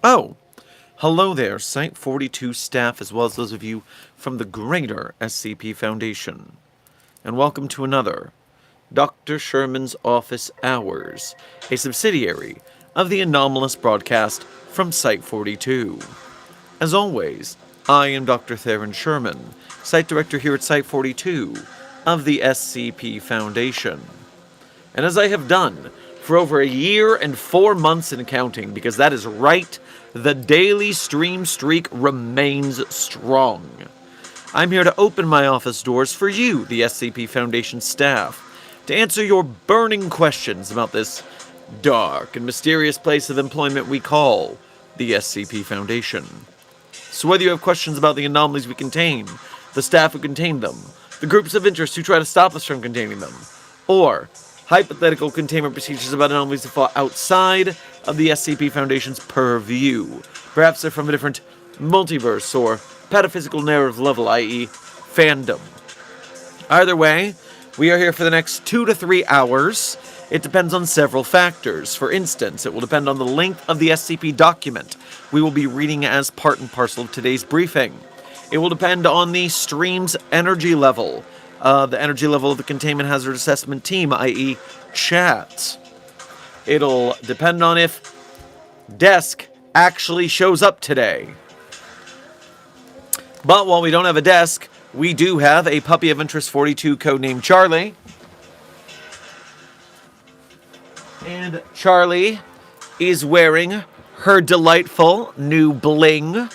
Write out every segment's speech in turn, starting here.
Oh, hello there, Site-42 staff, as well as those of you from the greater SCP Foundation. And welcome to another Dr. Sherman's Office Hours, a subsidiary of the anomalous broadcast from Site-42. As always, I am Dr. Theron Sherman, Site Director here at Site-42 of the SCP Foundation. And as I have done for over a year and 4 months and counting, because that is right, the daily stream streak remains strong. I'm here to open my office doors for you, the SCP Foundation staff, to answer your burning questions about this dark and mysterious place of employment we call the SCP Foundation. So whether you have questions about the anomalies we contain, the staff who contain them, the groups of interest who try to stop us from containing them, or hypothetical containment procedures about anomalies that fall outside of the SCP Foundation's purview. Perhaps they're from a different multiverse or pataphysical narrative level, i.e. fandom. Either way, we are here for the next 2 to 3 hours. It depends on several factors. For instance, it will depend on the length of the SCP document we will be reading as part and parcel of today's briefing. It will depend on the stream's energy level, the energy level of the Containment Hazard Assessment Team, i.e. chat. It'll depend on if Desk actually shows up today. But while we don't have a Desk, we do have a Puppy of Interest 42 codenamed Charlie. And Charlie is wearing her delightful new bling.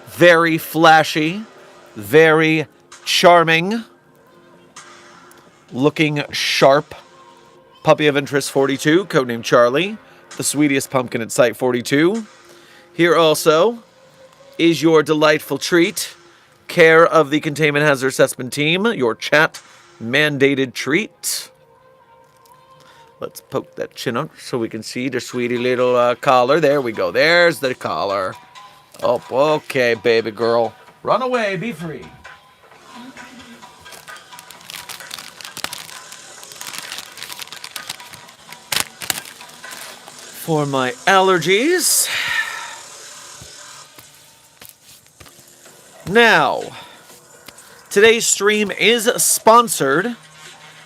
Very flashy, very charming, looking sharp. Puppy of Interest 42, codenamed Charlie, the sweetest pumpkin at Site-42. Here also is your delightful treat, care of the Containment Hazard Assessment Team, your chat-mandated treat. Let's poke that chin up so we can see the sweetie little collar. There we go. There's the collar. Oh, okay, baby girl. Run away. Be free. For my allergies. Now, today's stream is sponsored.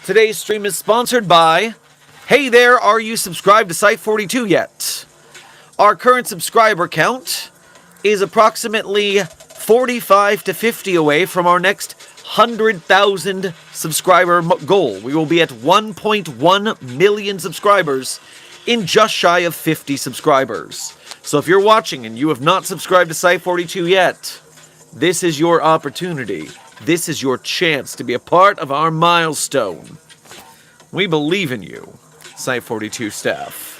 Today's stream is sponsored by, hey there, are you subscribed to Site-42 yet? Our current subscriber count is approximately 45 to 50 away from our next 100,000 subscriber goal. We will be at 1.1 million subscribers in just shy of 50 subscribers. So if you're watching and you have not subscribed to Site-42 yet, this is your opportunity. This is your chance to be a part of our milestone. We believe in you, Site-42 staff.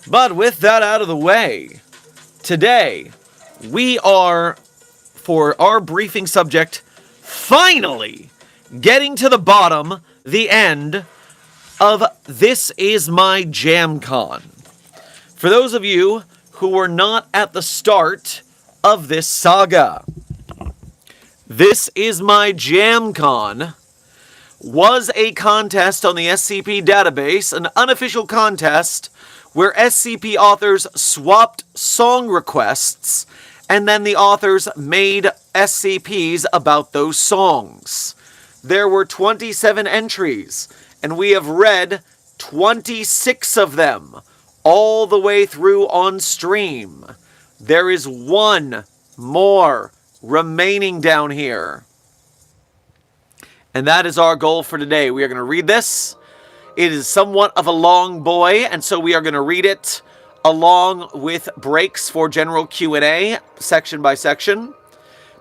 But with that out of the way, today we are, for our briefing subject, finally getting to the bottom, the end of This Is My JamCon. For those of you who were not at the start of this saga, This Is My JamCon was a contest on the SCP database, an unofficial contest where SCP authors swapped song requests, and then the authors made SCPs about those songs. There were 27 entries, and we have read 26 of them, all the way through on stream. There is one more remaining down here. And that is our goal for today. We are going to read this. It is somewhat of a long boy, and so we are going to read it along with breaks for general Q&A, section by section.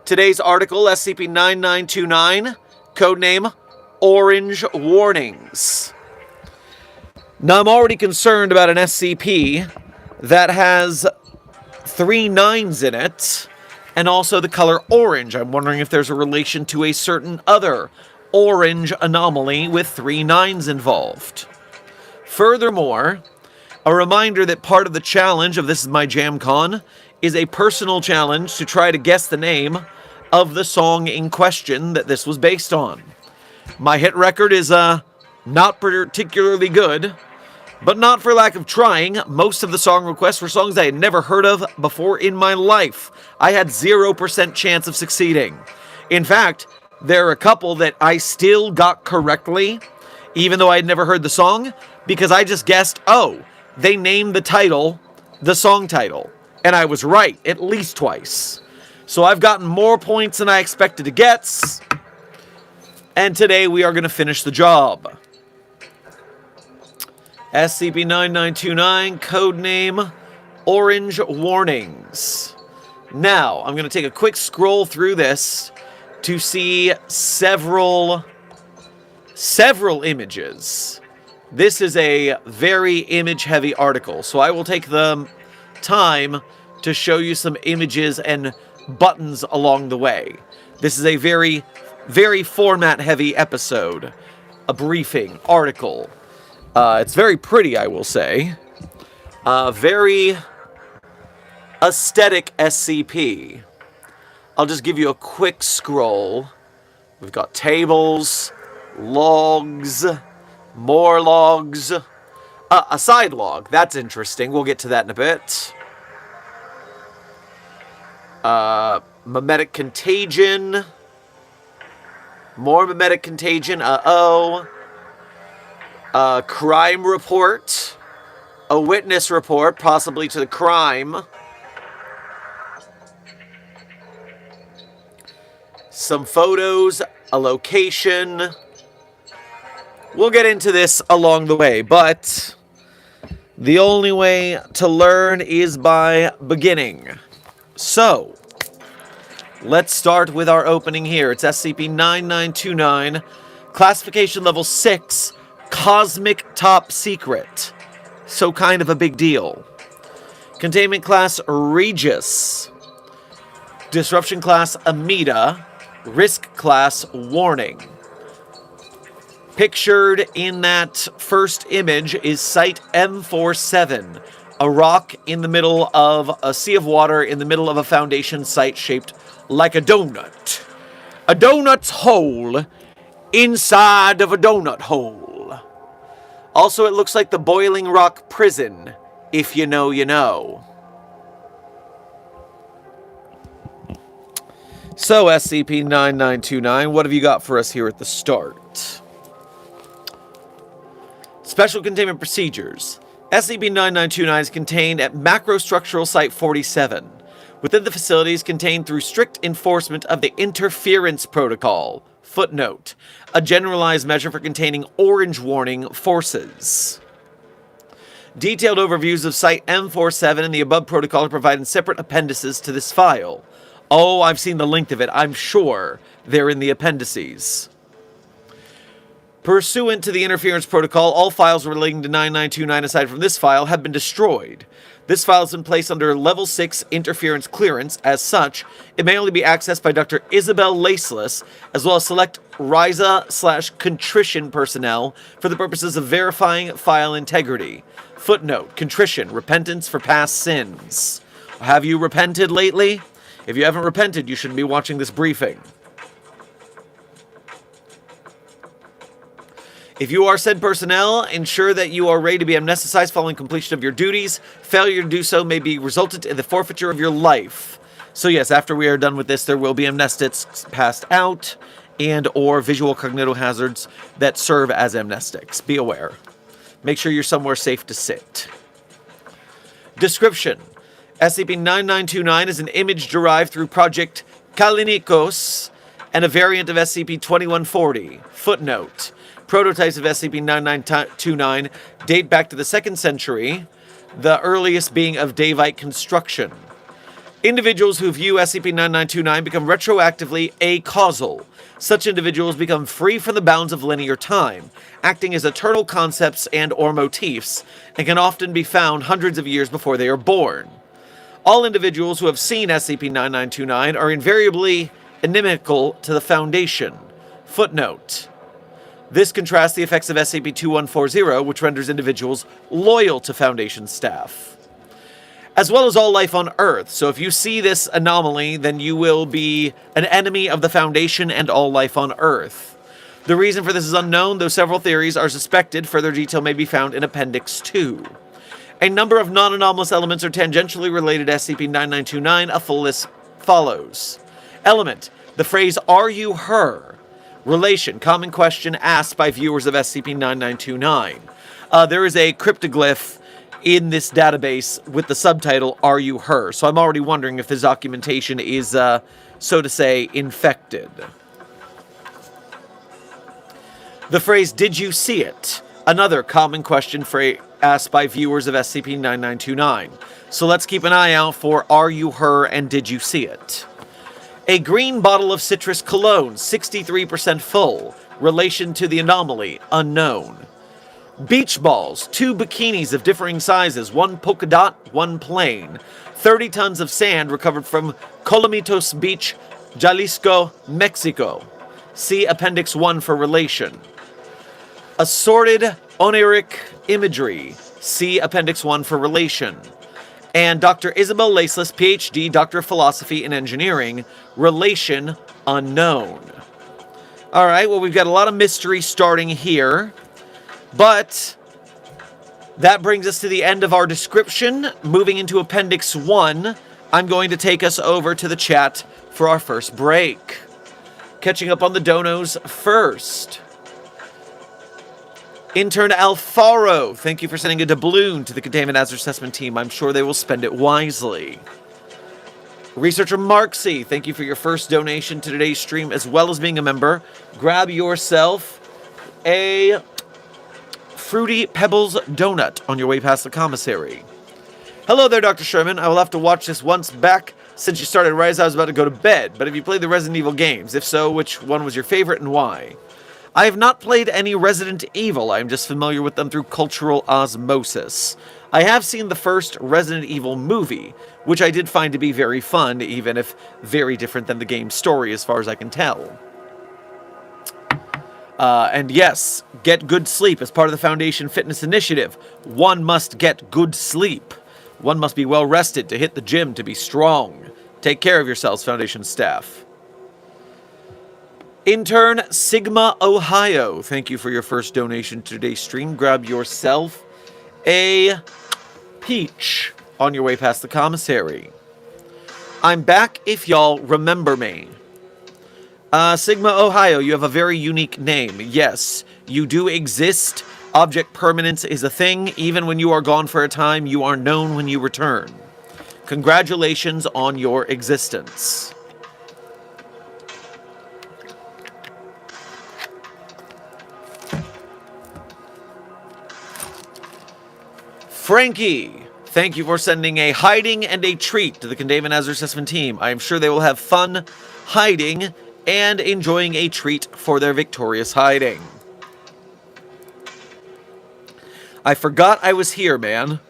Today's article, SCP-9929, codename Orange Warnings. Now, I'm already concerned about an SCP that has 3 9s in it, and also the color orange. I'm wondering if there's a relation to a certain other orange anomaly with 3 9s involved. Furthermore, a reminder that part of the challenge of This Is My JamCon is a personal challenge to try to guess the name of the song in question that this was based on. My hit record is not particularly good, but not for lack of trying. Most of the song requests were songs I had never heard of before in my life. I had 0% chance of succeeding. In fact, there are a couple that I still got correctly, even though I had never heard the song, because I just guessed, oh, they named the title, the song title. And I was right, at least twice. So I've gotten more points than I expected to get. And today we are going to finish the job. SCP-9929, codename Orange Warnings. Now, I'm going to take a quick scroll through this to see several images. This is a very image-heavy article, so I will take the time to show you some images and buttons along the way. This is a very, very format-heavy episode. A briefing, article. It's very pretty, I will say. Very aesthetic SCP. I'll just give you a quick scroll. We've got tables, logs, more logs, a side log. That's interesting. We'll get to that in a bit. Memetic contagion. More memetic contagion. Crime report. A witness report, possibly to the crime. Some photos, a location. We'll get into this along the way, but the only way to learn is by beginning. So, let's start with our opening here. It's SCP-9929, classification level 6, Cosmic Top Secret. So kind of a big deal. Containment class Regis. Disruption class Amida. Risk class Warning. Pictured in that first image is Site M47, a rock in the middle of a sea of water in the middle of a Foundation site shaped like a donut. A donut's hole inside of a donut hole. Also, it looks like the Boiling Rock Prison. If you know, you know. So, SCP-9929, what have you got for us here at the start? Special Containment Procedures. SCP-9929 is contained at Macrostructural Site 47. Within the facility is contained through strict enforcement of the Interference Protocol. Footnote. A generalized measure for containing orange warning forces. Detailed overviews of Site M47 and the above protocol are provided in separate appendices to this file. Oh, I've seen the length of it. I'm sure they're in the appendices. Pursuant to the Interference Protocol, all files relating to 9929 aside from this file have been destroyed. This file is in place under Level 6 Interference Clearance. As such, it may only be accessed by Dr. Isabel Laceless, as well as select RISA/Contrition personnel for the purposes of verifying file integrity. Footnote, Contrition, repentance for past sins. Have you repented lately? If you haven't repented, you shouldn't be watching this briefing. If you are said personnel, ensure that you are ready to be amnesticized following completion of your duties. Failure to do so may be resulted in the forfeiture of your life. So yes, after we are done with this, there will be amnestics passed out and or visual cognitohazards that serve as amnestics. Be aware. Make sure you're somewhere safe to sit. Description. SCP-9929 is an image derived through Project Kalinikos and a variant of SCP-2140. Footnote. Prototypes of SCP-9929 date back to the 2nd century, the earliest being of Davite construction. Individuals who view SCP-9929 become retroactively acausal. Such individuals become free from the bounds of linear time, acting as eternal concepts and or motifs, and can often be found hundreds of years before they are born. All individuals who have seen SCP-9929 are invariably inimical to the Foundation. Footnote. This contrasts the effects of SCP-2140, which renders individuals loyal to Foundation staff, as well as all life on Earth. So if you see this anomaly, then you will be an enemy of the Foundation and all life on Earth. The reason for this is unknown, though several theories are suspected. Further detail may be found in Appendix 2. A number of non-anomalous elements are tangentially related to SCP-9929. A full list follows. Element. The phrase, "Are you her?" Relation. Common question asked by viewers of SCP-9929. There is a cryptoglyph in this database with the subtitle, "Are you her?" So I'm already wondering if this documentation is, so to say, infected. The phrase, "Did you see it?" Another common question asked by viewers of SCP-9929. So let's keep an eye out for "Are you her?" and "Did you see it?" A green bottle of citrus cologne, 63% full. Relation to the anomaly, unknown. Beach balls, 2 bikinis of differing sizes, 1 polka dot, 1 plain. 30 tons of sand recovered from Colomitos Beach, Jalisco, Mexico. See Appendix 1 for relation. Assorted oniric imagery. See Appendix 1 for relation. And Dr. Isabel Laceless, Ph.D., Doctor of Philosophy and Engineering, relation unknown. Alright, well, we've got a lot of mystery starting here, but that brings us to the end of our description. Moving into Appendix 1, I'm going to take us over to the chat for our first break. Catching up on the donos first. Intern Alfaro, thank you for sending a doubloon to the Containment Hazard Assessment Team. I'm sure they will spend it wisely. Researcher Marksy, thank you for your first donation to today's stream, as well as being a member. Grab yourself a Fruity Pebbles donut on your way past the commissary. Hello there, Dr. Sherman. I will have to watch this once back since you started right as I was about to go to bed. But have you played the Resident Evil games? If so, which one was your favorite and why? I have not played any Resident Evil. I am just familiar with them through cultural osmosis. I have seen the first Resident Evil movie, which I did find to be very fun, even if very different than the game's story as far as I can tell. And yes, get good sleep as part of the Foundation Fitness Initiative. One must get good sleep. One must be well rested to hit the gym to be strong. Take care of yourselves, Foundation staff. Intern Sigma Ohio, thank you for your first donation to today's stream. Grab yourself a peach on your way past the commissary. I'm back if y'all remember me. Sigma Ohio, you have a very unique name. Yes, you do exist. Object permanence is a thing. Even when you are gone for a time, you are known when you return. Congratulations on your existence. Frankie, thank you for sending a hiding and a treat to the Containment Hazard Assessment Team. I am sure they will have fun hiding and enjoying a treat for their victorious hiding. I forgot I was here, man.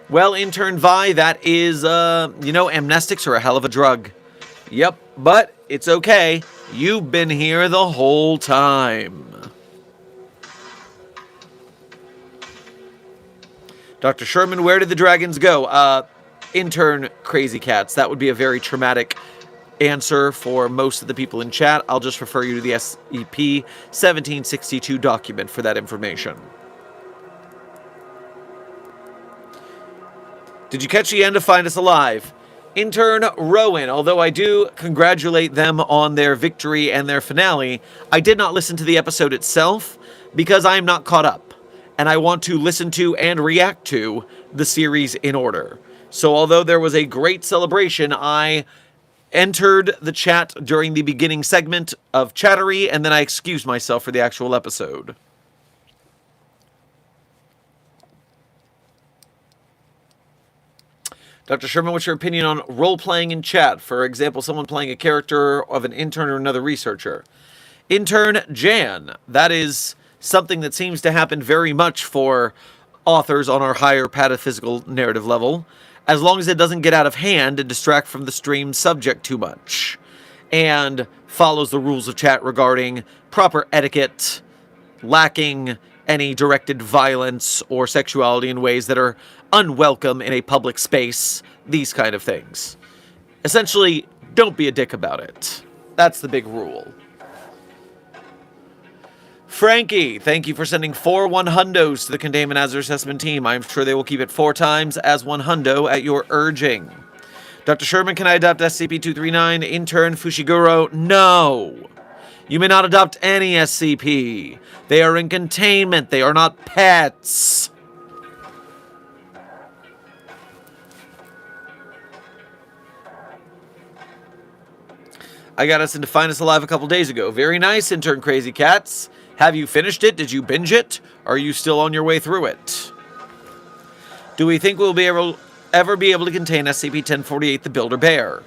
Well, Intern Vi, that is, amnestics are a hell of a drug. Yep, but it's okay. You've been here the whole time. Dr. Sherman, where did the dragons go? Intern Crazy Cats. That would be a very traumatic answer for most of the people in chat. I'll just refer you to the SCP-1762 document for that information. Did you catch the end of Find Us Alive? Intern Rowan, although I do congratulate them on their victory and their finale, I did not listen to the episode itself because I am not caught up, and I want to listen to and react to the series in order. So although there was a great celebration, I entered the chat during the beginning segment of Chattery, and then I excused myself for the actual episode. Dr. Sherman, what's your opinion on role-playing in chat? For example, someone playing a character of an intern or another researcher. Intern Jan. That is something that seems to happen very much for authors on our higher pataphysical narrative level, as long as it doesn't get out of hand and distract from the stream subject too much, and follows the rules of chat regarding proper etiquette, lacking any directed violence or sexuality in ways that are unwelcome in a public space, these kind of things. Essentially, don't be a dick about it. That's the big rule. Frankie, thank you for sending 4 100s to the Containment Hazard Assessment team. I'm sure they will keep it 4 times as 100 at your urging. Dr. Sherman, can I adopt SCP-239? Intern Fushiguro, no. You may not adopt any SCP. They are in containment. They are not pets. I got us into Find Us Alive a couple days ago. Very nice, Intern Crazy Cats. Have you finished it? Did you binge it? Are you still on your way through it? Do we think we'll ever be able to contain SCP-1048, the Builder Bear?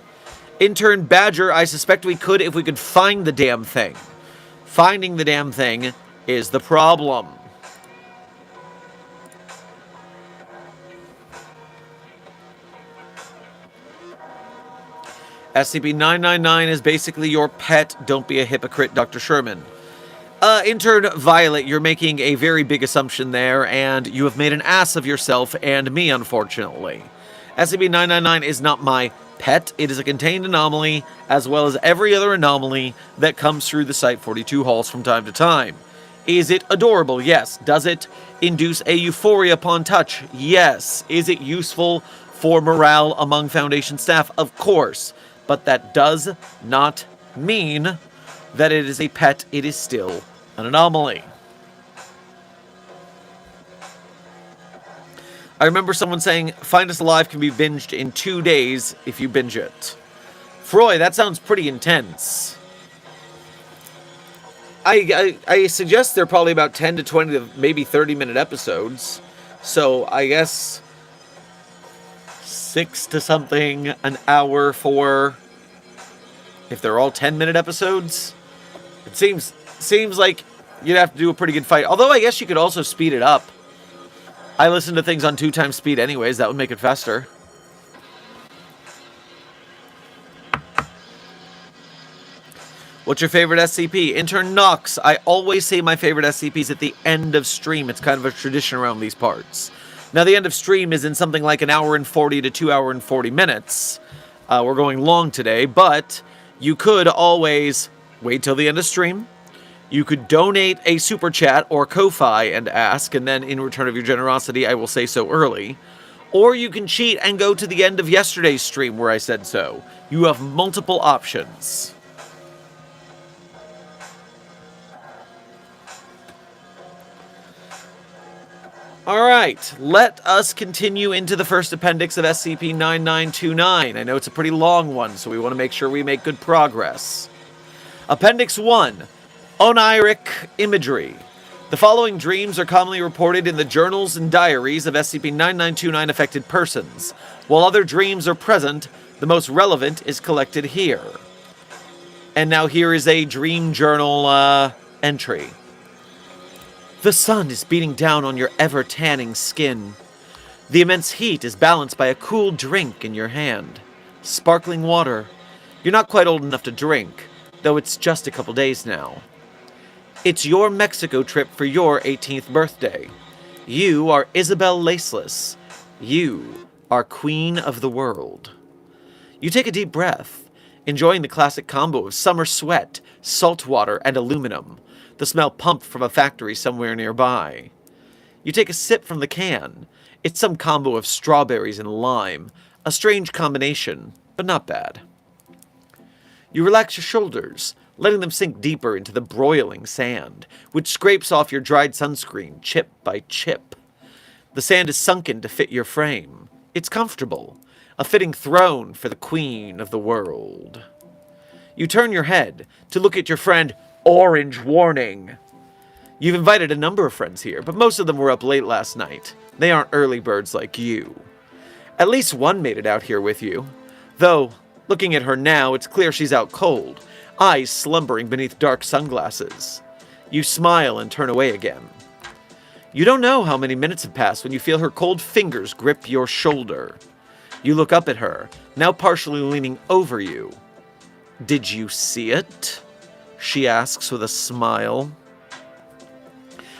Intern Badger, I suspect we could if we could find the damn thing. Finding the damn thing is the problem. SCP-999 is basically your pet. Don't be a hypocrite, Dr. Sherman. Intern Violet, you're making a very big assumption there, and you have made an ass of yourself and me, unfortunately. SCP-999 is not my pet. It is a contained anomaly, as well as every other anomaly that comes through the Site-42 halls from time to time. Is it adorable? Yes. Does it induce a euphoria upon touch? Yes. Is it useful for morale among Foundation staff? Of course. But that does not mean that it is a pet. It is still an anomaly. I remember someone saying, Find Us Alive can be binged in 2 days if you binge it. Froy, that sounds pretty intense. I suggest they're probably about 10 to 20 to maybe 30-minute episodes. So I guess 6 to something an hour for, if they're all 10-minute episodes. It seems like you'd have to do a pretty good fight. Although I guess you could also speed it up. I listen to things on 2 times speed anyways. That would make it faster. What's your favorite SCP? Intern Nox. I always say my favorite SCPs at the end of stream. It's kind of a tradition around these parts. Now, the end of stream is in something like 1 hour and 40 to 2 hour and 40 minutes. We're going long today, but you could always wait till the end of stream. You could donate a super chat or Ko-Fi and ask, and then in return of your generosity, I will say so early. Or you can cheat and go to the end of yesterday's stream where I said so. You have multiple options. Alright, let us continue into the first appendix of SCP-9929. I know it's a pretty long one, so we want to make sure we make good progress. Appendix 1. Oniric Imagery. The following dreams are commonly reported in the journals and diaries of SCP-9929 affected persons. While other dreams are present, the most relevant is collected here. And now here is a dream journal entry. The sun is beating down on your ever-tanning skin. The immense heat is balanced by a cool drink in your hand. Sparkling water. You're not quite old enough to drink, though it's just a couple days now. It's your Mexico trip for your 18th birthday. You are Isabel Laceless. You are Queen of the World. You take a deep breath. enjoying the classic combo of summer sweat, salt water, and aluminum, the smell pumped from a factory somewhere nearby. You take a sip from the can. It's some combo of strawberries and lime, a strange combination, but not bad. You relax your shoulders, letting them sink deeper into the broiling sand, which scrapes off your dried sunscreen chip by chip. The sand is sunken to fit your frame. It's comfortable, a fitting throne for the queen of the world. You turn your head to look at your friend Orange Warning. You've invited a number of friends here, but most of them were up late last night. They aren't early birds like you. At least one made it out here with you. Though, looking at her now, it's clear she's out cold, eyes slumbering beneath dark sunglasses. You smile and turn away again. You don't know how many minutes have passed when you feel her cold fingers grip your shoulder. You look up at her, now partially leaning over you. "Did you see it?" she asks with a smile.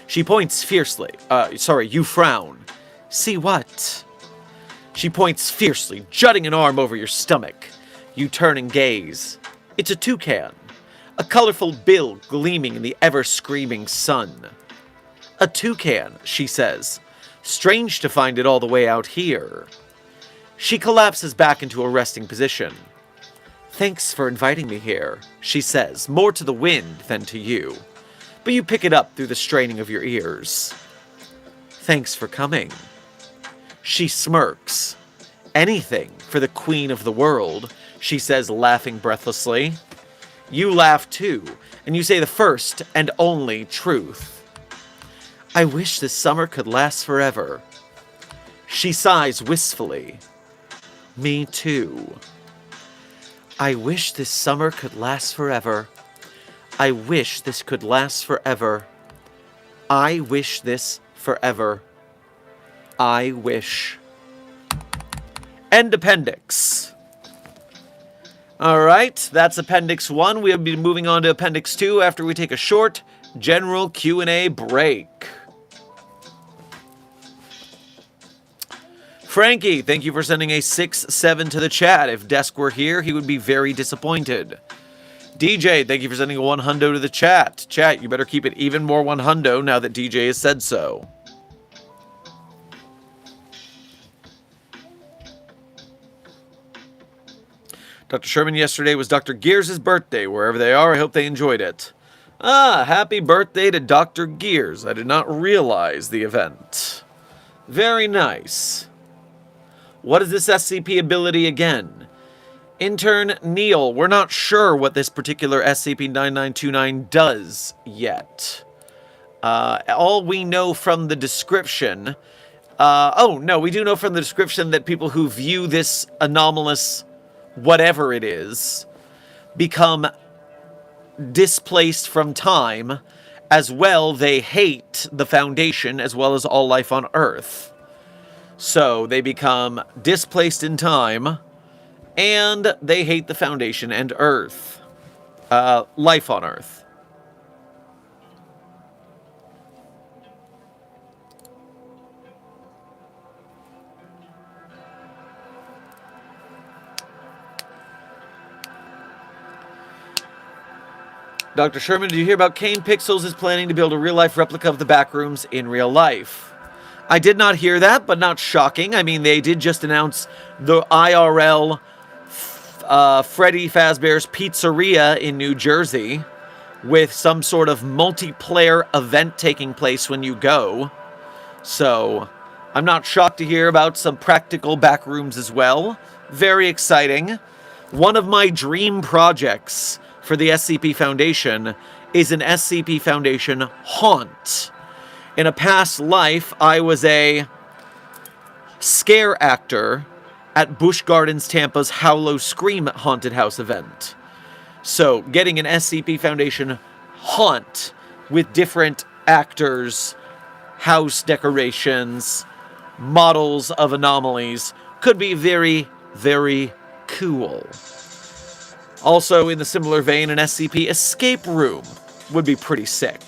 She points fiercely. You frown. "See what?" She points fiercely, jutting an arm over your stomach. You turn and gaze. It's a toucan, a colorful bill gleaming in the ever-screaming sun. "A toucan," she says. "Strange to find it all the way out here." She collapses back into a resting position. "Thanks for inviting me here," she says, more to the wind than to you. But you pick it up through the straining of your ears. "Thanks for coming." She smirks. "Anything for the queen of the world," she says, laughing breathlessly. You laugh too, and you say the first and only truth. "I wish this summer could last forever." She sighs wistfully. "Me too." "I wish this summer could last forever. I wish this could last forever. I wish this forever. I wish." End appendix. Alright, that's Appendix 1. We'll be moving on to Appendix 2 after we take a short general Q&A break. Frankie, thank you for sending a 6-7 to the chat. If Desk were here, he would be very disappointed. DJ, thank you for sending a 100 to the chat. Chat, you better keep it even more 100 now that DJ has said so. Dr. Sherman, yesterday was Dr. Gears' birthday. Wherever they are, I hope they enjoyed it. Ah, happy birthday to Dr. Gears. I did not realize the event. Very nice. What is this SCP ability again? Intern Neil, we're not sure what this particular SCP-9929 does yet. All we know from the description... we do know from the description that people who view this anomalous whatever it is become displaced from time. As well, they hate the Foundation as well as all life on Earth. So, they become displaced in time, and they hate the Foundation and Earth. Life on Earth. Dr. Sherman, did you hear about Kane Pixels is planning to build a real-life replica of the backrooms in real life? I did not hear that, but not shocking. I mean, they did just announce the IRL Freddy Fazbear's Pizzeria in New Jersey with some sort of multiplayer event taking place when you go. So, I'm not shocked to hear about some practical backrooms as well. Very exciting. One of my dream projects for the SCP Foundation is an SCP Foundation haunt. In a past life, I was a scare actor at Busch Gardens Tampa's Howlow Scream Haunted House event. So, getting an SCP Foundation haunt with different actors, house decorations, models of anomalies could be very, very cool. Also, in the similar vein, an SCP escape room would be pretty sick.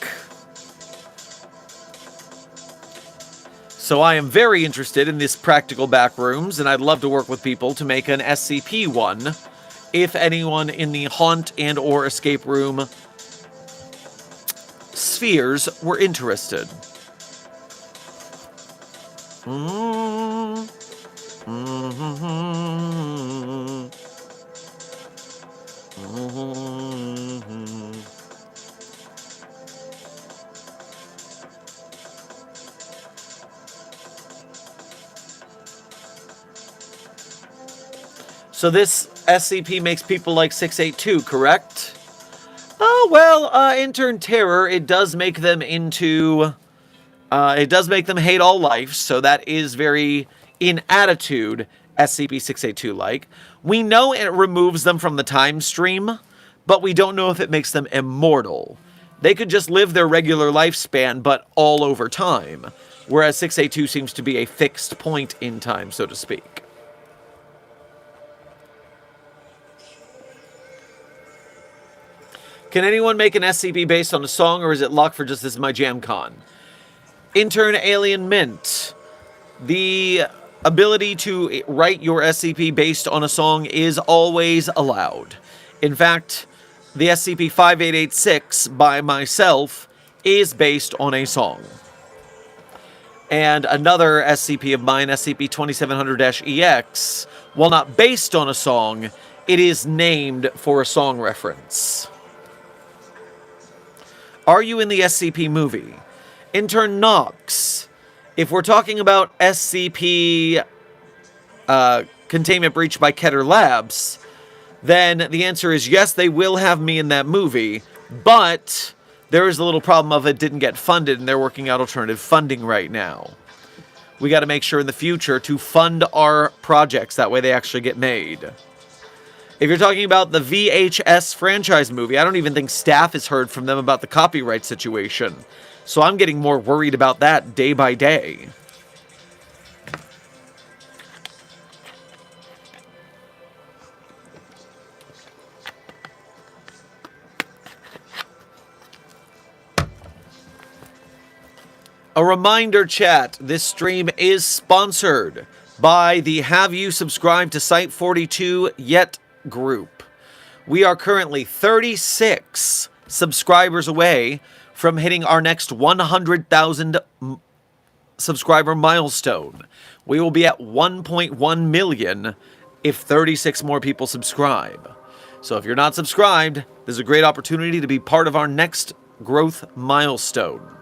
So I am very interested in this practical backrooms, and I'd love to work with people to make an SCP one if anyone in the haunt and or escape room spheres were interested. So this SCP makes people like 682, correct? Oh, well, Intern Terror, it does make them into... it does make them hate all life, so that is very, in attitude, SCP-682-like. We know it removes them from the time stream, but we don't know if it makes them immortal. They could just live their regular lifespan, but all over time, whereas 682 seems to be a fixed point in time, so to speak. Can anyone make an SCP based on a song, or is it locked for just this is my jam con? Intern Alien Mint. The ability to write your SCP based on a song is always allowed. In fact, the SCP-5886 by myself is based on a song. And another SCP of mine, SCP-2700-EX, while not based on a song, it is named for a song reference. Are you in the SCP movie? Intern Knox. If we're talking about SCP Containment Breach by Keter Labs, then the answer is yes, they will have me in that movie, but there is a little problem of it didn't get funded, and they're working out alternative funding right now. We got to make sure in the future to fund our projects, that way they actually get made. If you're talking about the VHS franchise movie, I don't even think staff has heard from them about the copyright situation. So I'm getting more worried about that day by day. A reminder, chat, this stream is sponsored by the Have You Subscribed to Site 42 Yet group. We are currently 36 subscribers away from hitting our next 100,000 subscriber milestone. We will be at 1.1 million if 36 more people subscribe. So if you're not subscribed, there's a great opportunity to be part of our next growth milestone.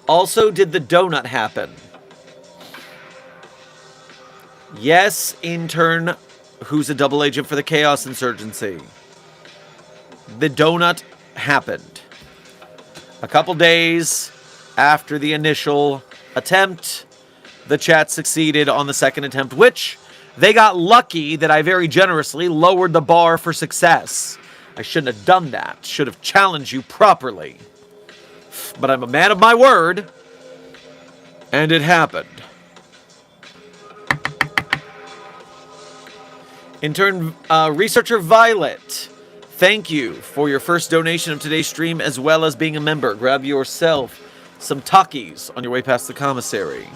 Also, did the donut happen? Yes, intern, who's a double agent for the Chaos Insurgency. The donut happened. A couple days after the initial attempt, the chat succeeded on the second attempt, which they got lucky that I very generously lowered the bar for success. I shouldn't have done that. Should have challenged you properly. But I'm a man of my word, and it happened. Intern Researcher Violet, thank you for your first donation of today's stream, as well as being a member. Grab yourself some Takis on your way past the commissary.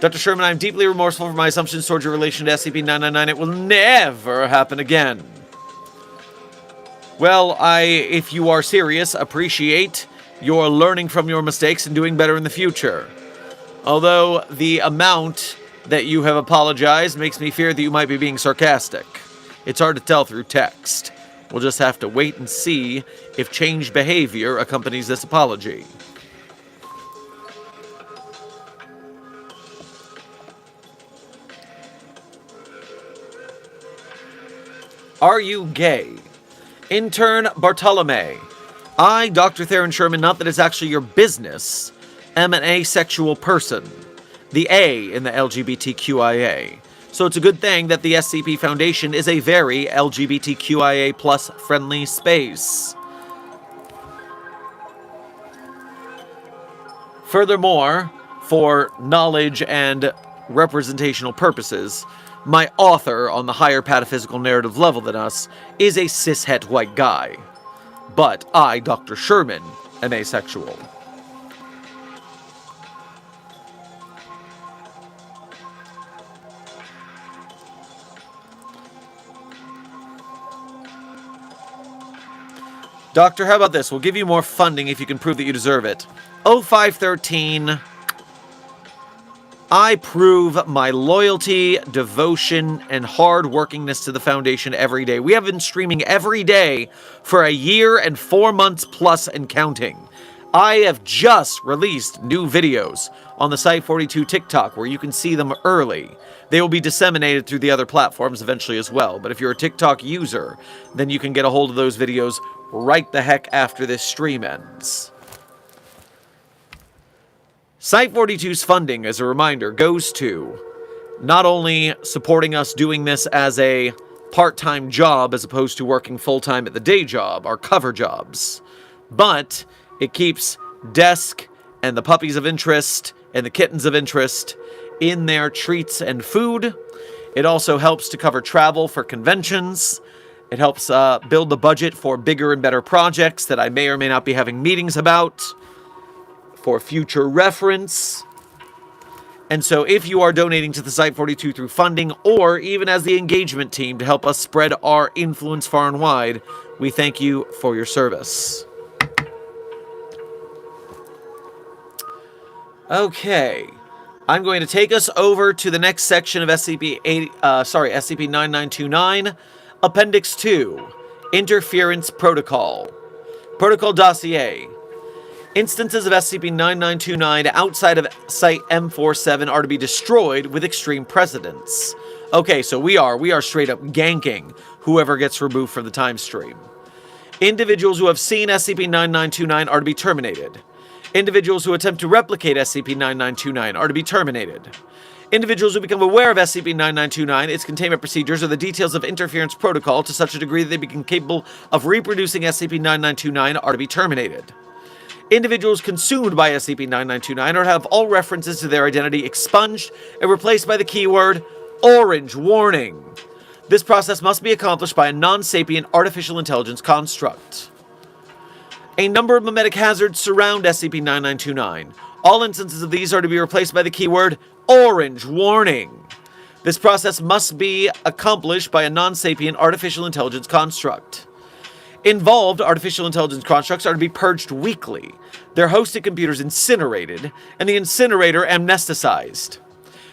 Dr. Sherman, I'm deeply remorseful for my assumptions towards your relation to SCP-999. It will never happen again. Well, if you are serious, appreciate your learning from your mistakes and doing better in the future. Although the amount that you have apologized makes me fear that you might be being sarcastic. It's hard to tell through text. We'll just have to wait and see if changed behavior accompanies this apology. Are you gay? Intern Bartolome. I, Dr. Theron Sherman, not that it's actually your business, am an asexual person. The A in the LGBTQIA. So it's a good thing that the SCP Foundation is a very LGBTQIA plus friendly space. Furthermore, for knowledge and representational purposes, my author on the higher pataphysical narrative level than us is a cishet white guy. But I, Dr. Sherman, am asexual. Doctor, how about this? We'll give you more funding if you can prove that you deserve it. 0513. I prove my loyalty, devotion, and hard-workingness to the Foundation every day. We have been streaming every day for a year and 4 months plus and counting. I have just released new videos on the Site42 TikTok where you can see them early. They will be disseminated through the other platforms eventually as well, but if you're a TikTok user, then you can get a hold of those videos right the heck after this stream ends. Site42's funding, as a reminder, goes to not only supporting us doing this as a part-time job as opposed to working full-time at the day job, our cover jobs, but it keeps Desk and the puppies of interest and the kittens of interest in their treats and food. It also helps to cover travel for conventions. It helps build the budget for bigger and better projects that I may or may not be having meetings about for future reference. And so if you are donating to the Site42 through funding or even as the engagement team to help us spread our influence far and wide, we thank you for your service. Okay, I'm going to take us over to the next section of SCP-9929, Appendix 2, Interference Protocol. Protocol Dossier. Instances of SCP-9929 outside of Site M47 are to be destroyed with extreme precedence. Okay, so we are straight up ganking whoever gets removed from the time stream. Individuals who have seen SCP-9929 are to be terminated. Individuals who attempt to replicate SCP-9929 are to be terminated. Individuals who become aware of SCP-9929, its containment procedures, or the details of interference protocol to such a degree that they become capable of reproducing SCP-9929 are to be terminated. Individuals consumed by SCP-9929 are to have all references to their identity expunged and replaced by the keyword Orange Warning. This process must be accomplished by a non-sapient artificial intelligence construct. A number of memetic hazards surround SCP-9929. All instances of these are to be replaced by the keyword Orange Warning. This process must be accomplished by a non-sapient artificial intelligence construct. Involved artificial intelligence constructs are to be purged weekly, their hosted computers incinerated, and the incinerator amnesticized.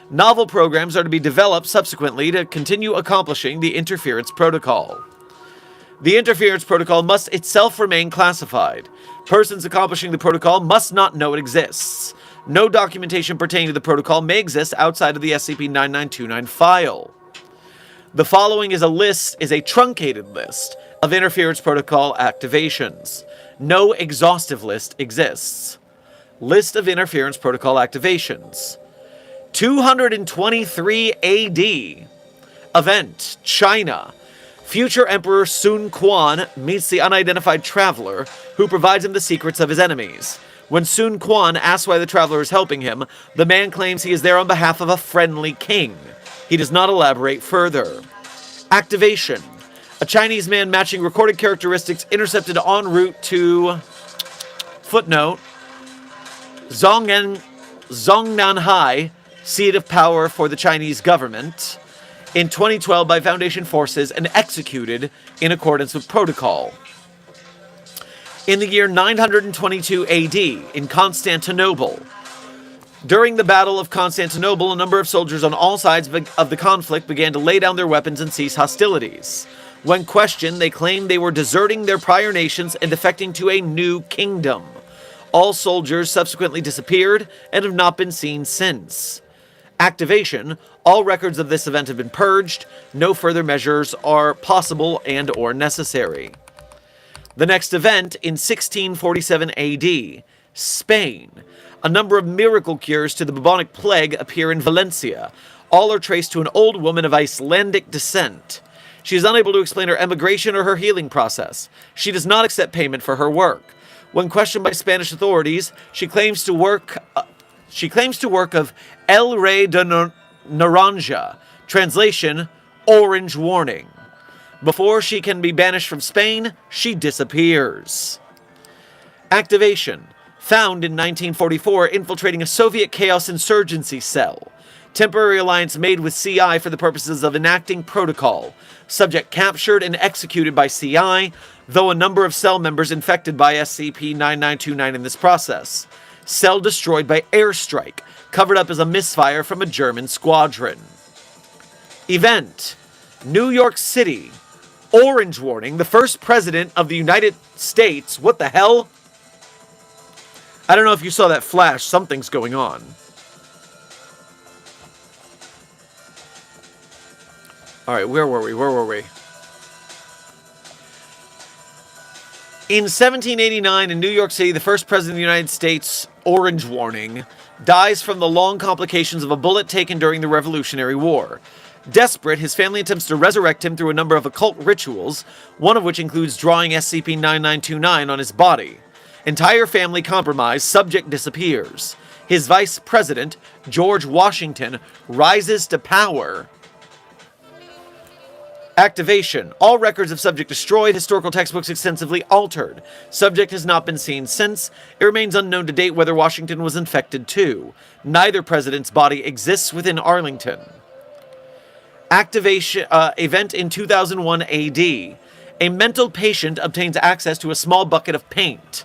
Novel programs are to be developed subsequently to continue accomplishing the interference protocol. The interference protocol must itself remain classified. Persons accomplishing the protocol must not know it exists. No documentation pertaining to the protocol may exist outside of the SCP-9929 file. The following is a truncated list of interference protocol activations. No exhaustive list exists. List of interference protocol activations. 223 AD. Event, China. Future Emperor Sun Quan meets the unidentified traveler who provides him the secrets of his enemies. When Sun Quan asks why the traveler is helping him, the man claims he is there on behalf of a friendly king. He does not elaborate further. Activation. A Chinese man matching recorded characteristics intercepted en route to... Footnote. Zongnanhai, seat of power for the Chinese government, in 2012 by Foundation forces and executed in accordance with protocol. In the year 922 AD, in Constantinople. During the Battle of Constantinople, a number of soldiers on all sides of the conflict began to lay down their weapons and cease hostilities. When questioned, they claimed they were deserting their prior nations and defecting to a new kingdom. All soldiers subsequently disappeared and have not been seen since. Activation. All records of this event have been purged. No further measures are possible and or necessary. The next event in 1647 AD, Spain. A number of miracle cures to the bubonic plague appear in Valencia. All are traced to an old woman of Icelandic descent. She is unable to explain her emigration or her healing process. She does not accept payment for her work. When questioned by Spanish authorities, she claims to work of El Rey de Naranja. Translation, Orange Warning. Before she can be banished from Spain, she disappears. Activation. Found in 1944 infiltrating a Soviet chaos insurgency cell. Temporary alliance made with CI for the purposes of enacting protocol. Subject captured and executed by CI, though a number of cell members infected by SCP-9929 in this process. Cell destroyed by airstrike, covered up as a misfire from a German squadron. Event: New York City. Orange warning, the first president of the United States. What the hell? I don't know if you saw that flash. Something's going on. Alright, where were we? In 1789, in New York City, the first president of the United States, orange warning, dies from the long complications of a bullet taken during the Revolutionary War. Desperate, his family attempts to resurrect him through a number of occult rituals, one of which includes drawing SCP-9929 on his body. Entire family compromised, subject disappears. His vice president, George Washington, rises to power. Activation. All records of subject destroyed, historical textbooks extensively altered. Subject has not been seen since. It remains unknown to date whether Washington was infected too. Neither president's body exists within Arlington. Activation event in 2001 AD. A mental patient obtains access to a small bucket of paint.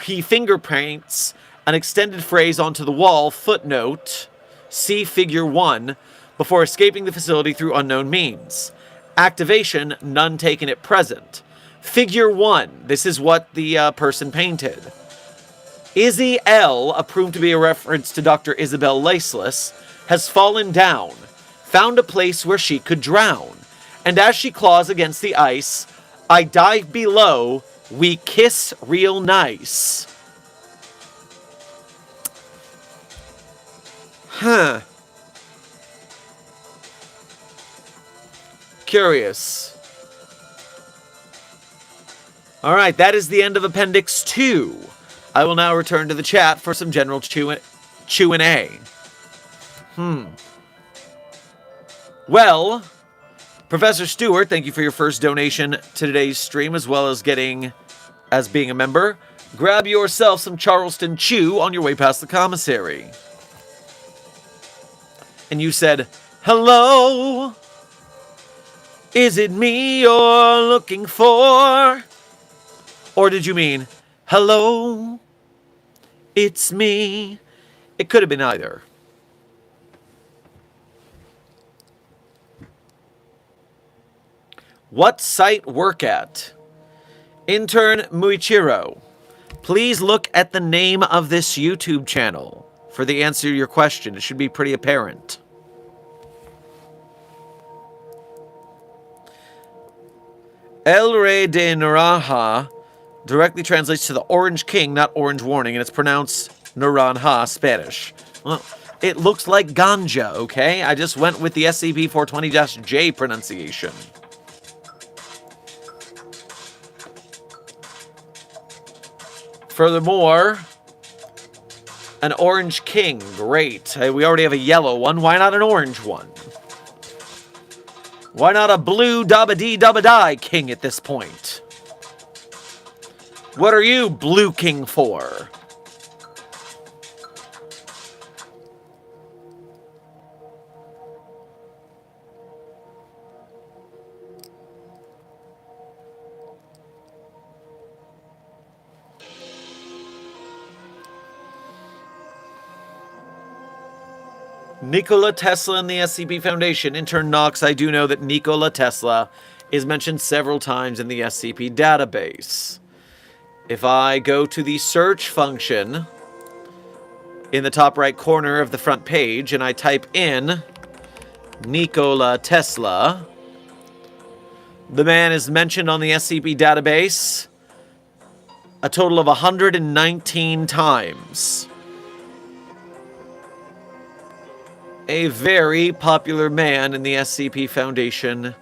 He fingerprints an extended phrase onto the wall, footnote, see Figure 1, before escaping the facility through unknown means. Activation, none taken at present. Figure 1, this is what the person painted. Izzy L, approved to be a reference to Dr. Isabel Laceless, has fallen down, found a place where she could drown, and as she claws against the ice, I dive below, we kiss real nice. Huh. Curious. Alright, that is the end of Appendix 2. I will now return to the chat for some general Q&A. Well, Professor Stewart, thank you for your first donation to today's stream, as well as being a member. Grab yourself some Charleston Chew on your way past the commissary. And you said, hello? Is it me you're looking for? Or did you mean, hello? It's me. It could have been either. What site work at? Intern Muichiro. Please look at the name of this YouTube channel for the answer to your question. It should be pretty apparent. El Rey de Naranja directly translates to the Orange King, not Orange Warning, and it's pronounced Naranja, Spanish. Well, it looks like ganja, okay? I just went with the SCP-420-J pronunciation. Furthermore, an Orange King. Great. Hey, we already have a yellow one. Why not an orange one? Why not a blue dabba-dee-dabba-die king at this point? What are you Blue King for? Nikola Tesla and the SCP Foundation. Intern Knox, I do know that Nikola Tesla is mentioned several times in the SCP database. If I go to the search function in the top right corner of the front page and I type in Nikola Tesla, the man is mentioned on the SCP database a total of 119 times. A very popular man in the SCP Foundation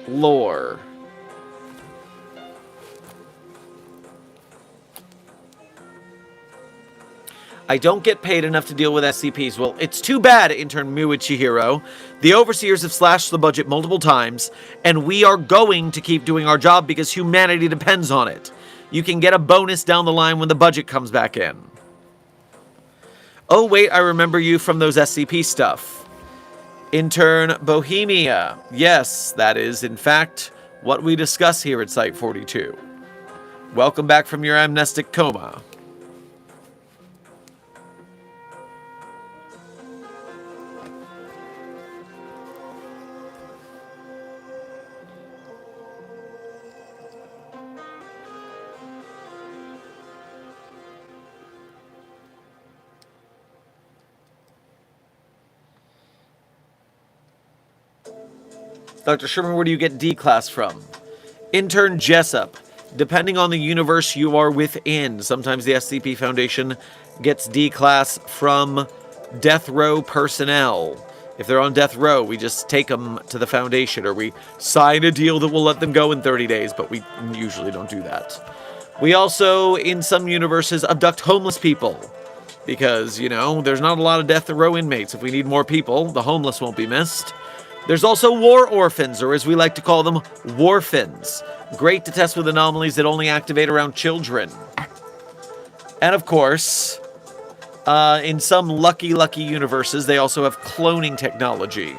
lore. I don't get paid enough to deal with SCPs. Well, it's too bad, Intern Muichihiro. The overseers have slashed the budget multiple times, and we are going to keep doing our job because humanity depends on it. You can get a bonus down the line when the budget comes back in. Oh, wait, I remember you from those SCP stuff. Intern Bohemia. Yes, that is, in fact, what we discuss here at Site-42. Welcome back from your amnestic coma. Dr. Sherman, where do you get D-Class from? Intern Jessup. Depending on the universe you are within, sometimes the SCP Foundation gets D-Class from death row personnel. If they're on death row, we just take them to the Foundation, or we sign a deal that will let them go in 30 days, but we usually don't do that. We also, in some universes, abduct homeless people. Because, you know, there's not a lot of death row inmates. If we need more people, the homeless won't be missed. There's also war orphans, or as we like to call them, warphans. Great to test with anomalies that only activate around children. And of course, in some lucky universes, they also have cloning technology.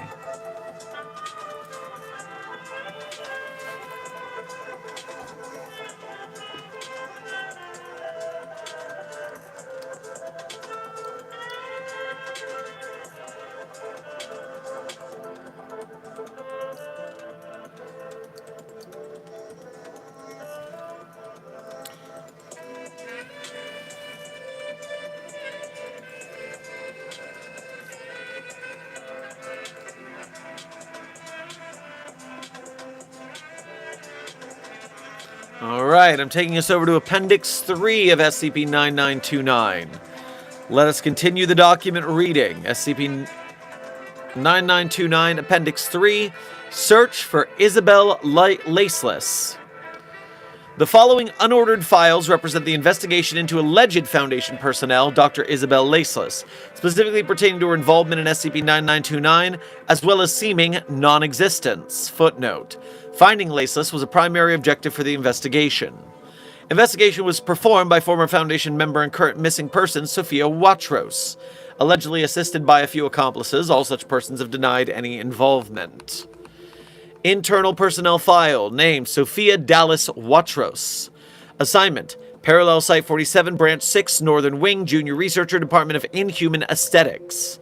Alright, I'm taking us over to Appendix 3 of SCP-9929. Let us continue the document reading. SCP-9929, Appendix 3, Search for Isabel Laceless. The following unordered files represent the investigation into alleged Foundation personnel, Dr. Isabel Laceless, specifically pertaining to her involvement in SCP-9929, as well as seeming non-existence. Footnote. Finding Laceless was a primary objective for the investigation. Investigation was performed by former Foundation member and current missing person Sophia Watros, allegedly assisted by a few accomplices. All such persons have denied any involvement. Internal personnel file. Name, Sophia Dallas Watros. Assignment, Parallel Site-47, Branch 6, Northern Wing, Junior Researcher, Department of Inhuman Aesthetics.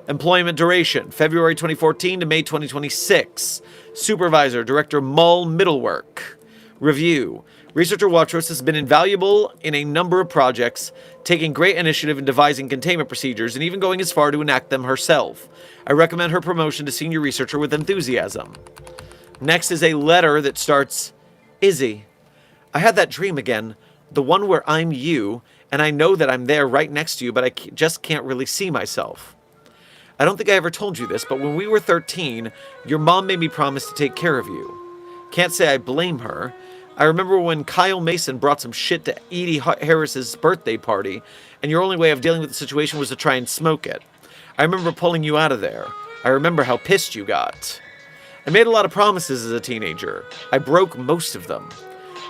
Employment duration, February 2014 to May 2026. Supervisor, Director Mull Middlework. Review. Researcher Watros has been invaluable in a number of projects, taking great initiative in devising containment procedures and even going as far to enact them herself. I recommend her promotion to Senior Researcher with enthusiasm. Next is a letter that starts, Izzy, I had that dream again, the one where I'm you, and I know that I'm there right next to you, but I just can't really see myself. I don't think I ever told you this, but when we were 13, your mom made me promise to take care of you. Can't say I blame her. I remember when Kyle Mason brought some shit to Edie Harris's birthday party, and your only way of dealing with the situation was to try and smoke it. I remember pulling you out of there. I remember how pissed you got. I made a lot of promises as a teenager. I broke most of them.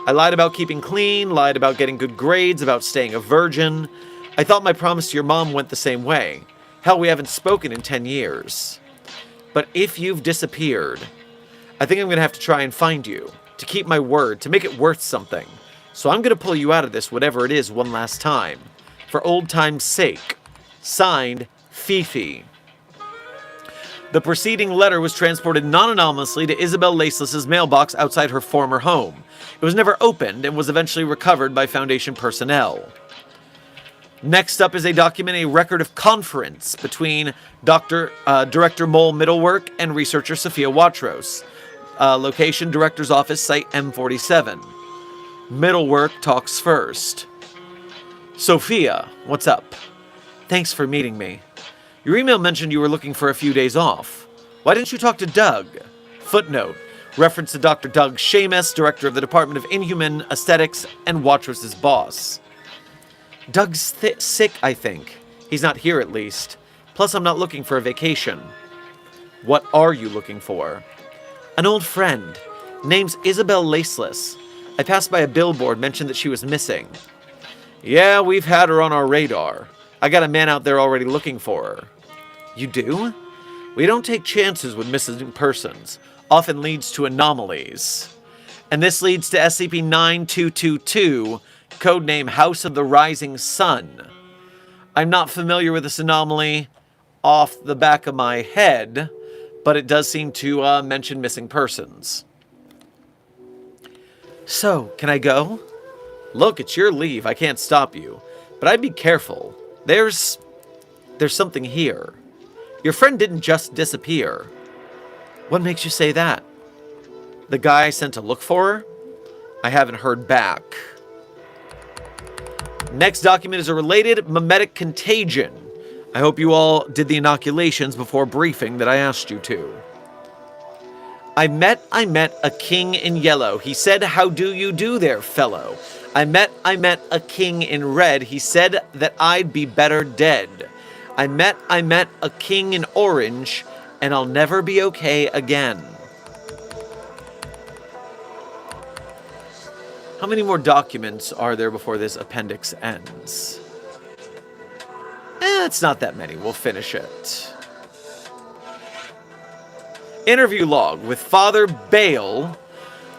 I lied about keeping clean, lied about getting good grades, about staying a virgin. I thought my promise to your mom went the same way. Hell, we haven't spoken in 10 years. But if you've disappeared, I think I'm going to have to try and find you, to keep my word, to make it worth something. So I'm going to pull you out of this, whatever it is, one last time. For old time's sake. Signed, Fifi. The preceding letter was transported non-anonymously to Isabel Laceless's mailbox outside her former home. It was never opened and was eventually recovered by Foundation personnel. Next up is a document, a record of conference between Director Mull Middlework and researcher Sophia Watros. Location, Director's Office, Site M47. Middlework talks first. Sophia, what's up? Thanks for meeting me. Your email mentioned you were looking for a few days off. Why didn't you talk to Doug? Footnote. Reference to Dr. Doug Seamus, Director of the Department of Inhuman Aesthetics and Watros' boss. Doug's sick, I think. He's not here, at least. Plus, I'm not looking for a vacation. What are you looking for? An old friend. Name's Isabel Laceless. I passed by a billboard, mentioned that she was missing. Yeah, we've had her on our radar. I got a man out there already looking for her. You do? We don't take chances with missing persons. Often leads to anomalies. And this leads to SCP-9222, codename House of the Rising Sun. I'm not familiar with this anomaly off the back of my head, but it does seem to mention missing persons. So, can I go? Look, it's your leave. I can't stop you. But I'd be careful. There's something here. Your friend didn't just disappear. What makes you say that? The guy I sent to look for her? I haven't heard back. Next document is a related mimetic contagion. I hope you all did the inoculations before briefing that I asked you to. I met a king in yellow. He said, "How do you do there, fellow?" I met a king in red. He said that I'd be better dead. I met a king in orange, and I'll never be okay again. How many more documents are there before this appendix ends? It's not that many. We'll finish it. Interview log with Father Bale.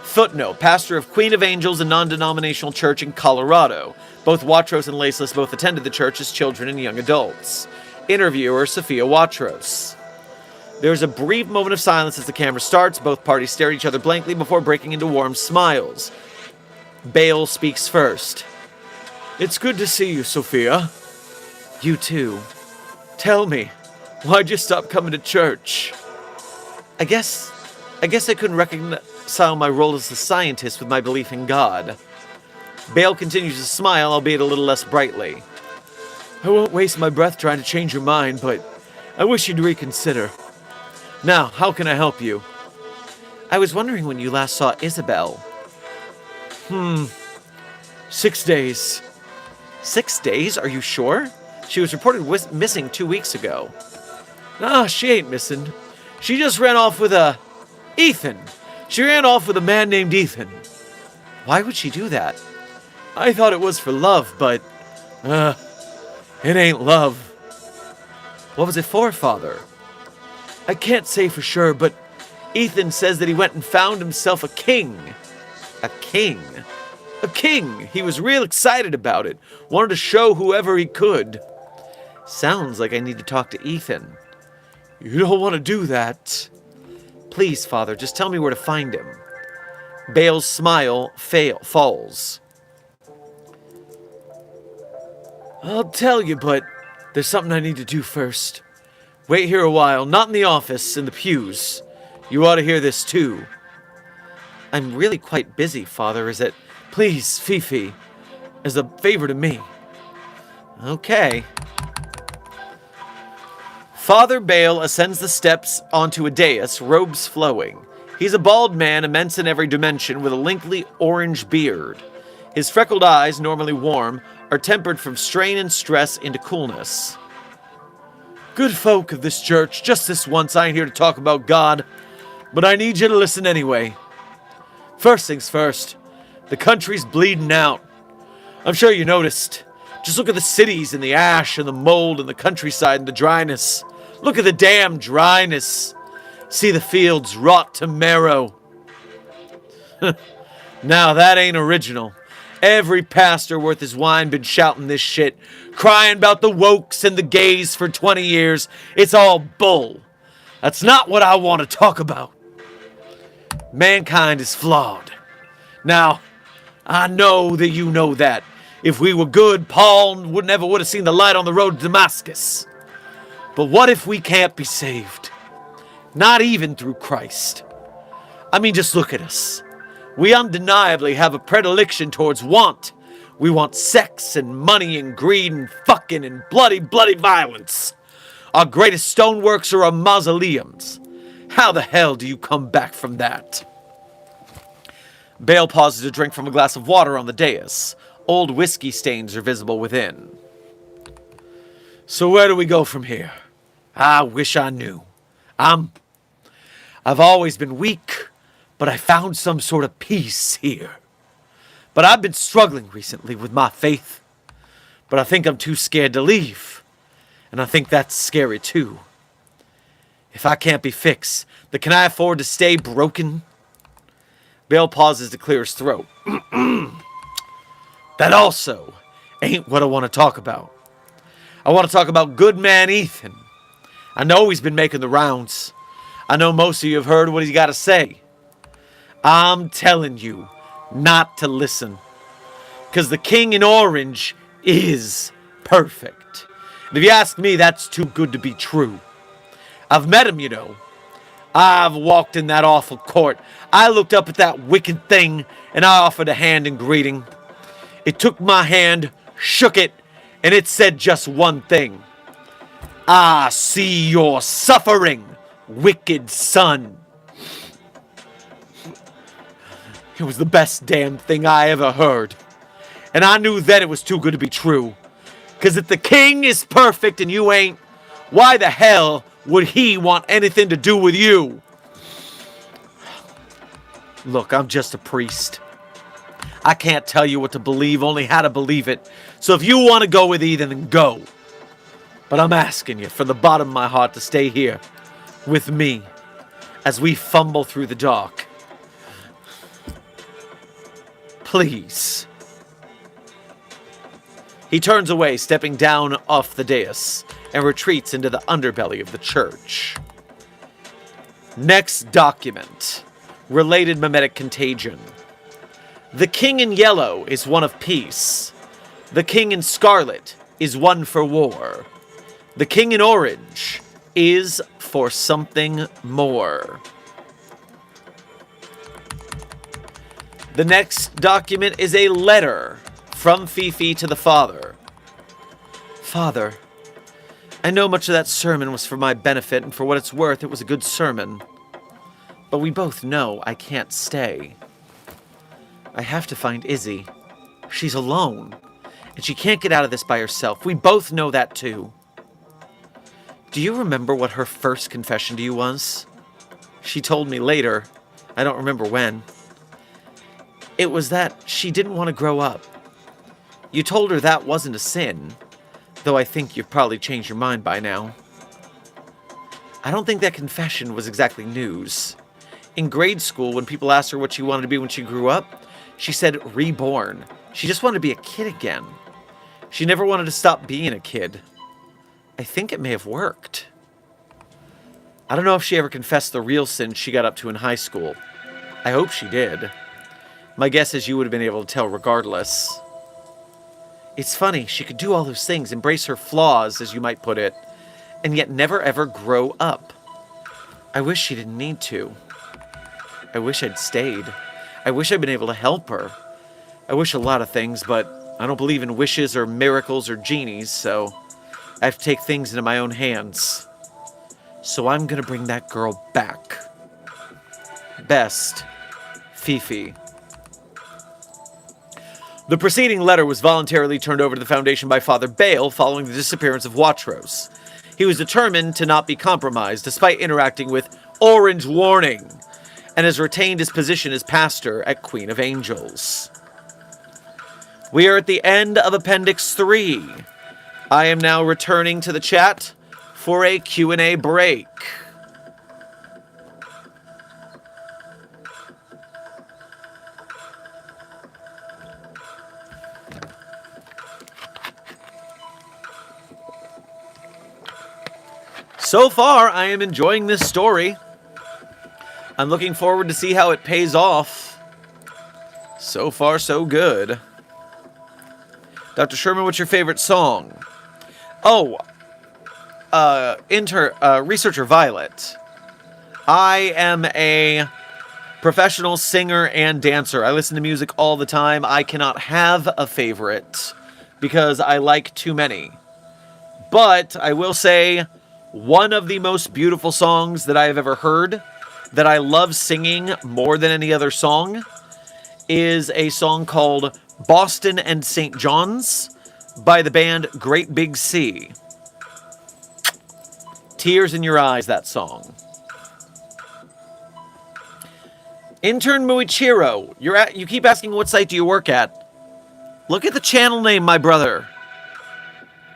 Footnote, pastor of Queen of Angels, a non-denominational church in Colorado. Both Watros and Laceless both attended the church as children and young adults. Interviewer, Sophia Watros. There's a brief moment of silence as the camera starts. Both parties stare at each other blankly before breaking into warm smiles. Bale speaks first. It's good to see you, Sophia. You too. Tell me, why'd you stop coming to church? I guess I couldn't reconcile my role as a scientist with my belief in God. Bale continues to smile, albeit a little less brightly. I won't waste my breath trying to change your mind, but I wish you'd reconsider. Now, how can I help you? I was wondering when you last saw Isabel. 6 days. 6 days? Are you sure? She was reported missing 2 weeks ago. Nah, she ain't missing. She just ran off with Ethan. She ran off with a man named Ethan. Why would she do that? I thought it was for love, but it ain't love. What was it for, Father? I can't say for sure, but Ethan says that he went and found himself a king. A king? A king! He was real excited about it. Wanted to show whoever he could. Sounds like I need to talk to Ethan. You don't want to do that. Please, Father, just tell me where to find him. Bale's smile falls. I'll tell you, but there's something I need to do first. Wait here a while, not in the office, in the pews. You ought to hear this too. I'm really quite busy, Father. Is it? Please, Fifi, as a favor to me. Okay. Father Bale ascends the steps onto a dais, robes flowing. He's a bald man, immense in every dimension, with a lengthy orange beard. His freckled eyes, normally warm, are tempered from strain and stress into coolness. Good folk of this church, just this once, I ain't here to talk about God, but I need you to listen anyway. First things first, the country's bleeding out. I'm sure you noticed. Just look at the cities and the ash and the mold and the countryside and the dryness. Look at the damn dryness. See the fields rot to marrow. Now that ain't original. Every pastor worth his wine been shouting this shit, crying about the wokes and the gays for 20 years. It's all bull. That's not what I want to talk about. Mankind is flawed. Now, I know that you know that. If we were good, Paul would have seen the light on the road to Damascus. But what if we can't be saved? Not even through Christ. I mean, just look at us. We undeniably have a predilection towards want. We want sex and money and greed and fucking and bloody violence. Our greatest stoneworks are our mausoleums. How the hell do you come back from that? Bale pauses to drink from a glass of water on the dais. Old whiskey stains are visible within. So where do we go from here? I wish I knew. I've always been weak, but I found some sort of peace here. But I've been struggling recently with my faith. But I think I'm too scared to leave. And I think that's scary too. If I can't be fixed, then can I afford to stay broken? Bale pauses to clear his throat. That also ain't what I want to talk about. I want to talk about good man Ethan. I know he's been making the rounds. I know most of you have heard what he's got to say. I'm telling you not to listen. Because the King in Orange is perfect. And if you ask me, that's too good to be true. I've met him, you know. I've walked in that awful court. I looked up at that wicked thing, and I offered a hand in greeting. It took my hand, shook it, and it said just one thing. I see your suffering, wicked son. It was the best damn thing I ever heard. And I knew then it was too good to be true. Because if the king is perfect and you ain't, why the hell would he want anything to do with you? Look, I'm just a priest. I can't tell you what to believe, only how to believe it. So if you want to go with Ethan, then go. But I'm asking you from the bottom of my heart to stay here with me as we fumble through the dark. Please. He turns away, stepping down off the dais, and retreats into the underbelly of the church. Next document. Related mimetic contagion. The King in Yellow is one of peace. The King in Scarlet is one for war. The King in Orange is for something more. The next document is a letter from Fifi to the father. Father, I know much of that sermon was for my benefit, and for what it's worth, it was a good sermon. But we both know I can't stay. I have to find Izzy. She's alone, and she can't get out of this by herself. We both know that too. Do you remember what her first confession to you was? She told me later. I don't remember when. It was that she didn't want to grow up. You told her that wasn't a sin, though I think you've probably changed your mind by now. I don't think that confession was exactly news. In grade school, when people asked her what she wanted to be when she grew up, she said reborn. She just wanted to be a kid again. She never wanted to stop being a kid. I think it may have worked. I don't know if she ever confessed the real sin she got up to in high school. I hope she did. My guess is you would have been able to tell regardless. It's funny, she could do all those things, embrace her flaws, as you might put it, and yet never ever grow up. I wish she didn't need to. I wish I'd stayed. I wish I'd been able to help her. I wish a lot of things, but I don't believe in wishes or miracles or genies, so I have to take things into my own hands. So I'm gonna bring that girl back. Best, Fifi. The preceding letter was voluntarily turned over to the Foundation by Father Bale following the disappearance of Watros. He was determined to not be compromised despite interacting with Orange Warning, and has retained his position as pastor at Queen of Angels. We are at the end of Appendix 3. I am now returning to the chat for a Q&A break. So far, I am enjoying this story. I'm looking forward to see how it pays off. So far, so good. Dr. Sherman, what's your favorite song? Oh, Researcher Violet. I am a professional singer and dancer. I listen to music all the time. I cannot have a favorite because I like too many. But I will say one of the most beautiful songs that I have ever heard, that I love singing more than any other song, is a song called Boston and St. John's by the band Great Big Sea. Tears in Your Eyes, that song. Intern Muichiro, you keep asking what site do you work at. Look at the channel name, my brother.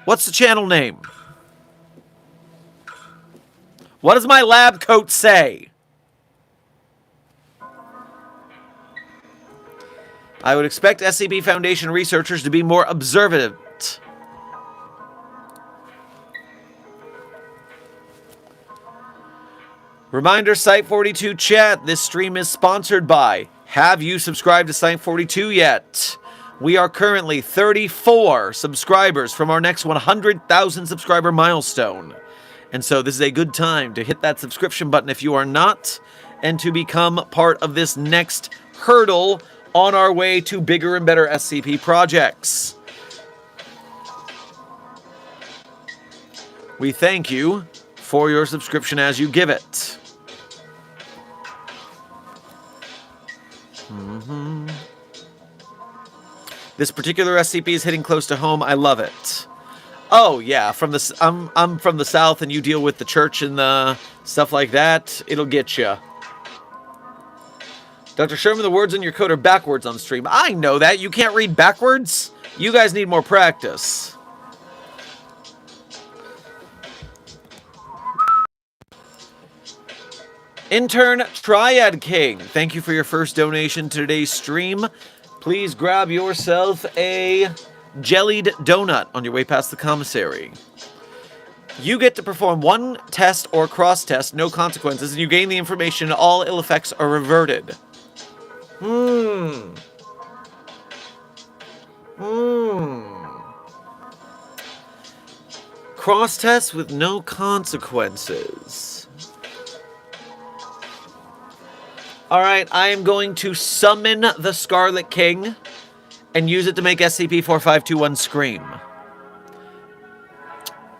What's the channel name? What does my lab coat say? I would expect SCP Foundation researchers to be more observant. Reminder, Site42 chat, this stream is sponsored by... Have you subscribed to Site42 yet? We are currently 34 subscribers from our next 100,000 subscriber milestone. And so this is a good time to hit that subscription button if you are not, and to become part of this next hurdle on our way to bigger and better SCP projects. We thank you for your subscription as you give it. This particular SCP is hitting close to home. I love it. Oh yeah, I'm from the south, and you deal with the church and the stuff like that. It'll get you. Dr. Sherman, the words in your code are backwards on stream. I know that. You can't read backwards. You guys need more practice. Intern Triad King, thank you for your first donation to today's stream. Please grab yourself a jellied donut on your way past the commissary. You get to perform one test or cross-test, no consequences, and you gain the information all ill effects are reverted. Cross-test with no consequences. Alright, I am going to summon the Scarlet King and use it to make SCP-4521 scream.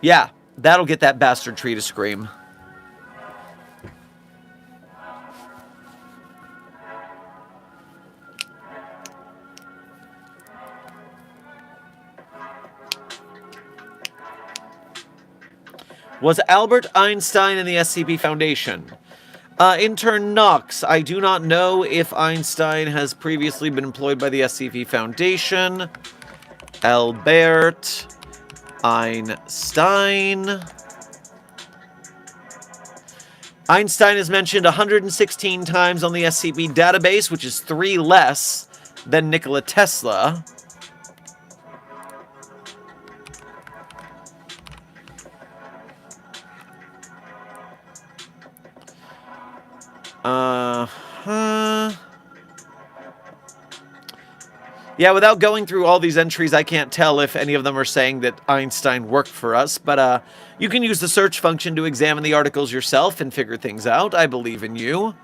Yeah, that'll get that bastard tree to scream. Was Albert Einstein in the SCP Foundation? Intern Knox, I do not know if Einstein has previously been employed by the SCP Foundation. Albert Einstein. Einstein is mentioned 116 times on the SCP database, which is 3 less than Nikola Tesla. Yeah, without going through all these entries, I can't tell if any of them are saying that Einstein worked for us, but you can use the search function to examine the articles yourself and figure things out. I believe in you.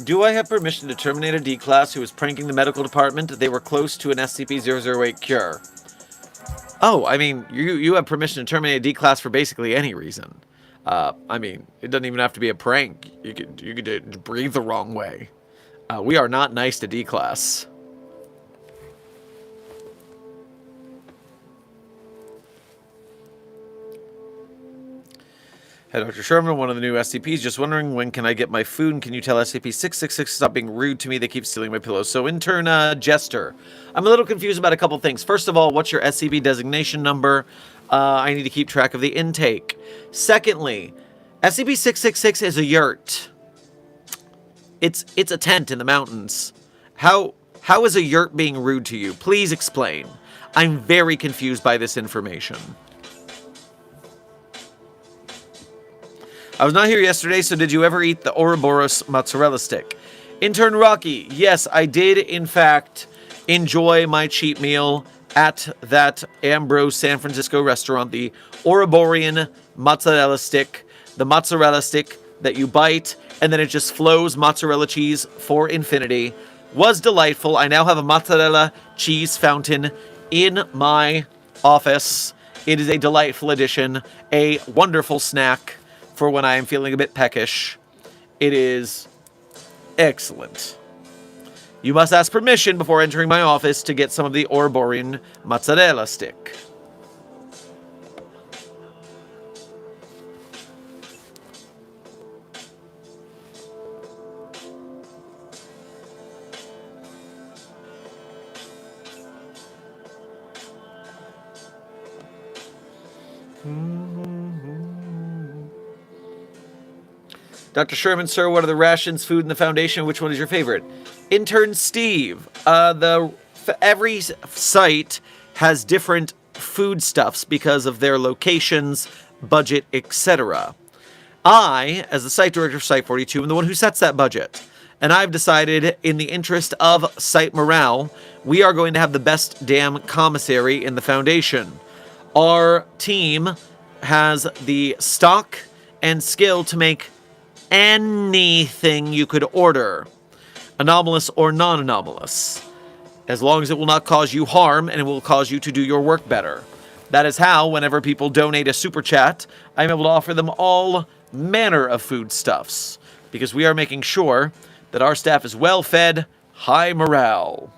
Do I have permission to terminate a D-Class who was pranking the medical department? They were close to an SCP-008 cure. Oh, I mean, you have permission to terminate a D-Class for basically any reason. I mean, it doesn't even have to be a prank. You could breathe the wrong way. We are not nice to D-Class. Hey, Dr. Sherman, one of the new SCPs. Just wondering, when can I get my food? And can you tell SCP-666 to stop being rude to me? They keep stealing my pillows. So, intern Jester, I'm a little confused about a couple things. First of all, what's your SCP designation number? I need to keep track of the intake. Secondly, SCP-666 is a yurt. It's a tent in the mountains. How is a yurt being rude to you? Please explain. I'm very confused by this information. I was not here yesterday, so did you ever eat the Ouroboros mozzarella stick? Intern Rocky, yes, I did, in fact, enjoy my cheap meal at that Ambrose San Francisco restaurant, the Ouroborean mozzarella stick, the mozzarella stick that you bite, and then it just flows mozzarella cheese for infinity. Was delightful. I now have a mozzarella cheese fountain in my office. It is a delightful addition, a wonderful snack for when I am feeling a bit peckish. It is excellent. You must ask permission before entering my office to get some of the Ouroboros mozzarella stick. Dr. Sherman, sir, what are the rations, food in the Foundation? Which one is your favorite? Intern Steve, every site has different foodstuffs because of their locations, budget, etc. I, as the site director of Site 42, am the one who sets that budget. And I've decided, in the interest of site morale, we are going to have the best damn commissary in the Foundation. Our team has the stock and skill to make anything you could order, anomalous or non-anomalous, as long as it will not cause you harm and it will cause you to do your work better. That is how, whenever people donate a super chat, I'm able to offer them all manner of foodstuffs, because we are making sure that our staff is well fed, high morale.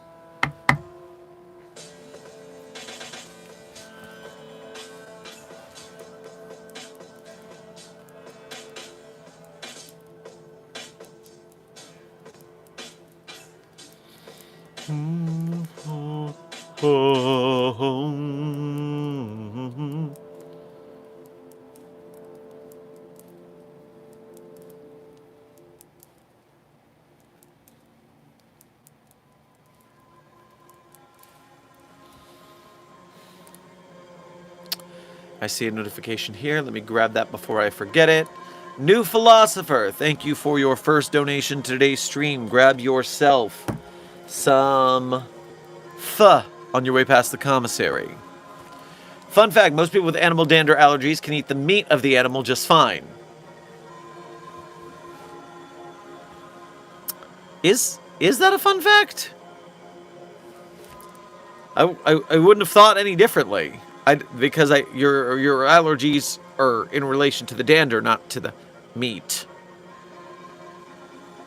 I see a notification here. Let me grab that before I forget it. New Philosopher, thank you for your first donation to today's stream. Grab yourself some pho on your way past the commissary. Fun fact, most people with animal dander allergies can eat the meat of the animal just fine. Is that a fun fact? I wouldn't have thought any differently. Because your allergies are in relation to the dander, not to the meat.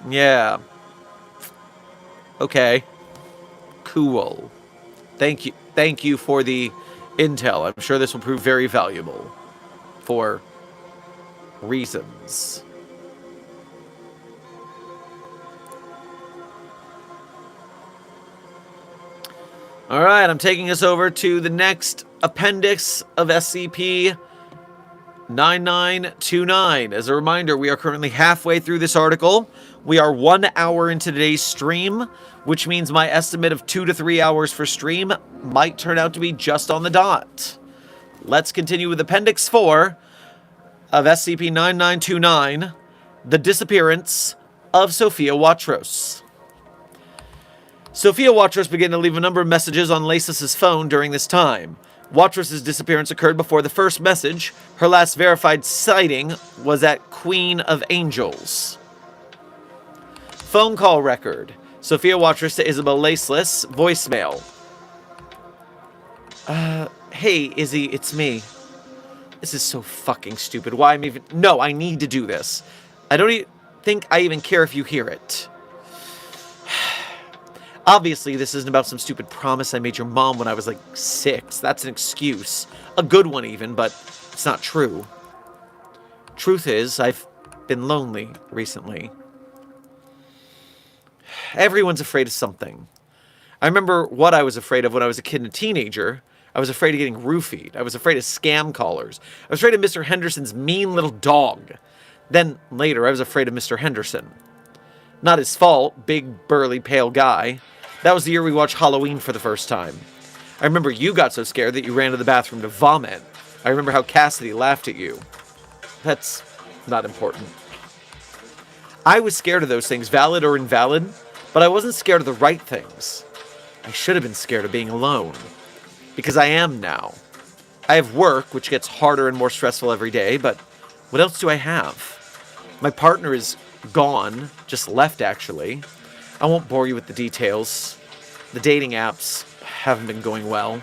Yeah. Okay. Cool. Thank you for the intel. I'm sure this will prove very valuable for reasons. Alright, I'm taking us over to the next appendix of SCP-9929. As a reminder, we are currently halfway through this article. We are 1 hour into today's stream, which means my estimate of 2 to 3 hours for stream might turn out to be just on the dot. Let's continue with Appendix 4 of SCP-9929, The Disappearance of Sophia Watros. Sophia Watros began to leave a number of messages on Lasis' phone during this time. Watros' disappearance occurred before the first message. Her last verified sighting was at Queen of Angels. Phone call record. Sophia Watros to Isabel Laceless. Voicemail. Hey, Izzy, it's me. This is so fucking stupid. Why I'm even... No, I need to do this. I don't think I even care if you hear it. Obviously, this isn't about some stupid promise I made your mom when I was like 6. That's an excuse. A good one even, but it's not true. Truth is, I've been lonely recently. Everyone's afraid of something. I remember what I was afraid of when I was a kid and a teenager. I was afraid of getting roofied. I was afraid of scam callers. I was afraid of Mr. Henderson's mean little dog. Then, later, I was afraid of Mr. Henderson. Not his fault, big, burly, pale guy. That was the year we watched Halloween for the first time. I remember you got so scared that you ran to the bathroom to vomit. I remember how Cassidy laughed at you. That's not important. I was scared of those things, valid or invalid, but I wasn't scared of the right things. I should have been scared of being alone. Because I am now. I have work, which gets harder and more stressful every day, but what else do I have? My partner is gone, just left actually. I won't bore you with the details. The dating apps haven't been going well.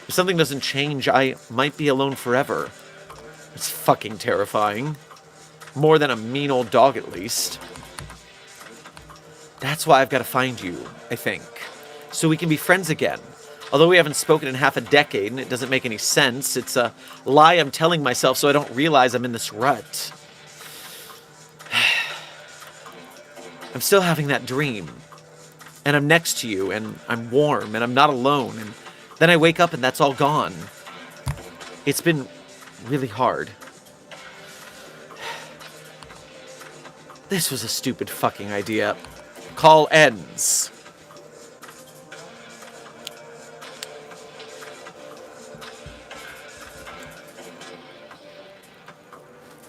If something doesn't change, I might be alone forever. It's fucking terrifying. More than a mean old dog, at least. That's why I've got to find you, I think. So we can be friends again. Although we haven't spoken in half a decade, and it doesn't make any sense. It's a lie I'm telling myself so I don't realize I'm in this rut. I'm still having that dream. And I'm next to you, and I'm warm, and I'm not alone. And then I wake up, and that's all gone. It's been really hard. This was a stupid fucking idea. Call ends.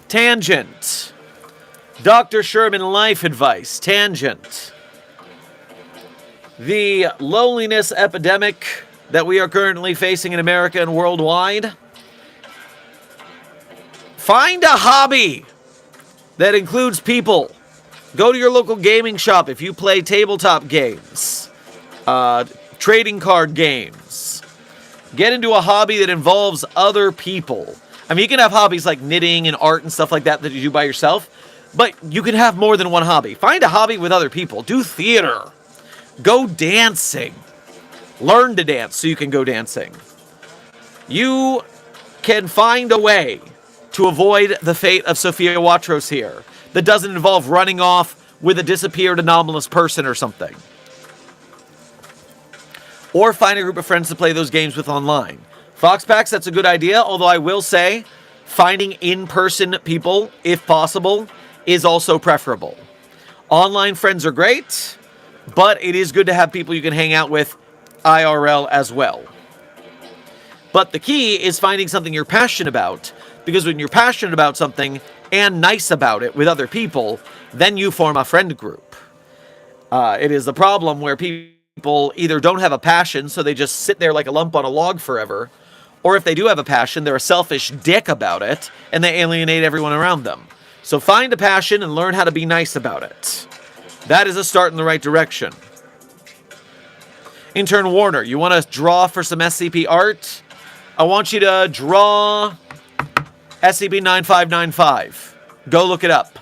Tangent. Dr. Sherman life advice. Tangent. The loneliness epidemic that we are currently facing in America and worldwide. Find a hobby that includes people. Go to your local gaming shop if you play tabletop games, trading card games. Get into a hobby that involves other people. I mean, you can have hobbies like knitting and art and stuff like that that you do by yourself, but you can have more than one hobby. Find a hobby with other people. Do theater. Go dancing. Learn to dance so you can go dancing. You can find a way to avoid the fate of Sophia Watros here that doesn't involve running off with a disappeared anomalous person or something. Or find a group of friends to play those games with online. Foxpacks, that's a good idea, although I will say finding in-person people, if possible, is also preferable. Online friends are great, but it is good to have people you can hang out with IRL as well. But the key is finding something you're passionate about, because when you're passionate about something and nice about it with other people, then you form a friend group. It is the problem where people either don't have a passion, so they just sit there like a lump on a log forever, or if they do have a passion, they're a selfish dick about it, and they alienate everyone around them. So find a passion and learn how to be nice about it. That is a start in the right direction. Intern Warner, you want to draw for some SCP art? I want you to draw SCP-9595. Go look it up.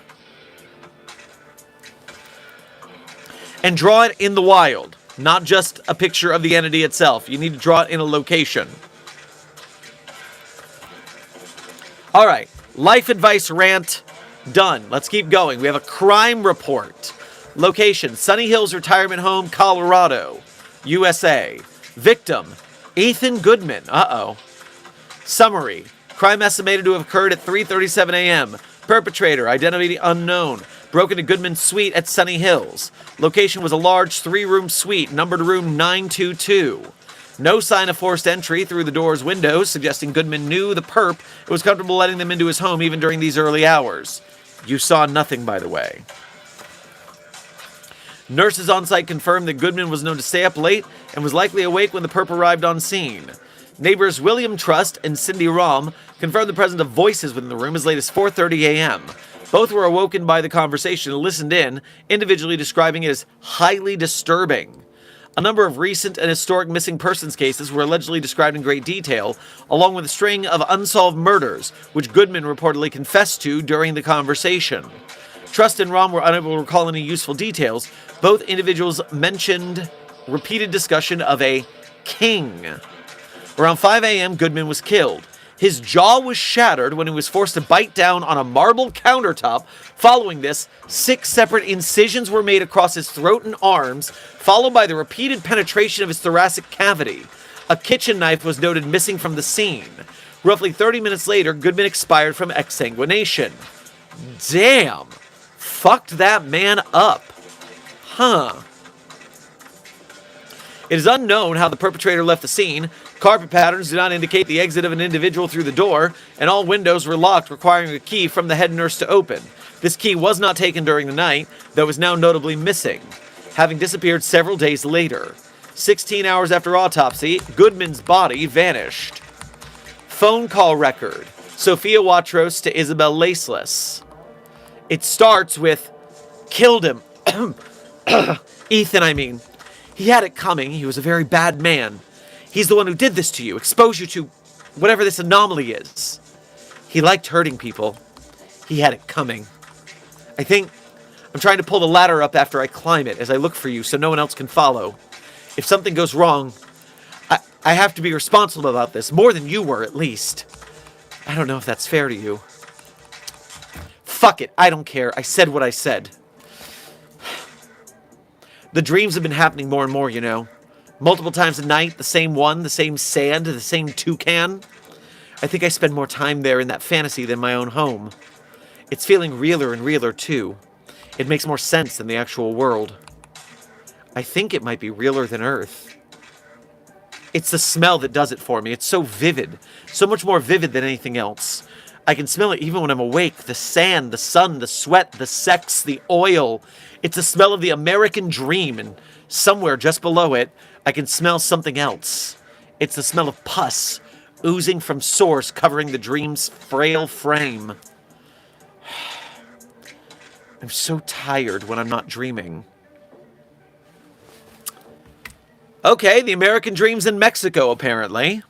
And draw it in the wild, not just a picture of the entity itself. You need to draw it in a location. Alright, life advice rant done. Let's keep going. We have a crime report. Location, Sunny Hills Retirement Home, Colorado, USA. Victim, Ethan Goodman. Summary, crime estimated to have occurred at 3:37 a.m. Perpetrator, identity unknown. Broke into Goodman's suite at Sunny Hills. Location was a large 3-room suite, numbered room 922. No sign of forced entry through the door's windows, suggesting Goodman knew the perp and was comfortable letting them into his home even during these early hours. You saw nothing, by the way. Nurses on site confirmed that Goodman was known to stay up late and was likely awake when the perp arrived on scene. Neighbors William Trust and Cindy Rom confirmed the presence of voices within the room as late as 4:30 a.m. Both were awoken by the conversation and listened in, individually describing it as highly disturbing. A number of recent and historic missing persons cases were allegedly described in great detail, along with a string of unsolved murders, which Goodman reportedly confessed to during the conversation. Trust and Rom were unable to recall any useful details. Both individuals mentioned repeated discussion of a king. Around 5 a.m., Goodman was killed. His jaw was shattered when he was forced to bite down on a marble countertop. Following this, 6 separate incisions were made across his throat and arms, followed by the repeated penetration of his thoracic cavity. A kitchen knife was noted missing from the scene. Roughly 30 minutes later, Goodman expired from exsanguination. Damn! Fucked that man up. Huh. It is unknown how the perpetrator left the scene. Carpet patterns do not indicate the exit of an individual through the door, and all windows were locked, requiring a key from the head nurse to open. This key was not taken during the night, though is now notably missing, having disappeared several days later. 16 hours after autopsy, Goodman's body vanished. Phone call record. Sophia Watros to Isabel Laceless. It starts with, killed him. Ethan, I mean. He had it coming. He was a very bad man. He's the one who did this to you, exposed you to whatever this anomaly is. He liked hurting people. He had it coming. I think I'm trying to pull the ladder up after I climb it as I look for you so no one else can follow. If something goes wrong, I have to be responsible about this, more than you were, at least. I don't know if that's fair to you. Fuck it, I don't care. I said what I said. The dreams have been happening more and more, you know. Multiple times a night, the same one, the same sand, the same toucan. I think I spend more time there in that fantasy than my own home. It's feeling realer and realer, too. It makes more sense than the actual world. I think it might be realer than Earth. It's the smell that does it for me. It's so vivid. So much more vivid than anything else. I can smell it even when I'm awake. The sand, the sun, the sweat, the sex, the oil. It's the smell of the American dream, and somewhere just below it, I can smell something else. It's the smell of pus, oozing from sores covering the dream's frail frame. I'm so tired when I'm not dreaming. Okay, the American dream's in Mexico, apparently.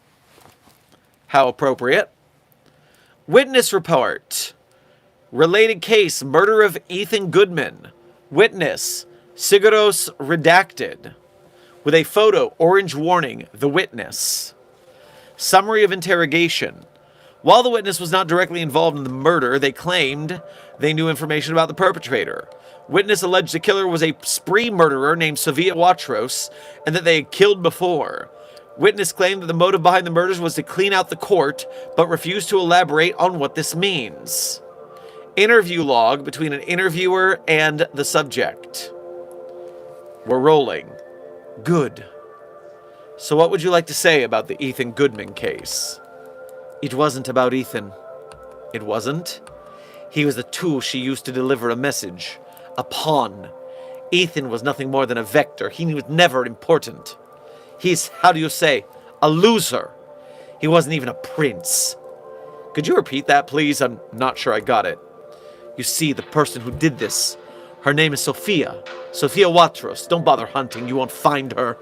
How appropriate. Witness report. Related case, murder of Ethan Goodman. Witness, Siguros redacted. With a photo, orange warning, the witness. Summary of interrogation. While the witness was not directly involved in the murder, they claimed they knew information about the perpetrator. Witness alleged the killer was a spree murderer named Sofia Watros, and that they had killed before. Witness claimed that the motive behind the murders was to clean out the court, but refused to elaborate on what this means. Interview log between an interviewer and the subject. We're rolling. Good. So what would you like to say about the Ethan Goodman case? It wasn't about Ethan. It wasn't? He was the tool she used to deliver a message. A pawn. Ethan was nothing more than a vector. He was never important. He's, how do you say, a loser. He wasn't even a prince. Could you repeat that, please? I'm not sure I got it. You see, the person who did this, her name is Sofia. Sofia Watros. Don't bother hunting. You won't find her.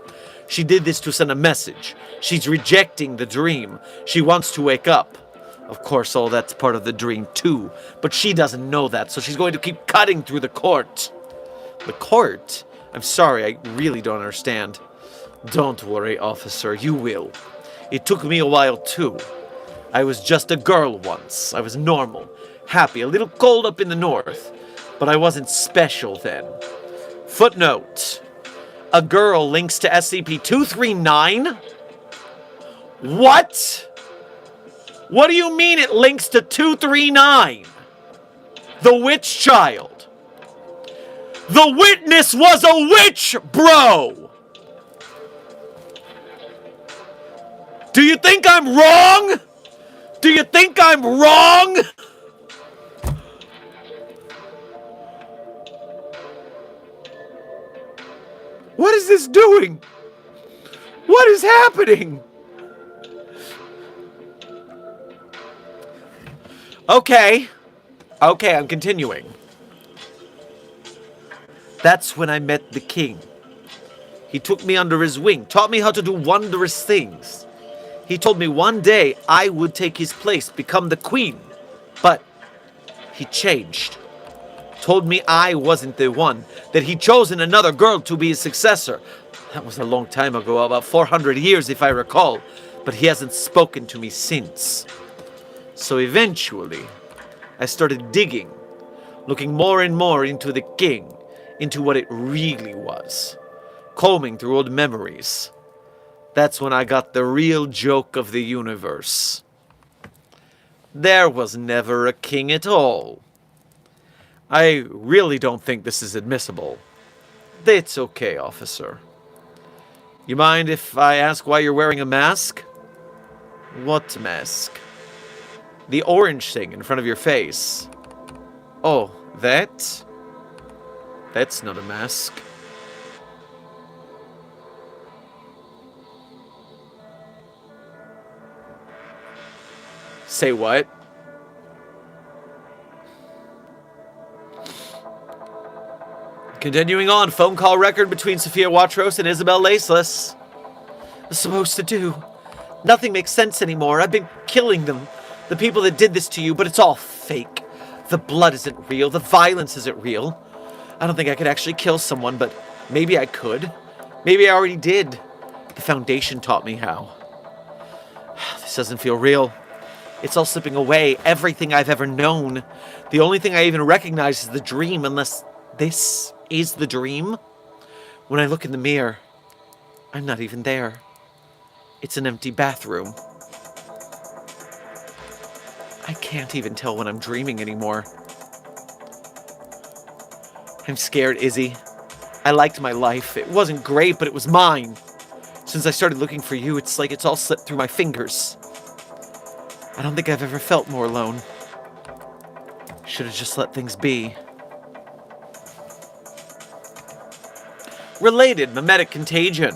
She did this to send a message. She's rejecting the dream. She wants to wake up. Of course, all that's part of the dream, too. But she doesn't know that, so she's going to keep cutting through the court. The court? I'm sorry, I really don't understand. Don't worry, officer, you will. It took me a while, too. I was just a girl once. I was normal, happy, a little cold up in the north. But I wasn't special then. Footnote. A girl links to SCP-239? What? What do you mean it links to 239? The witch child. The witness was a witch, bro! Do you think I'm wrong? Do you think I'm wrong? What is this doing? What is happening? Okay, I'm continuing. That's when I met the king. He took me under his wing, taught me how to do wondrous things. He told me one day I would take his place, become the queen. But he changed. Told me I wasn't the one, that he'd chosen another girl to be his successor. That was a long time ago, about 400 years if I recall, but he hasn't spoken to me since. So eventually, I started digging, looking more and more into the king, into what it really was, combing through old memories. That's when I got the real joke of the universe. There was never a king at all. I really don't think this is admissible. It's okay, officer. You mind if I ask why you're wearing a mask? What mask? The orange thing in front of your face. Oh, that? That's not a mask. Say what? Continuing on, phone call record between Sofia Watros and Isabel Laceless. What's supposed to do? Nothing makes sense anymore. I've been killing them. The people that did this to you, but it's all fake. The blood isn't real. The violence isn't real. I don't think I could actually kill someone, but maybe I could. Maybe I already did. The Foundation taught me how. This doesn't feel real. It's all slipping away. Everything I've ever known. The only thing I even recognize is the dream, unless this is the dream. When I look in the mirror, I'm not even there. It's an empty bathroom. I can't even tell when I'm dreaming anymore. I'm scared, Izzy. I liked my life. It wasn't great, but it was mine. Since I started looking for you, it's like it's all slipped through my fingers. I don't think I've ever felt more alone. Should have just let things be. Related mimetic contagion.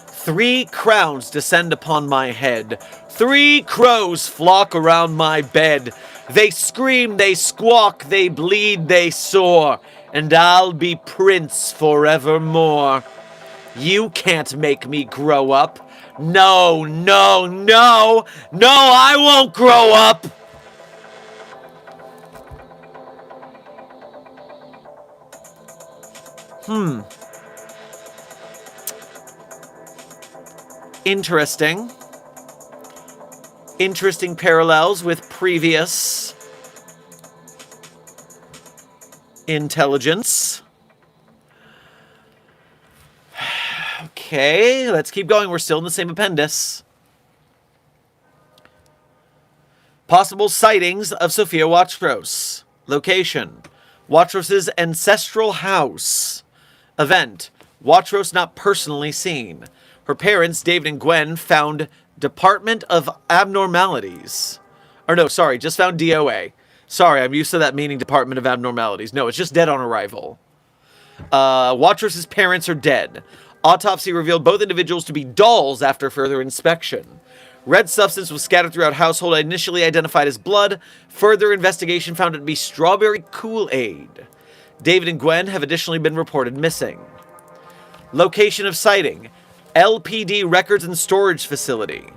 3 crowns descend upon my head. 3 crows flock around my bed. They scream, they squawk, they bleed, they soar, and I'll be prince forevermore. You can't make me grow up. No, no, no! No, I won't grow up! Interesting. Interesting parallels with previous intelligence. Okay, let's keep going. We're still in the same appendix. Possible sightings of Sophia Watros. Location: Watros's ancestral house. Event: Watros not personally seen. Her parents, David and Gwen, found Department of Abnormalities. Or no, sorry, just found DOA. Sorry, I'm used to that meaning Department of Abnormalities. No, it's just dead on arrival. Watros's parents are dead. Autopsy revealed both individuals to be dolls after further inspection. Red substance was scattered throughout household, initially identified as blood. Further investigation found it to be strawberry Kool-Aid. David and Gwen have additionally been reported missing. Location of sighting: LPD Records and Storage Facility.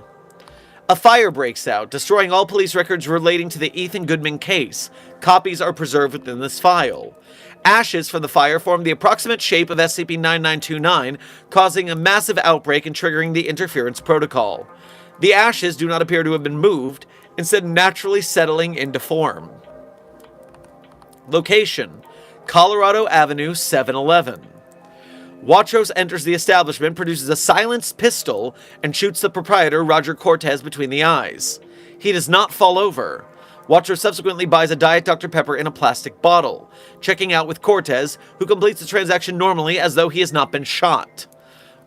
A fire breaks out, destroying all police records relating to the Ethan Goodman case. Copies are preserved within this file. Ashes from the fire form the approximate shape of SCP-9929, causing a massive outbreak and triggering the interference protocol. The ashes do not appear to have been moved, instead naturally settling into form. Location: Colorado Avenue 711. Watros enters the establishment, produces a silenced pistol, and shoots the proprietor, Roger Cortez, between the eyes. He does not fall over. Watros subsequently buys a Diet Dr. Pepper in a plastic bottle, checking out with Cortez, who completes the transaction normally as though he has not been shot.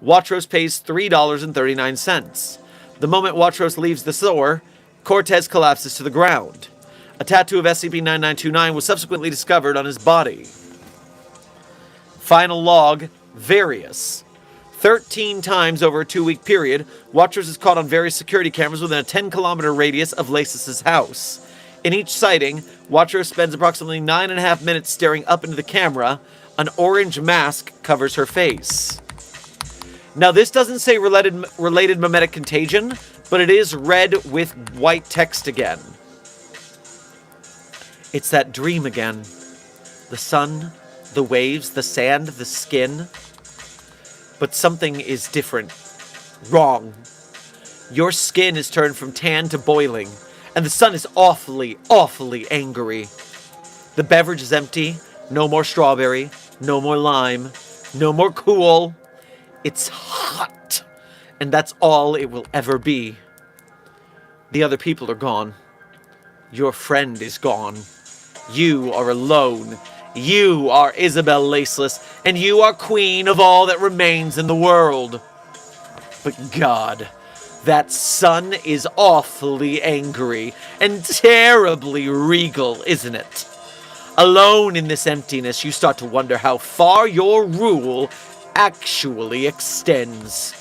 Watros pays $3.39. The moment Watros leaves the store, Cortez collapses to the ground. A tattoo of SCP-9929 was subsequently discovered on his body. Final log: various. 13 times over a 2-week period, Watros is caught on various security cameras within a 10-kilometer radius of Lasis' house. In each sighting, Watros spends approximately 9.5 minutes staring up into the camera. An orange mask covers her face. Now, this doesn't say related mimetic contagion, but it is red with white text again. It's that dream again. The sun, the waves, the sand, the skin. But something is different. Wrong. Your skin is turned from tan to boiling, and the sun is awfully, awfully angry. The beverage is empty. No more strawberry. No more lime. No more cool. It's hot. And that's all it will ever be. The other people are gone. Your friend is gone. You are alone. You are Isabel Laceless, and you are queen of all that remains in the world. But God, that sun is awfully angry and terribly regal, isn't it? Alone in this emptiness, you start to wonder how far your rule actually extends.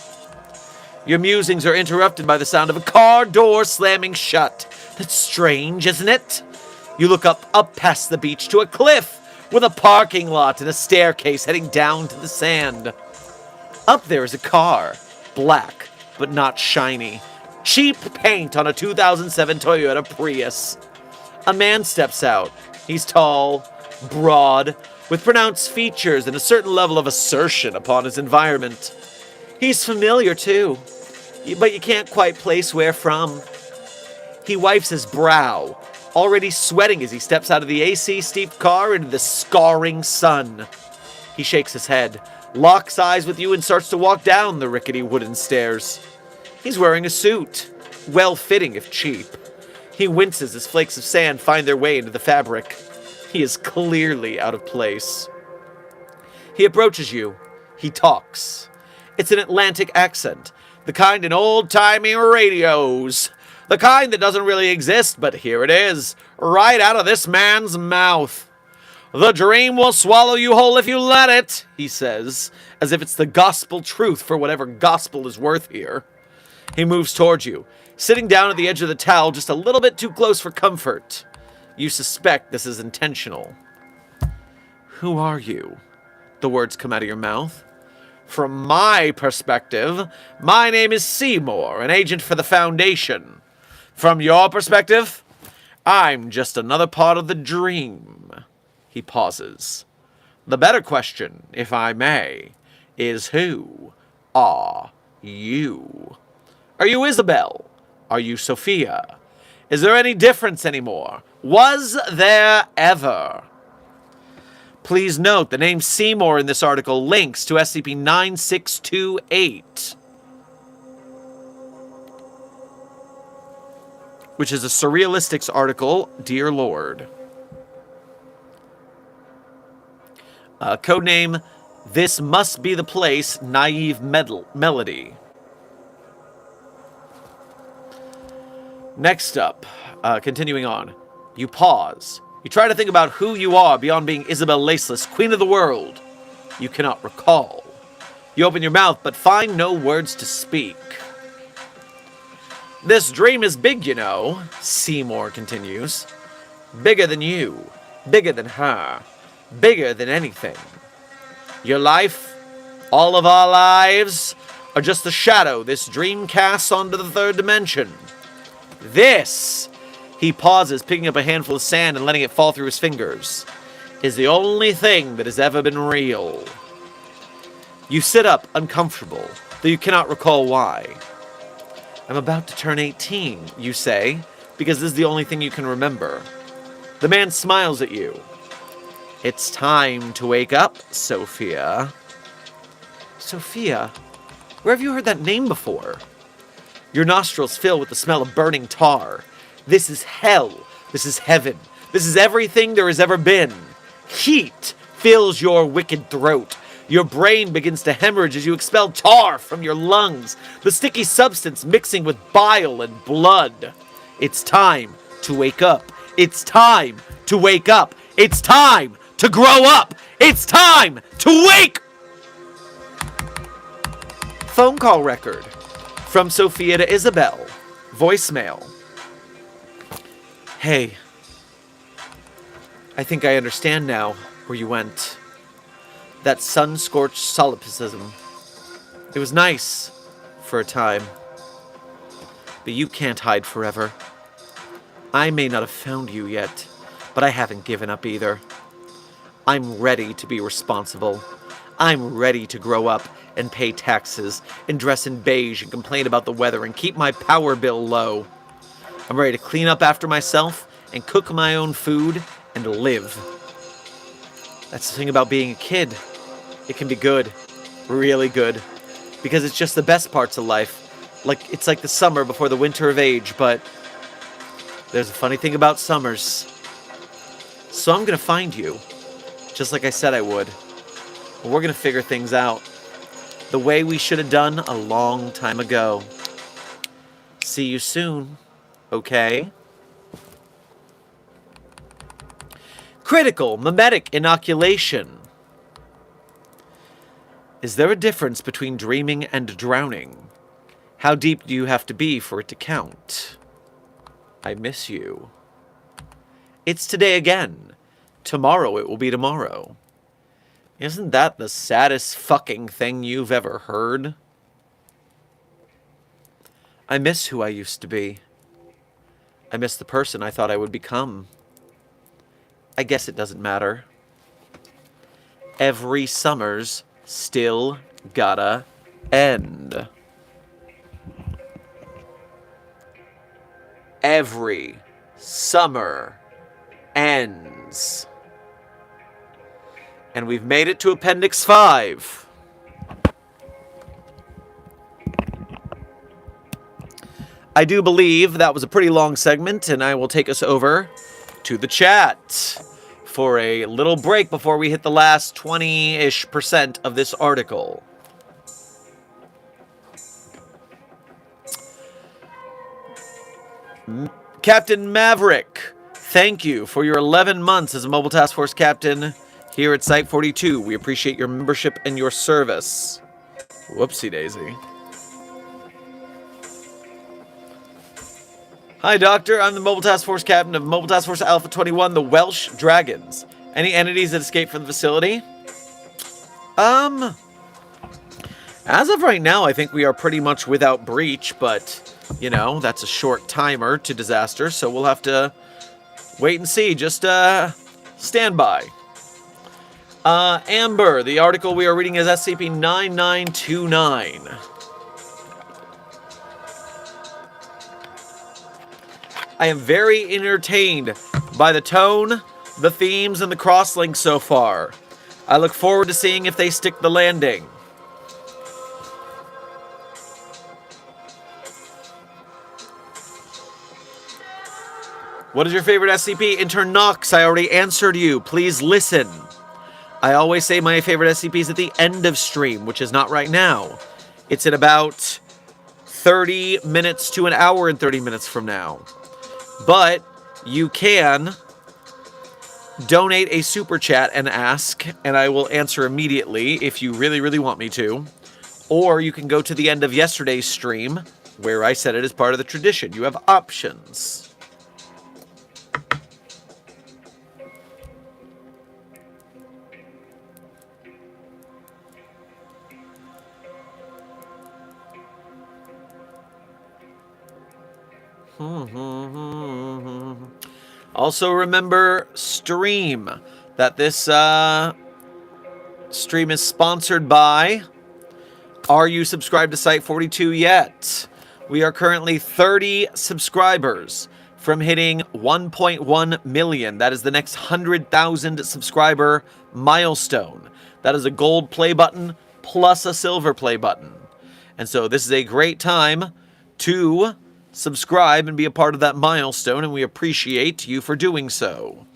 Your musings are interrupted by the sound of a car door slamming shut. That's strange, isn't it? You look up past the beach to a cliff with a parking lot and a staircase heading down to the sand. Up there is a car, black but not shiny. Cheap paint on a 2007 Toyota Prius. A man steps out. He's tall, broad, with pronounced features and a certain level of assertion upon his environment. He's familiar, too, but you can't quite place where from. He wipes his brow, already sweating as he steps out of the AC-steeped car into the scarring sun. He shakes his head, locks eyes with you, and starts to walk down the rickety wooden stairs. He's wearing a suit, well-fitting if cheap. He winces as flakes of sand find their way into the fabric. He is clearly out of place. He approaches you. He talks. It's an Atlantic accent, the kind in old-timey radios. The kind that doesn't really exist, but here it is, right out of this man's mouth. The dream will swallow you whole if you let it, he says, as if it's the gospel truth for whatever gospel is worth here. He moves towards you, sitting down at the edge of the towel just a little bit too close for comfort. You suspect this is intentional. Who are you? The words come out of your mouth. From my perspective, my name is Seymour, an agent for the Foundation. From your perspective, I'm just another part of the dream. He pauses. The better question, if I may, is who are you? Are you Isabel? Are you Sophia? Is there any difference anymore? Was there ever? Please note the name Seymour in this article links to SCP-9628, which is a Surrealistics article, Dear Lord. Codename, This Must Be the Place, Naive Melody. Next up, continuing on, you pause. You try to think about who you are beyond being Isabel Laceless, Queen of the World. You cannot recall. You open your mouth, but find no words to speak. This dream is big, you know, Seymour continues. Bigger than you. Bigger than her. Bigger than anything. Your life, all of our lives, are just the shadow this dream casts onto the third dimension. This, he pauses, picking up a handful of sand and letting it fall through his fingers, is the only thing that has ever been real. You sit up, uncomfortable, though you cannot recall why. I'm about to turn 18, you say, because this is the only thing you can remember. The man smiles at you. It's time to wake up, Sophia. Sophia? Where have you heard that name before? Your nostrils fill with the smell of burning tar. This is hell. This is heaven. This is everything there has ever been. Heat fills your wicked throat. Your brain begins to hemorrhage as you expel tar from your lungs, the sticky substance mixing with bile and blood. It's time to wake up. It's time to wake up. It's time to grow up. It's time to wake. Phone call record. From Sophia to Isabel. Voicemail. Hey. I think I understand now where you went. That sun-scorched solipsism. It was nice. For a time. But you can't hide forever. I may not have found you yet, but I haven't given up either. I'm ready to be responsible. I'm ready to grow up and pay taxes and dress in beige and complain about the weather and keep my power bill low. I'm ready to clean up after myself and cook my own food and live. That's the thing about being a kid. It can be good. Really good. Because it's just the best parts of life. It's like the summer before the winter of age, but there's a funny thing about summers. So I'm gonna find you. Just like I said I would. We're gonna figure things out. The way we should have done a long time ago. See you soon, okay? Critical mimetic inoculation. Is there a difference between dreaming and drowning? How deep do you have to be for it to count? I miss you. It's today again. Tomorrow it will be tomorrow. Isn't that the saddest fucking thing you've ever heard? I miss who I used to be. I miss the person I thought I would become. I guess it doesn't matter. Every summer's still gotta end. Every summer ends. And we've made it to Appendix 5. I do believe that was a pretty long segment, and I will take us over to the chat for a little break before we hit the last 20-ish% of this article. Captain Maverick, thank you for your 11 months as a Mobile Task Force Captain here at Site 42. We appreciate your membership and your service. Whoopsie daisy. Hi, Doctor. I'm the Mobile Task Force Captain of Mobile Task Force Alpha 21, the Welsh Dragons. Any entities that escaped from the facility? As of right now, I think we are pretty much without breach, but, you know, that's a short timer to disaster, so we'll have to wait and see. Just, stand by. Amber, the article we are reading is SCP-9929. I am very entertained by the tone, the themes, and the crosslinks so far. I look forward to seeing if they stick the landing. What is your favorite SCP? Intern Knox, I already answered you. Please listen. I always say my favorite SCP is at the end of stream, which is not right now. It's in about 30 minutes to an hour and 30 minutes from now. But you can donate a super chat and ask, and I will answer immediately if you really, really want me to. Or you can go to the end of yesterday's stream, where I said it as part of the tradition. You have options. Also remember, stream. That this stream is sponsored by... Are you subscribed to Site 42 yet? We are currently 30 subscribers from hitting 1.1 million. That is the next 100,000 subscriber milestone. That is a gold play button plus a silver play button. And so this is a great time to subscribe and be a part of that milestone, and we appreciate you for doing so.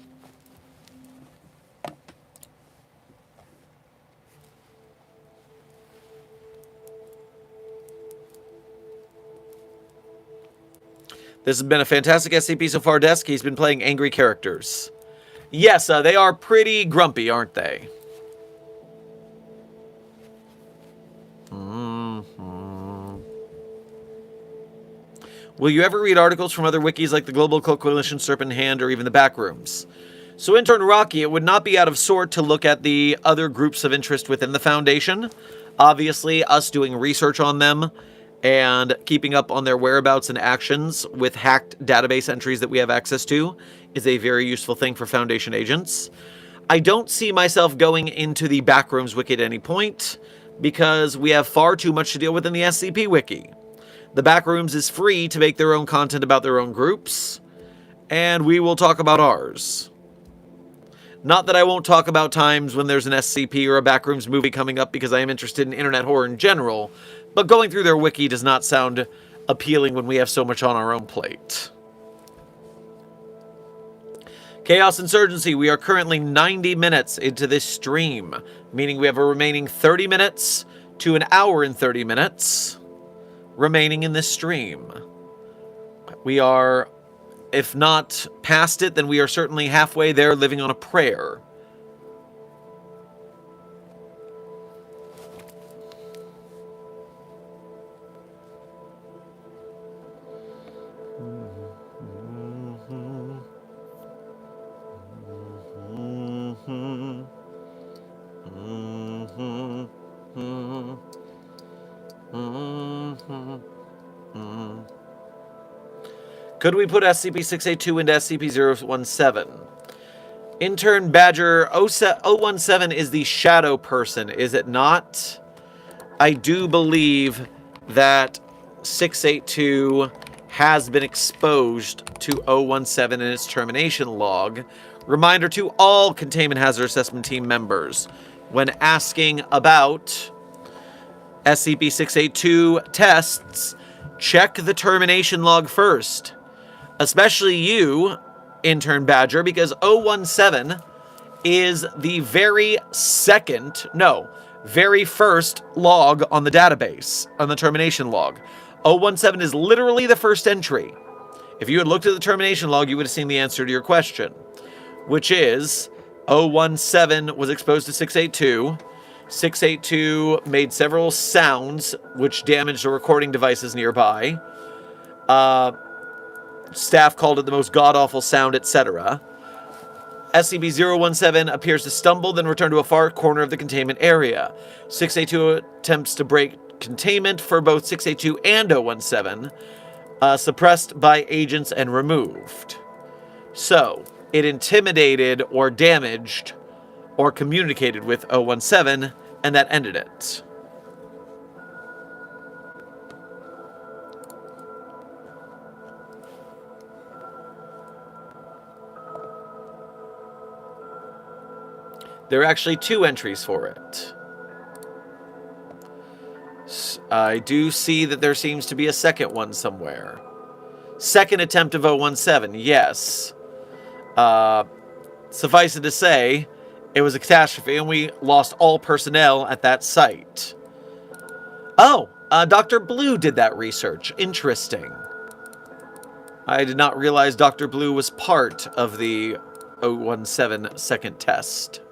This has been a fantastic SCP so far, Desk. He's been playing angry characters. Yes, they are pretty grumpy, aren't they? Will you ever read articles from other wikis like the Global Coalition, Serpent Hand, or even the Backrooms? So, Intern Rocky, it would not be out of sort to look at the other groups of interest within the Foundation. Obviously, us doing research on them and keeping up on their whereabouts and actions with hacked database entries that we have access to is a very useful thing for Foundation agents. I don't see myself going into the Backrooms wiki at any point, because we have far too much to deal with in the SCP wiki. The Backrooms is free to make their own content about their own groups, and we will talk about ours. Not that I won't talk about times when there's an SCP or a Backrooms movie coming up, because I am interested in internet horror in general, but going through their wiki does not sound appealing when we have so much on our own plate. Chaos Insurgency, we are currently 90 minutes into this stream, meaning we have a remaining 30 minutes to an hour and 30 minutes remaining in this stream. We are, if not past it, then we are certainly halfway there, living on a prayer. Could we put SCP-682 into SCP-017? Intern Badger 017 is the shadow person, is it not? I do believe that 682 has been exposed to 017 in its termination log. Reminder to all Containment Hazard Assessment Team members, when asking about SCP-682 tests, check the termination log first. Especially you, Intern Badger, because 017 is the very first log on the database, on the termination log. 017 is literally the first entry. If you had looked at the termination log, you would have seen the answer to your question, which is 017 was exposed to 682. 682 made several sounds which damaged the recording devices nearby. Staff called it the most god-awful sound, etc. SCP-017 appears to stumble, then return to a far corner of the containment area. 682 attempts to break containment for both 682 and 017, suppressed by agents and removed. So, it intimidated or damaged or communicated with 017, and that ended it. There are actually 2 entries for it. I do see that there seems to be a second one somewhere. Second attempt of 017, yes. Suffice it to say, it was a catastrophe and we lost all personnel at that site. Oh, Dr. Blue did that research. Interesting. I did not realize Dr. Blue was part of the 017 second test.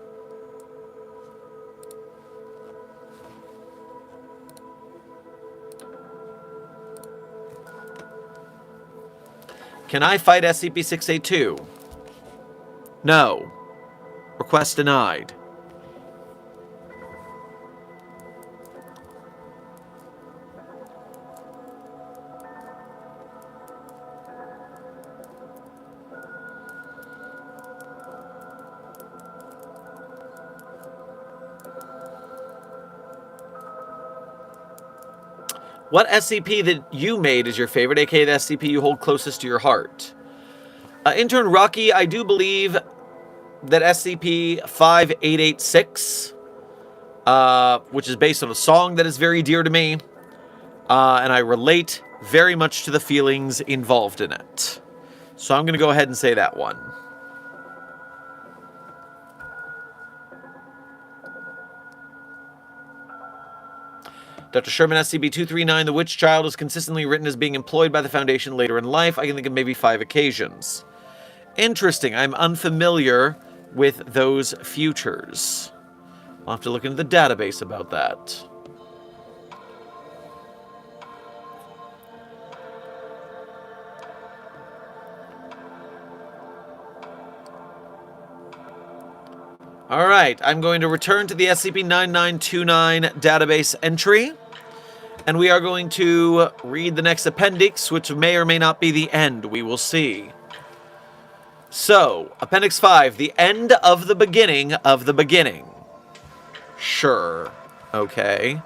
Can I fight SCP-682? No. Request denied. What SCP that you made is your favorite, aka the SCP you hold closest to your heart? Intern Rocky, I do believe that SCP-5886, which is based on a song that is very dear to me, and I relate very much to the feelings involved in it. So I'm going to go ahead and say that one. Dr. Sherman, SCP-239, the Witch Child, is consistently written as being employed by the Foundation later in life. I can think of maybe 5 occasions. Interesting. I'm unfamiliar with those futures. I'll have to look into the database about that. Alright, I'm going to return to the SCP-9929 database entry. And we are going to read the next appendix, which may or may not be the end. We will see. So, Appendix 5, the end of the beginning of the beginning. Sure. Okay.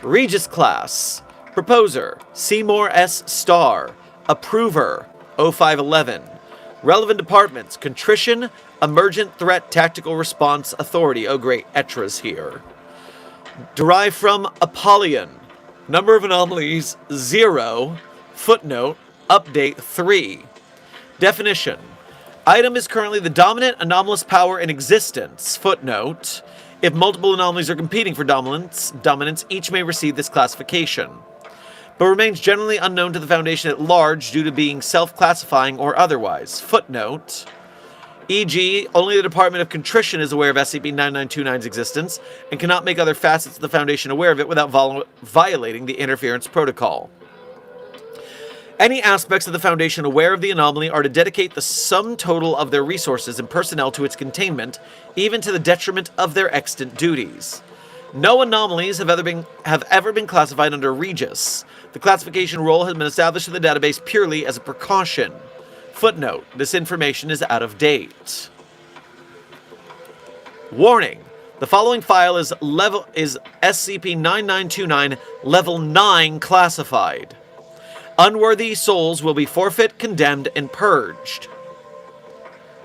Regis Class. Proposer, Seymour S. Starr. Approver, 0511. Relevant departments, Contrition, Emergent Threat Tactical Response Authority. Oh great, Etra's here. Derived from Apollyon. Number of anomalies, 0. Footnote, update 3. Definition. Item is currently the dominant anomalous power in existence. Footnote. If multiple anomalies are competing for dominance, each may receive this classification, but remains generally unknown to the Foundation at large due to being self-classifying or otherwise. Footnote. E.g., only the Department of Contrition is aware of SCP-9929's existence and cannot make other facets of the Foundation aware of it without violating the interference protocol. Any aspects of the Foundation aware of the anomaly are to dedicate the sum total of their resources and personnel to its containment, even to the detriment of their extant duties. No anomalies have ever been classified under Regis. The classification role has been established in the database purely as a precaution. Footnote: this information is out of date. Warning: the following file is SCP-9929 Level 9 classified. Unworthy souls will be forfeit, condemned, and purged.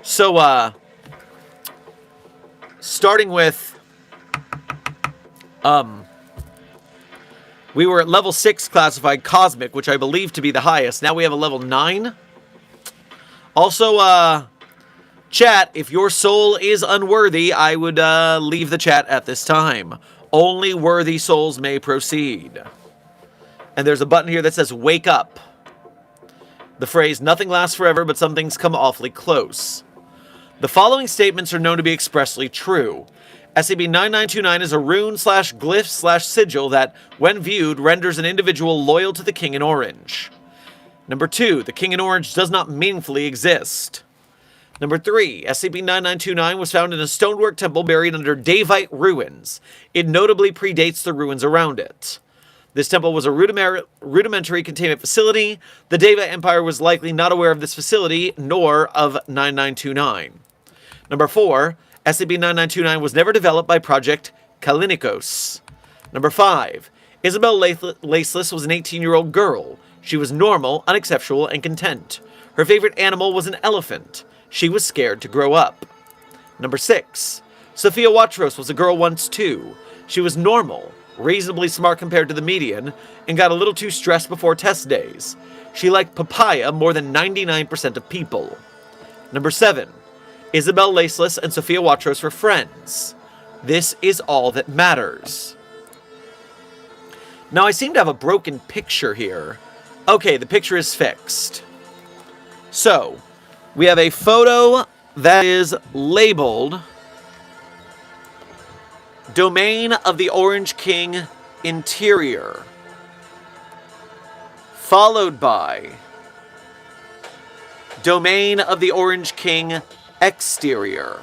So, starting with, we were at level 6 classified Cosmic, which I believe to be the highest. Now we have a level 9. Also, chat, if your soul is unworthy, I would leave the chat at this time. Only worthy souls may proceed. And there's a button here that says, wake up. The phrase, nothing lasts forever, but some things come awfully close. The following statements are known to be expressly true. SCP-9929 is a rune/glyph/sigil that, when viewed, renders an individual loyal to the King in Orange. Number 2, the King in Orange does not meaningfully exist. Number 3, SCP-9929 was found in a stonework temple buried under Davite ruins. It notably predates the ruins around it. This temple was a rudimentary containment facility. The Deva Empire was likely not aware of this facility, nor of 9929. Number 4, SCP-9929 was never developed by Project Kalinikos. Number 5, Isabel Laceless was an 18-year-old girl. She was normal, unexceptional, and content. Her favorite animal was an elephant. She was scared to grow up. Number 6, Sophia Watros was a girl once too. She was normal, reasonably smart compared to the median, and got a little too stressed before test days. She liked papaya more than 99% of people. Number 7, Isabel Laceless and Sophia Watros were friends. This is all that matters. Now I seem to have a broken picture here. Okay, the picture is fixed. So, we have a photo that is labeled Domain of the Orange King Interior, followed by Domain of the Orange King Exterior.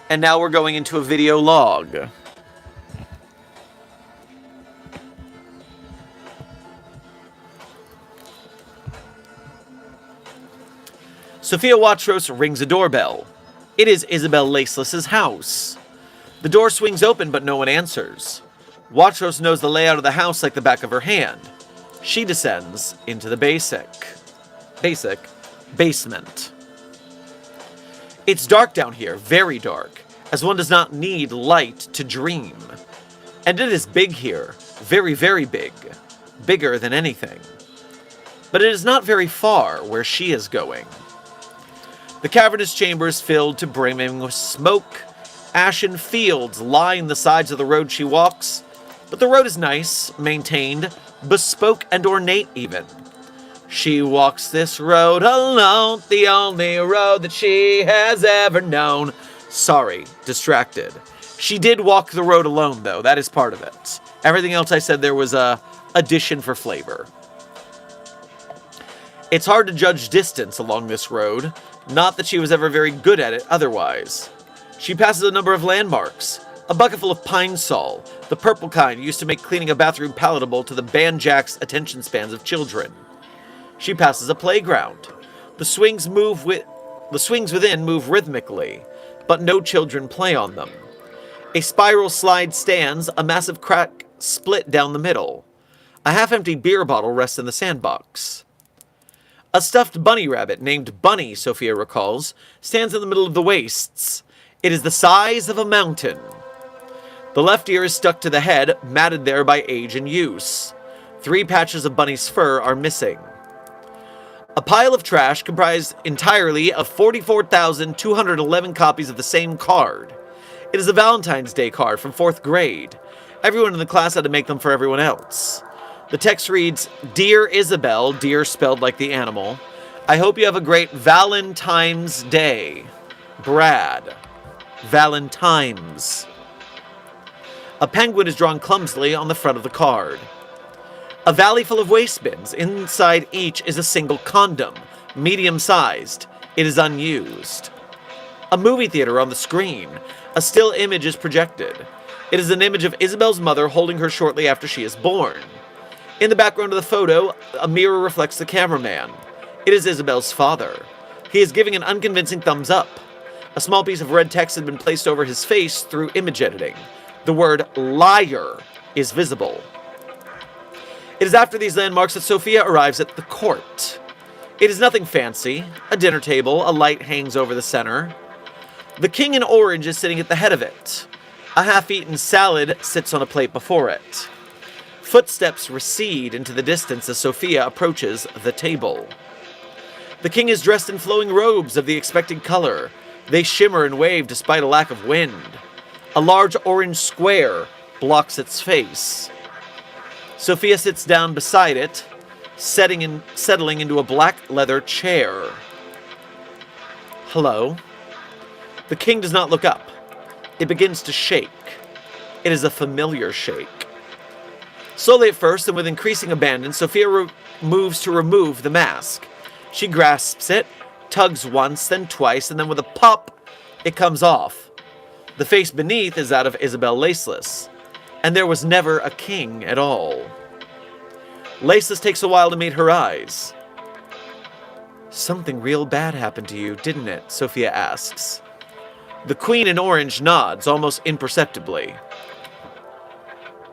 And now we're going into a video log. Sophia Watros rings a doorbell. It is Isabel Laceless's house. The door swings open, but no one answers. Watros knows the layout of the house like the back of her hand. She descends into the basement. It's dark down here, very dark, as one does not need light to dream. And it is big here, very, very big, bigger than anything. But it is not very far where she is going. The cavernous chamber is filled to brimming with smoke. Ashen fields line the sides of the road she walks, but the road is nice, maintained, bespoke, and ornate even. She walks this road alone, the only road that she has ever known. Sorry, distracted. She did walk the road alone, though. That is part of it. Everything else I said there was a addition for flavor. It's hard to judge distance along this road. Not that she was ever very good at it otherwise. She passes a number of landmarks. A bucket full of pine sol, the purple kind used to make cleaning a bathroom palatable to the banjack's attention spans of children. She passes a playground. The swings within move rhythmically, but no children play on them. A spiral slide stands, a massive crack split down the middle. A half-empty beer bottle rests in the sandbox. A stuffed bunny rabbit named Bunny, Sophia recalls, stands in the middle of the wastes. It is the size of a mountain. The left ear is stuck to the head, matted there by age and use. 3 patches of Bunny's fur are missing. A pile of trash comprised entirely of 44,211 copies of the same card. It is a Valentine's Day card from 4th grade. Everyone in the class had to make them for everyone else. The text reads, Dear Isabel, dear spelled like the animal, I hope you have a great Valentine's Day. Brad. Valentine's. A penguin is drawn clumsily on the front of the card. A valley full of waste bins. Inside each is a single condom, medium-sized. It is unused. A movie theater on the screen. A still image is projected. It is an image of Isabel's mother holding her shortly after she is born. In the background of the photo, a mirror reflects the cameraman. It is Isabel's father. He is giving an unconvincing thumbs up. A small piece of red text had been placed over his face through image editing. The word liar is visible. It is after these landmarks that Sophia arrives at the court. It is nothing fancy. A dinner table, a light hangs over the center. The king in orange is sitting at the head of it. A half-eaten salad sits on a plate before it. Footsteps recede into the distance as Sophia approaches the table. The king is dressed in flowing robes of the expected color. They shimmer and wave despite a lack of wind. A large orange square blocks its face. Sophia sits down beside it, settling into a black leather chair. Hello. The king does not look up. It begins to shake. It is a familiar shake. Slowly at first, and with increasing abandon, Sophia moves to remove the mask. She grasps it, tugs once, then twice, and then with a pop, it comes off. The face beneath is that of Isabel Laceless, and there was never a king at all. Laceless takes a while to meet her eyes. Something real bad happened to you, didn't it? Sophia asks. The queen in orange nods, almost imperceptibly.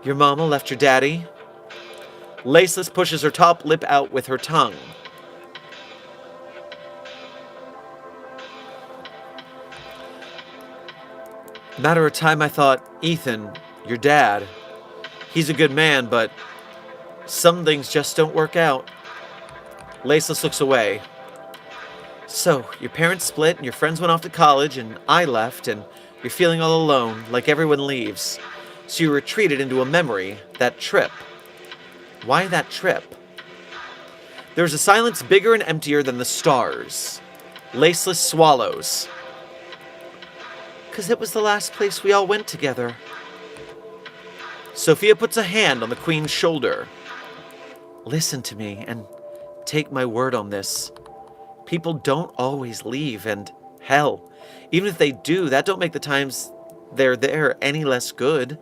Your mama left your daddy? Laceless pushes her top lip out with her tongue. Matter of time I thought, Ethan, your dad, he's a good man, but some things just don't work out. Laceless looks away. So, your parents split and your friends went off to college and I left and you're feeling all alone, like everyone leaves. So you retreated into a memory, that trip. Why that trip? There's a silence bigger and emptier than the stars. Laceless swallows. 'Cause it was the last place we all went together. Sophia puts a hand on the queen's shoulder. Listen to me and take my word on this. People don't always leave, and hell, even if they do, that don't make the times they're there any less good.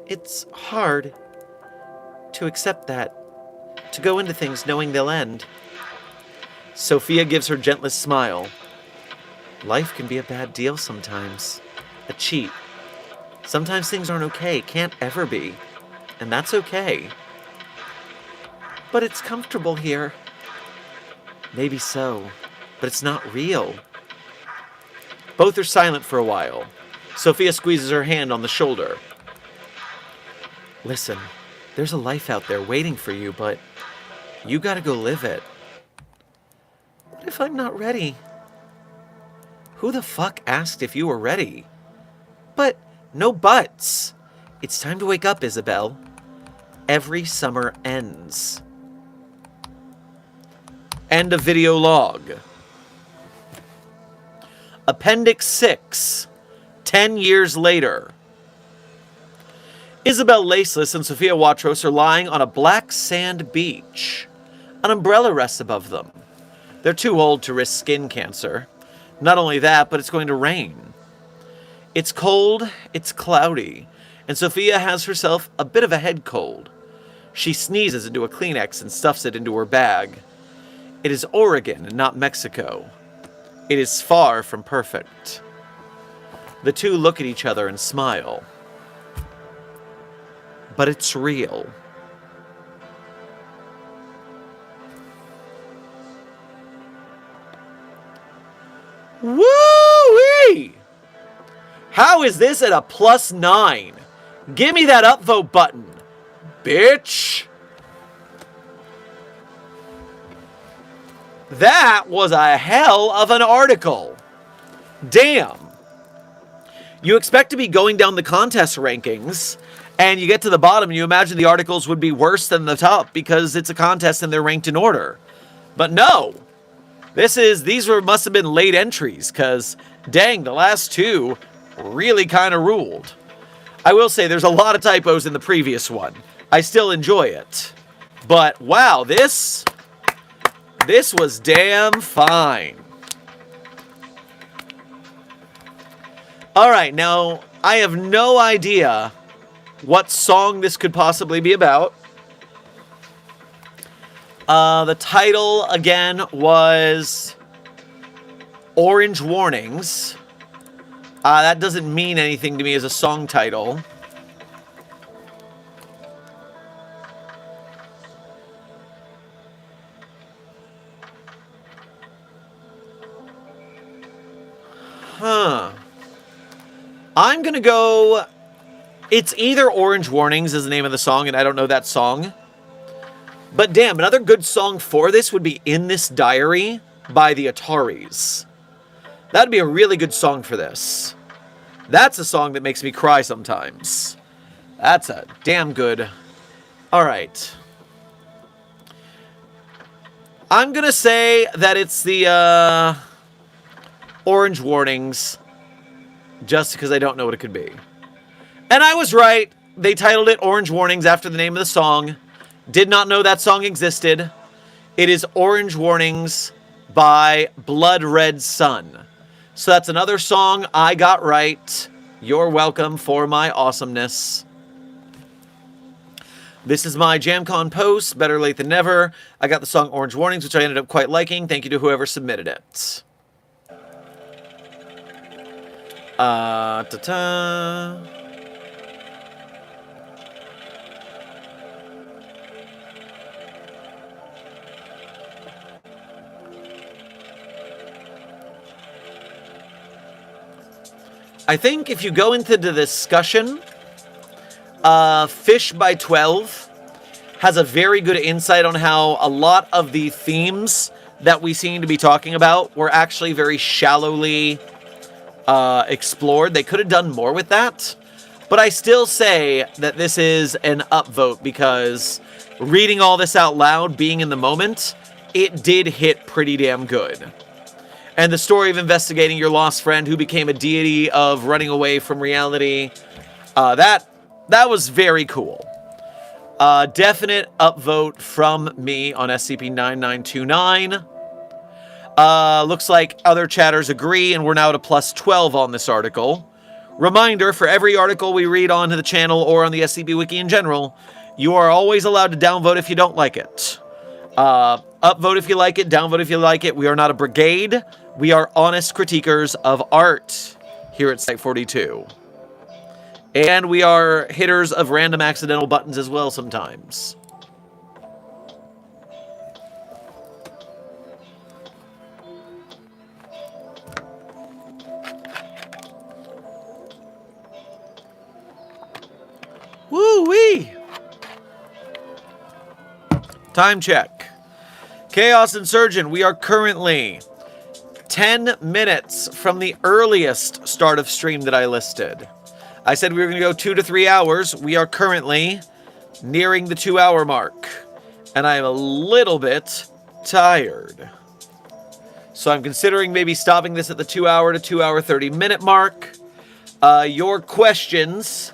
It's hard to accept that, to go into things knowing they'll end. Sophia gives her gentlest smile. Life can be a bad deal sometimes. A cheat. Sometimes things aren't okay, can't ever be. And that's okay. But it's comfortable here. Maybe so, but it's not real. Both are silent for a while. Sophia squeezes her hand on the shoulder. Listen, there's a life out there waiting for you, but you gotta go live it. What if I'm not ready? Who the fuck asked if you were ready? But no buts. It's time to wake up, Isabel. Every summer ends. End of video log. Appendix 6. 10 years later. Isabel Laceless and Sophia Watros are lying on a black sand beach. An umbrella rests above them. They're too old to risk skin cancer. Not only that, but it's going to rain. It's cold, it's cloudy, and Sophia has herself a bit of a head cold. She sneezes into a Kleenex and stuffs it into her bag. It is Oregon and not Mexico. It is far from perfect. The two look at each other and smile. But it's real. Woo-wee! How is this at a +9? Give me that upvote button, bitch! That was a hell of an article. Damn. You expect to be going down the contest rankings, and you get to the bottom and you imagine the articles would be worse than the top because it's a contest and they're ranked in order. But no. These must have been late entries, because dang, the last two really kind of ruled. I will say there's a lot of typos in the previous one. I still enjoy it. But wow, this was damn fine. Alright, now, I have no idea what song this could possibly be about. The title, again, was Orange Warnings. That doesn't mean anything to me as a song title. I'm gonna go... It's either Orange Warnings is the name of the song, and I don't know that song. But damn, another good song for this would be In This Diary by the Ataris. That'd be a really good song for this. That's a song that makes me cry sometimes. That's a damn good... Alright. I'm gonna say that it's the, Orange Warnings, just because I don't know what it could be. And I was right. They titled it Orange Warnings after the name of the song. Did not know that song existed. It is Orange Warnings by Blood Red Sun. So that's another song I got right. You're welcome for my awesomeness. This is my JamCon post, better late than never. I got the song Orange Warnings, which I ended up quite liking. Thank you to whoever submitted it. Ta-ta. I think if you go into the discussion, Fish by 12 has a very good insight on how a lot of the themes that we seem to be talking about were actually very shallowly explored. They could have done more with that, but I still say that this is an upvote because reading all this out loud, being in the moment, it did hit pretty damn good. And the story of investigating your lost friend who became a deity of running away from reality, that was very cool. Definite upvote from me on SCP-9929. Looks like other chatters agree, and we're now at a +12 on this article. Reminder, for every article we read onto the channel or on the SCP Wiki in general, you are always allowed to downvote if you don't like it. Upvote if you like it, downvote if you like it. We are not a brigade. We are honest critiquers of art here at Site42. And we are hitters of random accidental buttons as well sometimes. Woo-wee! Time check. Chaos Insurgent, we are currently 10 minutes from the earliest start of stream that I listed. I said we were going to go 2 to 3 hours. We are currently nearing the 2-hour mark. And I am a little bit tired. So I'm considering maybe stopping this at the 2-hour to 2-hour 30-minute mark. Your questions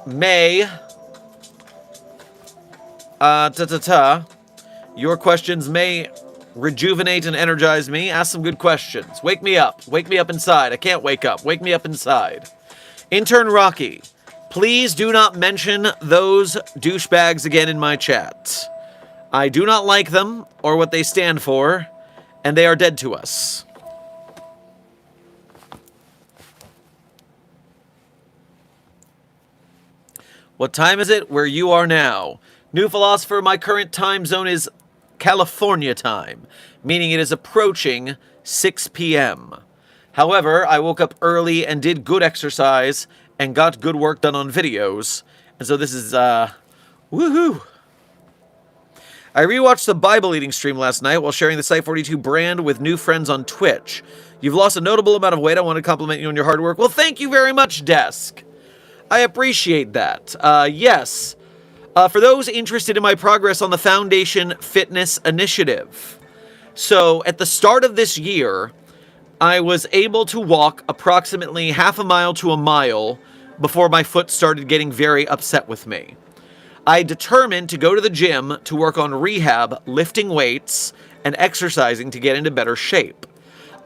may... Your questions may rejuvenate and energize me. Ask some good questions. Wake me up. Wake me up inside. I can't wake up. Wake me up inside. Intern Rocky, please do not mention those douchebags again in my chat. I do not like them or what they stand for, and they are dead to us. What time is it where you are now? New Philosopher, my current time zone is California time, meaning it is approaching 6 p.m. However, I woke up early and did good exercise and got good work done on videos, and so this is, woohoo! I rewatched the Bible eating stream last night while sharing the Site42 brand with new friends on Twitch. You've lost a notable amount of weight. I want to compliment you on your hard work. Well, thank you very much, Desk. I appreciate that. Yes. For those interested in my progress on the Foundation Fitness Initiative. So, at the start of this year, I was able to walk approximately half a mile to a mile before my foot started getting very upset with me. I determined to go to the gym to work on rehab, lifting weights, and exercising to get into better shape.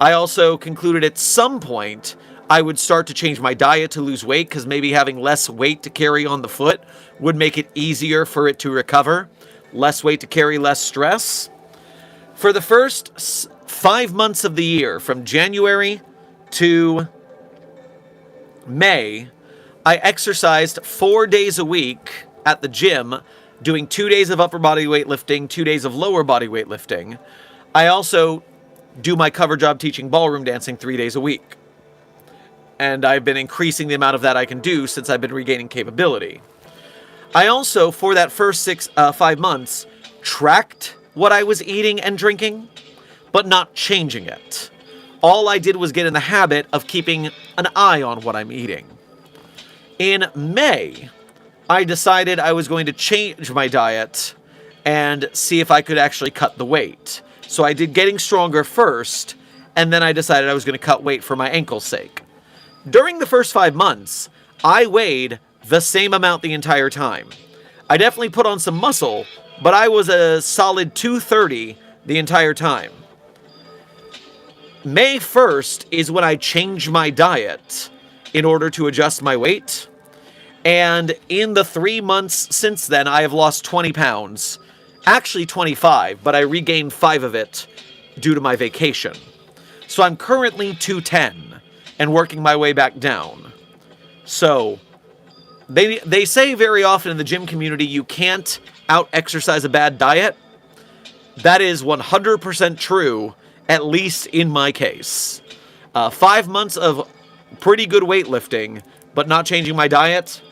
I also concluded at some point I would start to change my diet to lose weight, because maybe having less weight to carry on the foot would make it easier for it to recover. Less weight to carry, less stress. For the first 5 months of the year, from January to May, I exercised 4 days a week at the gym, doing 2 days of upper body weight lifting, 2 days of lower body weight lifting. I also do my cover job teaching ballroom dancing 3 days a week. And I've been increasing the amount of that I can do since I've been regaining capability. I also, for that first 5 months, tracked what I was eating and drinking, but not changing it. All I did was get in the habit of keeping an eye on what I'm eating. In May, I decided I was going to change my diet and see if I could actually cut the weight. So I did getting stronger first, and then I decided I was going to cut weight for my ankle's sake. During the first 5 months, I weighed the same amount the entire time. I definitely put on some muscle, but I was a solid 230 the entire time. May 1st is when I changed my diet in order to adjust my weight. And in the 3 months since then, I have lost 20 pounds. Actually 25, but I regained 5 of it due to my vacation. So I'm currently 210 and working my way back down. So they say very often in the gym community, you can't out-exercise a bad diet. That is 100% true, at least in my case. 5 months of pretty good weightlifting, but not changing my diet.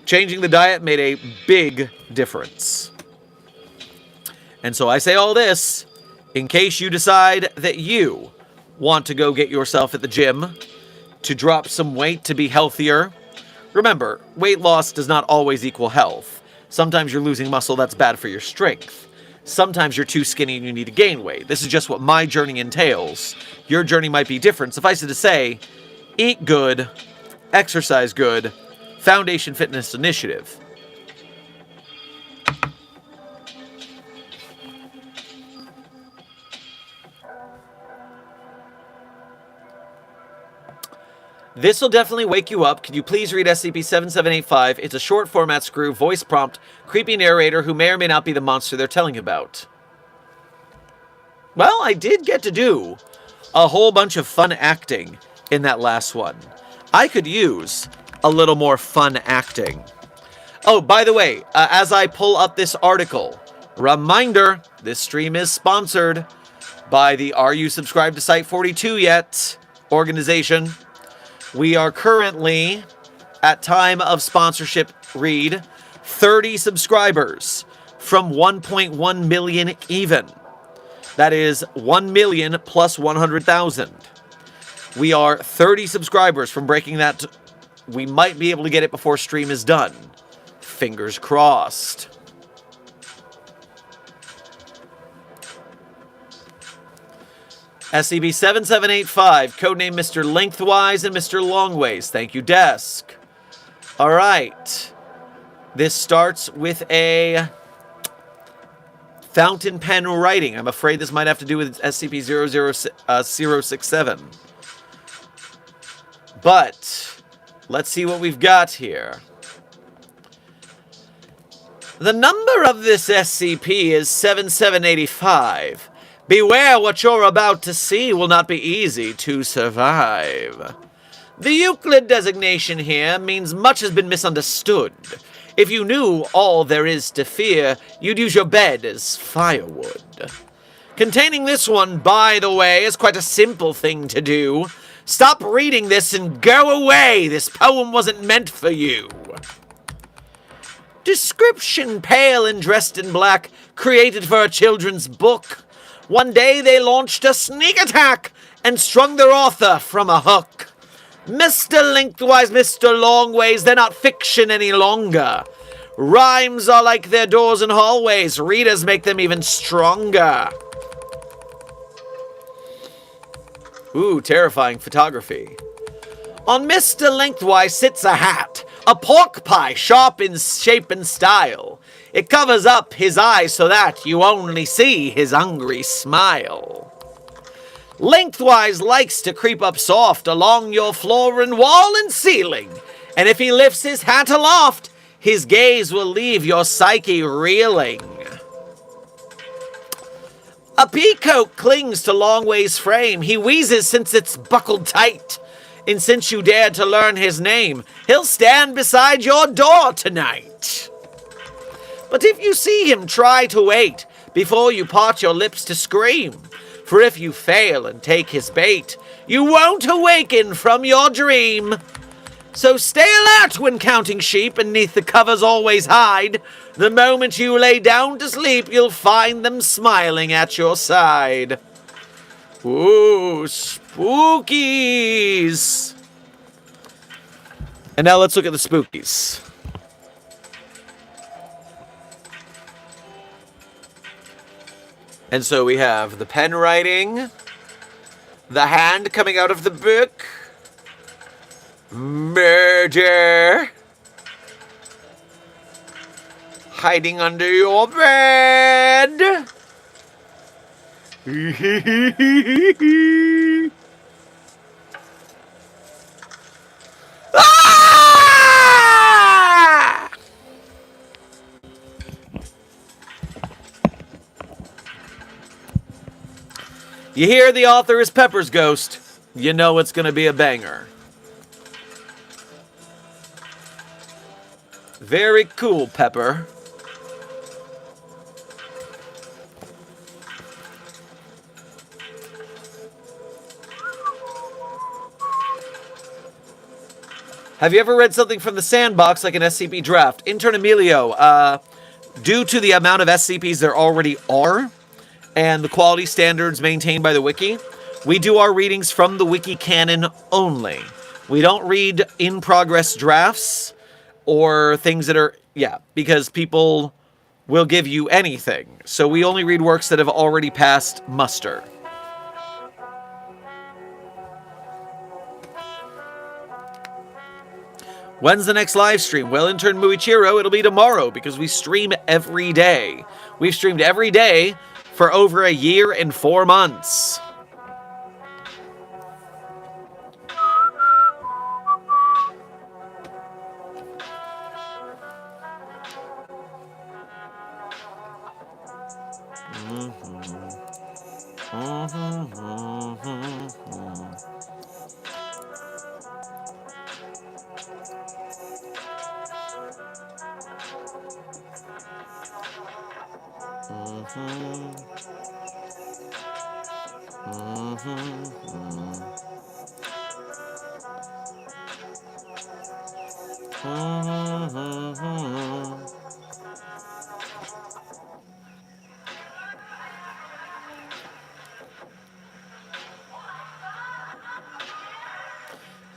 Changing the diet made a big difference. And so I say all this in case you decide that you want to go get yourself at the gym to drop some weight to be healthier. Remember, weight loss does not always equal health. Sometimes you're losing muscle that's bad for your strength. Sometimes you're too skinny and you need to gain weight. This is just what my journey entails. Your journey might be different. Suffice it to say, eat good, exercise good, Foundation Fitness Initiative. This will definitely wake you up. Could you please read SCP-7785? It's a short format screw, voice prompt, creepy narrator who may or may not be the monster they're telling about. Well, I did get to do a whole bunch of fun acting in that last one. I could use a little more fun acting. Oh, by the way, as I pull up this article, reminder, this stream is sponsored by the Are You Subscribed to Site 42 Yet organization. We are currently, at time of sponsorship read, 30 subscribers from 1.1 million even. That is 1 million plus 100,000. We are 30 subscribers from breaking that. We might be able to get it before stream is done. Fingers crossed. SCP-7785, codename Mr. Lengthwise and Mr. Longways. Thank you, Desk. Alright. This starts with a fountain pen writing. I'm afraid this might have to do with SCP-00067. But let's see what we've got here. The number of this SCP is 7785. Beware, what you're about to see will not be easy to survive. The Euclid designation here means much has been misunderstood. If you knew all there is to fear, you'd use your bed as firewood. Containing this one, by the way, is quite a simple thing to do. Stop reading this and go away. This poem wasn't meant for you. Description: pale and dressed in black, created for a children's book. One day they launched a sneak attack and strung their author from a hook. Mr. Lengthwise, Mr. Longways, they're not fiction any longer. Rhymes are like their doors and hallways. Readers make them even stronger. Ooh, terrifying photography. On Mr. Lengthwise sits a hat, a pork pie sharp in shape and style. It covers up his eyes so that you only see his hungry smile. Lengthwise likes to creep up soft along your floor and wall and ceiling. And if he lifts his hat aloft, his gaze will leave your psyche reeling. A peacoat clings to Longway's frame. He wheezes since it's buckled tight. And since you dared to learn his name, he'll stand beside your door tonight. But if you see him, try to wait before you part your lips to scream. For if you fail and take his bait, you won't awaken from your dream. So stay alert when counting sheep, and neath the covers always hide. The moment you lay down to sleep, you'll find them smiling at your side. Ooh, spookies! And now let's look at the spookies. And so we have the pen writing, the hand coming out of the book, murder, hiding under your bed. Ah! You hear the author is Pepper's ghost, you know it's going to be a banger. Very cool, Pepper. Have you ever read something from the sandbox like an SCP draft? Intern Emilio, due to the amount of SCPs there already are, and the quality standards maintained by the wiki, we do our readings from the wiki canon only. We don't read in-progress drafts or things that are, because people will give you anything. So we only read works that have already passed muster. When's the next live stream? Well, intern Muichiro, it'll be tomorrow because we stream every day. We've streamed every day for over a year and 4 months.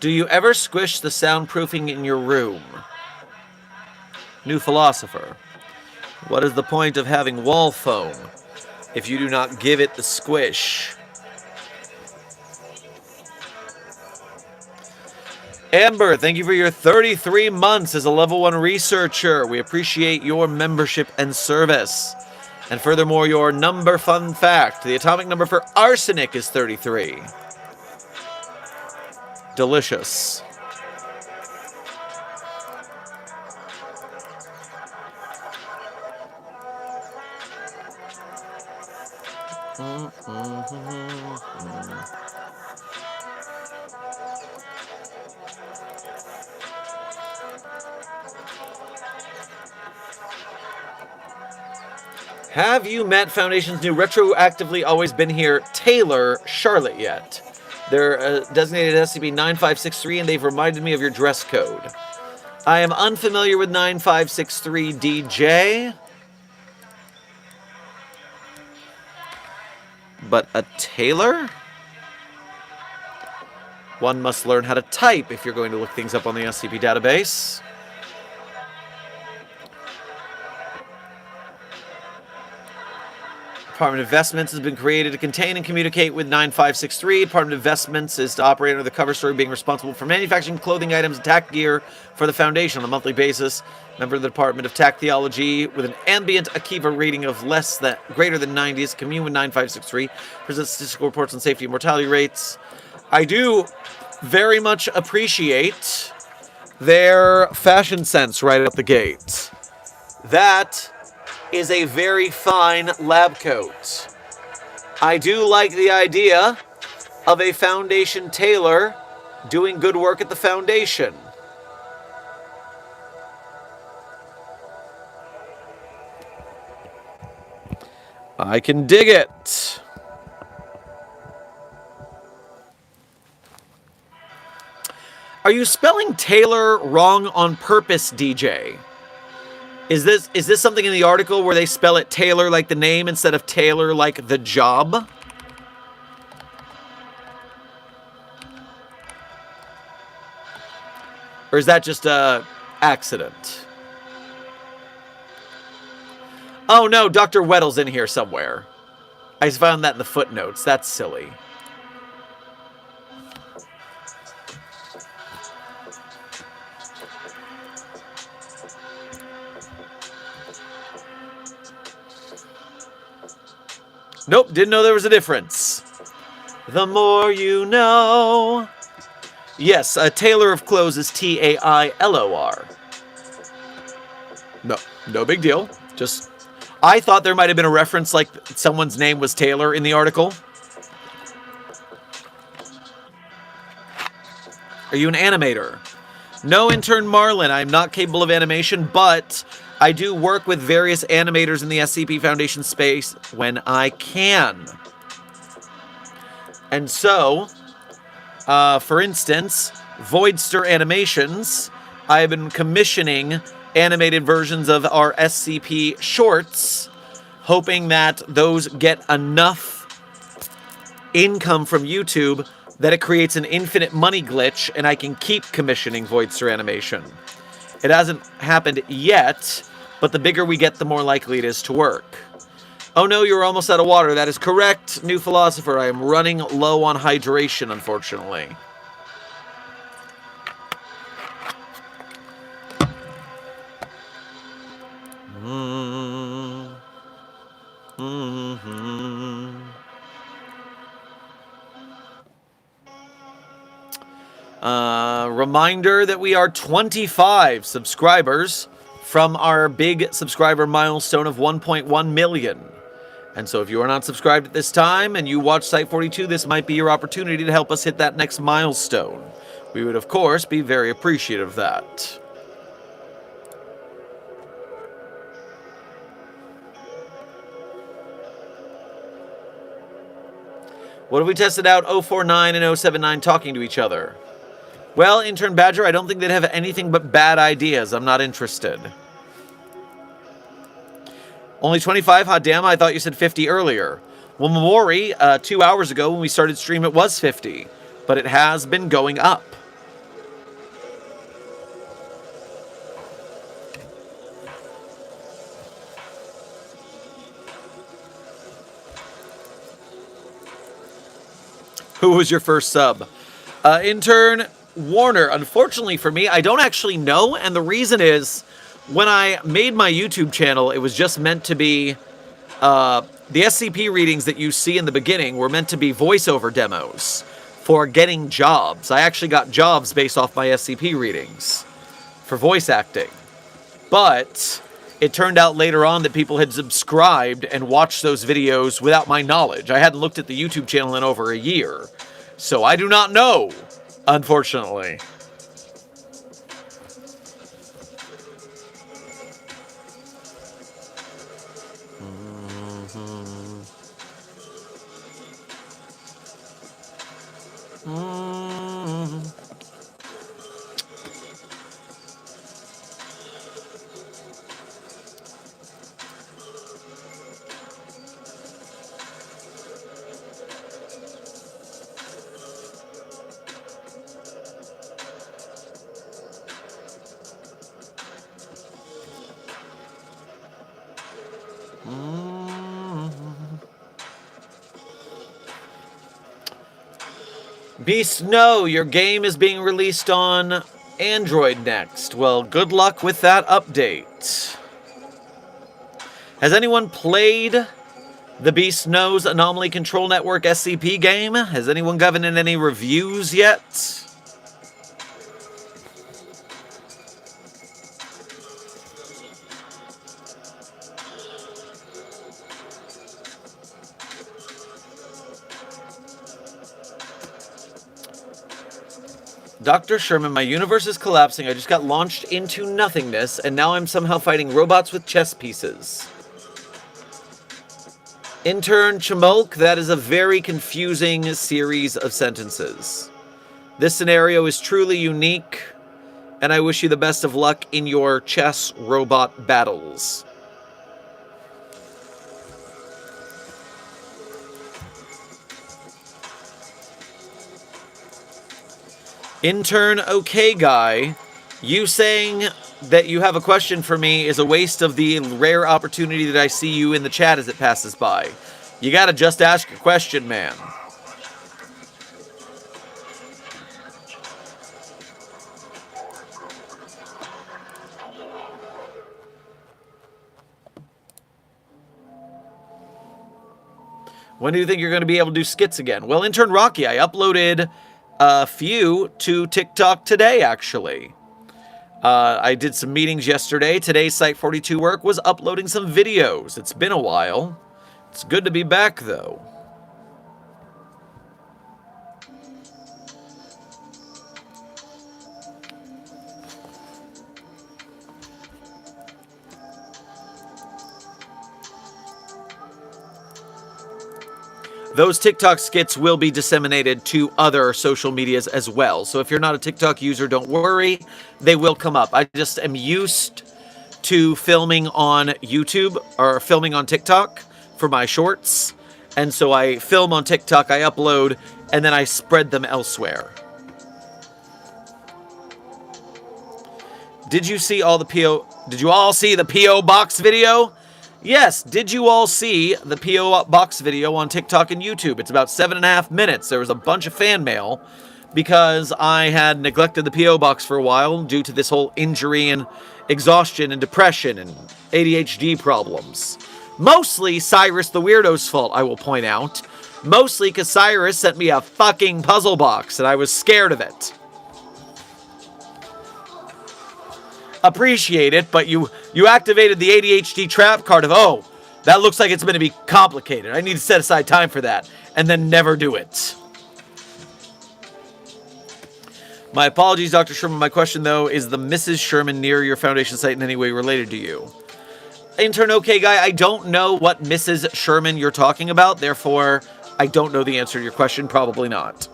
Do you ever squish the soundproofing in your room? New philosopher. What is the point of having wall foam if you do not give it the squish? Amber, thank you for your 33 months as a level 1 researcher. We appreciate your membership and service. And furthermore, your number fun fact. The atomic number for arsenic is 33. Delicious. Have you met Foundation's new retroactively always been here Taylor Charlotte yet? They're designated SCP-9563 and they've reminded me of your dress code. I am unfamiliar with 9563 DJ. But a Taylor? One must learn how to type if you're going to look things up on the SCP database. Department of Investments has been created to contain and communicate with 9563. Department of Investments is to operate under the cover story, being responsible for manufacturing clothing items and tack gear for the Foundation on a monthly basis. Member of the Department of Tack Theology with an ambient Akiva rating of greater than 90 is commune with 9563. Presents statistical reports on safety and mortality rates. I do very much appreciate their fashion sense right out the gate. That is a very fine lab coat. I do like the idea of a Foundation tailor doing good work at the Foundation. I can dig it. Are you spelling Taylor wrong on purpose, DJ? Is this something in the article where they spell it Taylor like the name instead of Taylor like the job? Or is that just a accident? Oh no, Dr. Weddle's in here somewhere. I found that in the footnotes. That's silly. Nope, didn't know there was a difference. The more you know. Yes, a tailor of clothes is Tailor. No big deal. Just, I thought there might have been a reference like someone's name was Taylor in the article. Are you an animator? No, intern Marlin, I'm not capable of animation, but I do work with various animators in the SCP Foundation space when I can. And so, for instance, Voidster Animations, I have been commissioning animated versions of our SCP shorts, hoping that those get enough income from YouTube that it creates an infinite money glitch and I can keep commissioning Voidster Animation. It hasn't happened yet, but the bigger we get, the more likely it is to work. Oh no, you're almost out of water. That is correct, New Philosopher. I am running low on hydration, unfortunately. Reminder that we are 25 subscribers from our big subscriber milestone of 1.1 million. And so if you are not subscribed at this time and you watch Site 42, this might be your opportunity to help us hit that next milestone. We would, of course, be very appreciative of that. What have we tested out 049 and 079 talking to each other? Well, Intern Badger, I don't think they'd have anything but bad ideas. I'm not interested. Only 25? Hot damn, I thought you said 50 earlier. Well, Mamori, 2 hours ago when we started stream, it was 50. But it has been going up. Who was your first sub? Intern Warner. Unfortunately for me, I don't actually know. And the reason is, when I made my YouTube channel, it was just meant to be... the SCP readings that you see in the beginning were meant to be voiceover demos for getting jobs. I actually got jobs based off my SCP readings for voice acting. But it turned out later on that people had subscribed and watched those videos without my knowledge. I hadn't looked at the YouTube channel in over a year. So I do not know, unfortunately. Beast, no, your game is being released on Android next. Well, good luck with that update. Has anyone played the Beast Knows Anomaly Control Network SCP game? Has anyone given it any reviews yet? Dr. Sherman, my universe is collapsing. I just got launched into nothingness, and now I'm somehow fighting robots with chess pieces. Intern Chamolk, that is a very confusing series of sentences. This scenario is truly unique, and I wish you the best of luck in your chess robot battles. Intern OK Guy, you saying that you have a question for me is a waste of the rare opportunity that I see you in the chat as it passes by. You gotta just ask a question, man. When do you think you're going to be able to do skits again? Well, Intern Rocky, I uploaded a few to TikTok today, actually. I did some meetings yesterday. Today's Site 42 work was uploading some videos. It's been a while. It's good to be back, though. Those TikTok skits will be disseminated to other social medias as well. So if you're not a TikTok user, don't worry. They will come up. I just am used to filming on YouTube or filming on TikTok for my shorts. And so I film on TikTok, I upload, and then I spread them elsewhere. Did you all see the P.O. Box video? Yes, did you all see the P.O. Box video on TikTok and YouTube? It's about 7.5 minutes. There was a bunch of fan mail because I had neglected the P.O. Box for a while due to this whole injury and exhaustion and depression and ADHD problems. Mostly Cyrus the Weirdo's fault, I will point out. Mostly because Cyrus sent me a fucking puzzle box and I was scared of it. Appreciate it, but you activated the ADHD trap card of, oh, that looks like it's going to be complicated. I need to set aside time for that, and then never do it. My apologies, Dr. Sherman. My question, though, is the Mrs. Sherman near your Foundation site in any way related to you? Intern OK Guy, I don't know what Mrs. Sherman you're talking about, therefore, I don't know the answer to your question. Probably not.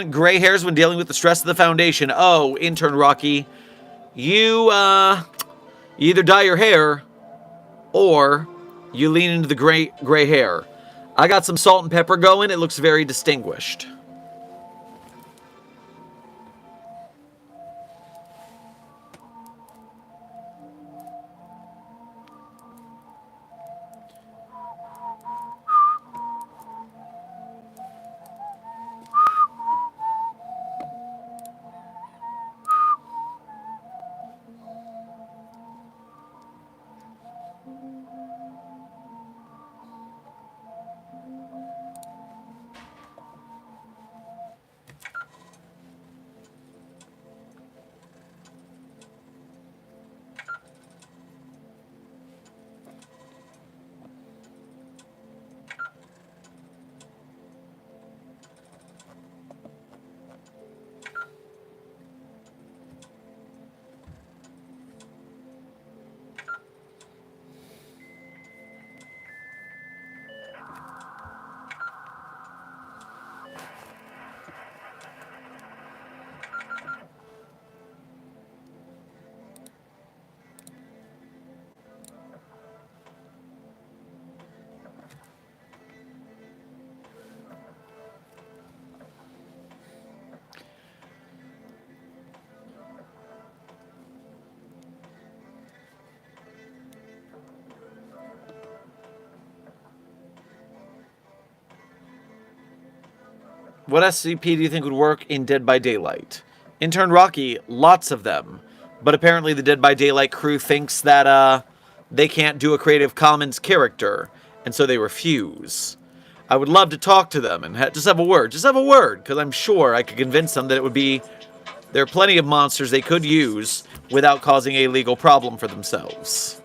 Gray hairs when dealing with the stress of the Foundation. Oh, Intern Rocky, you either dye your hair or you lean into the gray hair. I got some salt and pepper going. It looks very distinguished. What SCP do you think would work in Dead by Daylight? Intern Rocky, lots of them. But apparently the Dead by Daylight crew thinks that they can't do a Creative Commons character, and so they refuse. I would love to talk to them and just have a word. Just have a word, because I'm sure I could convince them that it would be... There are plenty of monsters they could use without causing a legal problem for themselves.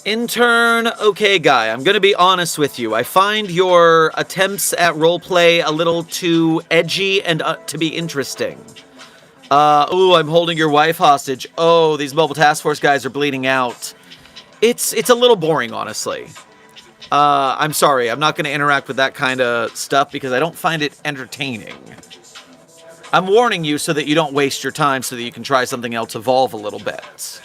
Intern, okay guy, I'm gonna be honest with you. I find your attempts at roleplay a little too edgy and to be interesting. Ooh, I'm holding your wife hostage. Oh, these mobile task force guys are bleeding out. It's a little boring, honestly. I'm sorry, I'm not gonna interact with that kind of stuff because I don't find it entertaining. I'm warning you so that you don't waste your time so that you can try something else, evolve a little bit.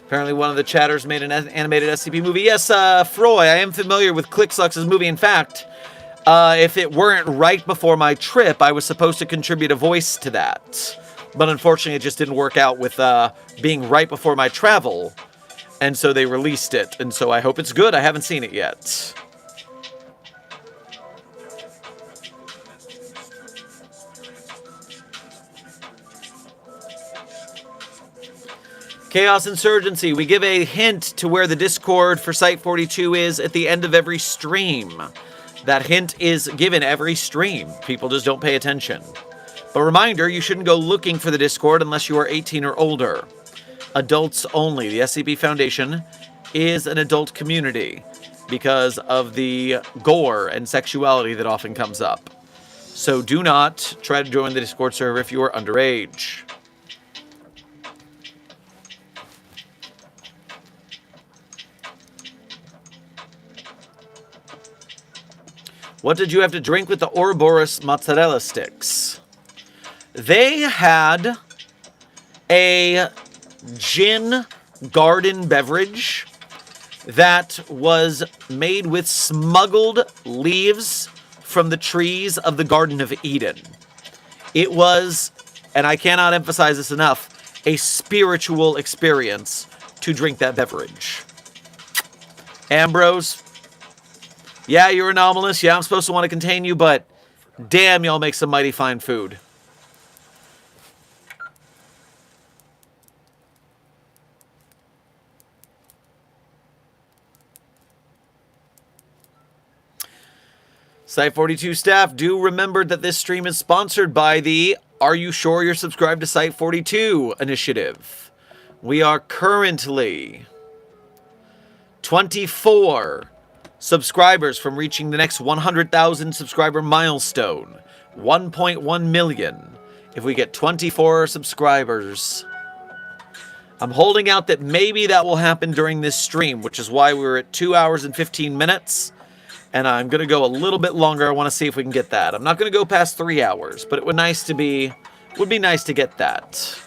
Apparently one of the chatters made an animated SCP movie. Yes, Froy, I am familiar with Clicksucks' movie. In fact, if it weren't right before my trip, I was supposed to contribute a voice to that. But unfortunately, it just didn't work out with being right before my travel. And so they released it. And so I hope it's good. I haven't seen it yet. Chaos Insurgency, we give a hint to where the Discord for Site-42 is at the end of every stream. That hint is given every stream. People just don't pay attention. But reminder, you shouldn't go looking for the Discord unless you are 18 or older. Adults only. The SCP Foundation is an adult community because of the gore and sexuality that often comes up. So do not try to join the Discord server if you are underage. What did you have to drink with the Ouroboros mozzarella sticks? They had a gin garden beverage that was made with smuggled leaves from the trees of the Garden of Eden. It was, and I cannot emphasize this enough, a spiritual experience to drink that beverage. Ambrose, yeah, you're anomalous. Yeah, I'm supposed to want to contain you, but damn, y'all make some mighty fine food. Site-42 staff, do remember that this stream is sponsored by the Are You Sure You're Subscribed to Site-42 initiative. We are currently 24 subscribers from reaching the next 100,000 subscriber milestone. 1.1 million. If we get 24 subscribers. I'm holding out that maybe that will happen during this stream, which is why we're at 2 hours and 15 minutes. And I'm going to go a little bit longer. I want to see if we can get that. I'm not going to go past 3 hours, but it would be nice to get that.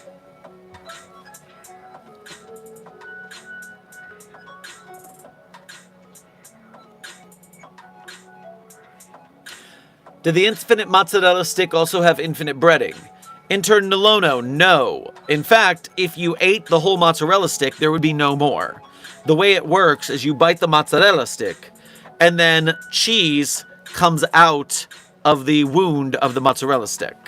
Did the infinite mozzarella stick also have infinite breading? Intern Nolono, no. In fact, if you ate the whole mozzarella stick, there would be no more. The way it works is you bite the mozzarella stick, and then cheese comes out of the wound of the mozzarella stick.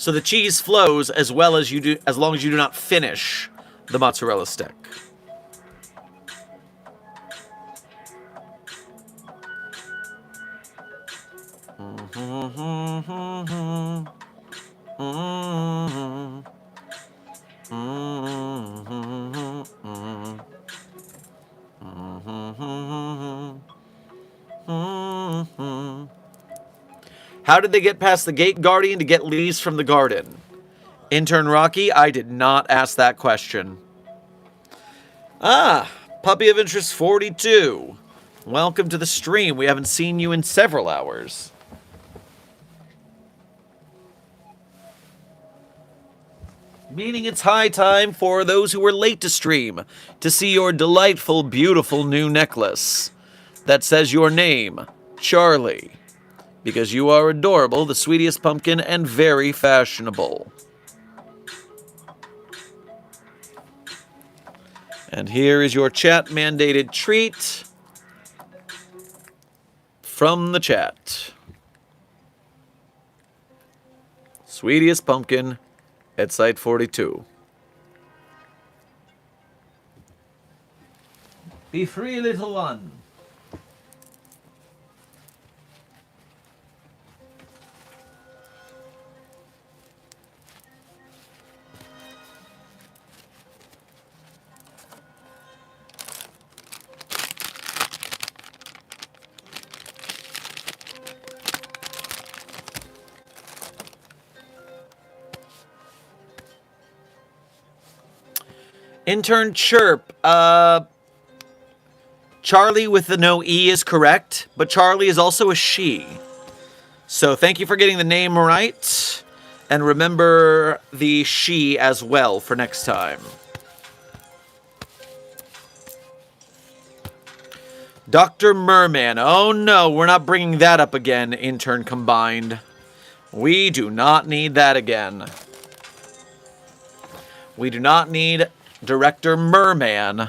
So the cheese flows as well as you do, as long as you do not finish the mozzarella stick. How did they get past the gate guardian to get leaves from the garden? Intern Rocky, I did not ask that question. Ah, Puppy of Interest 42. Welcome to the stream. We haven't seen you in several hours. Meaning it's high time for those who were late to stream to see your delightful, beautiful new necklace that says your name, Charlie. Because you are adorable, the sweetest pumpkin, and very fashionable. And here is your chat-mandated treat from the chat. Sweetest pumpkin at Site 42. Be free, little one. Intern Chirp, Charlie with the no E is correct, but Charlie is also a she. So thank you for getting the name right, and remember the she as well for next time. Dr. Merman, oh no, we're not bringing that up again, Intern Combined. We do not need that again. We do not need Director Merman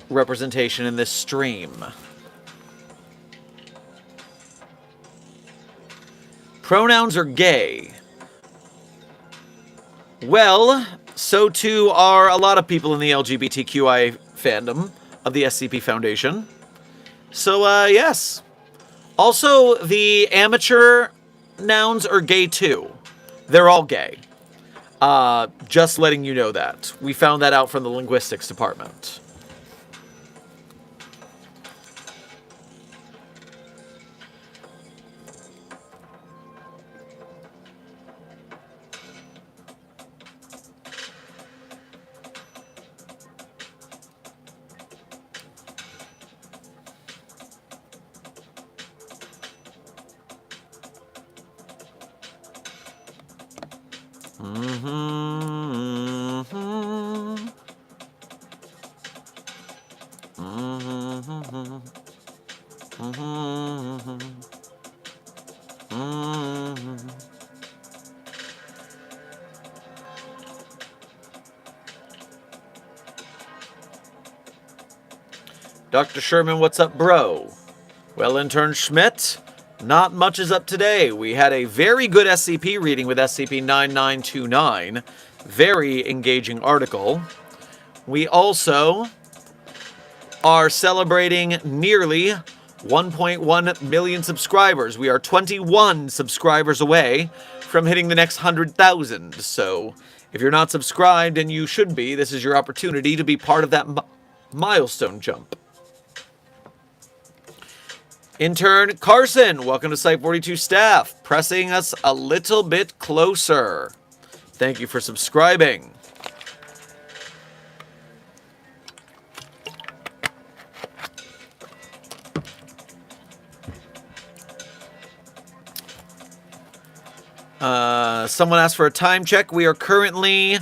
representation in this stream. Pronouns are gay. Well, so too are a lot of people in the LGBTQI fandom of the SCP Foundation. So, yes. Also, the amateur nouns are gay too. They're all gay. Just letting you know that. We found that out from the linguistics department. Dr. Sherman, what's up, bro? Well, Intern Schmidt, not much is up today. We had a very good SCP reading with SCP-9929. Very engaging article. We also are celebrating nearly 1.1 million subscribers. We are 21 subscribers away from hitting the next 100,000. So, if you're not subscribed, and you should be, this is your opportunity to be part of that milestone jump. Intern Carson, welcome to Site 42 staff, pressing us a little bit closer. Thank you for subscribing. Someone asked for a time check. We are currently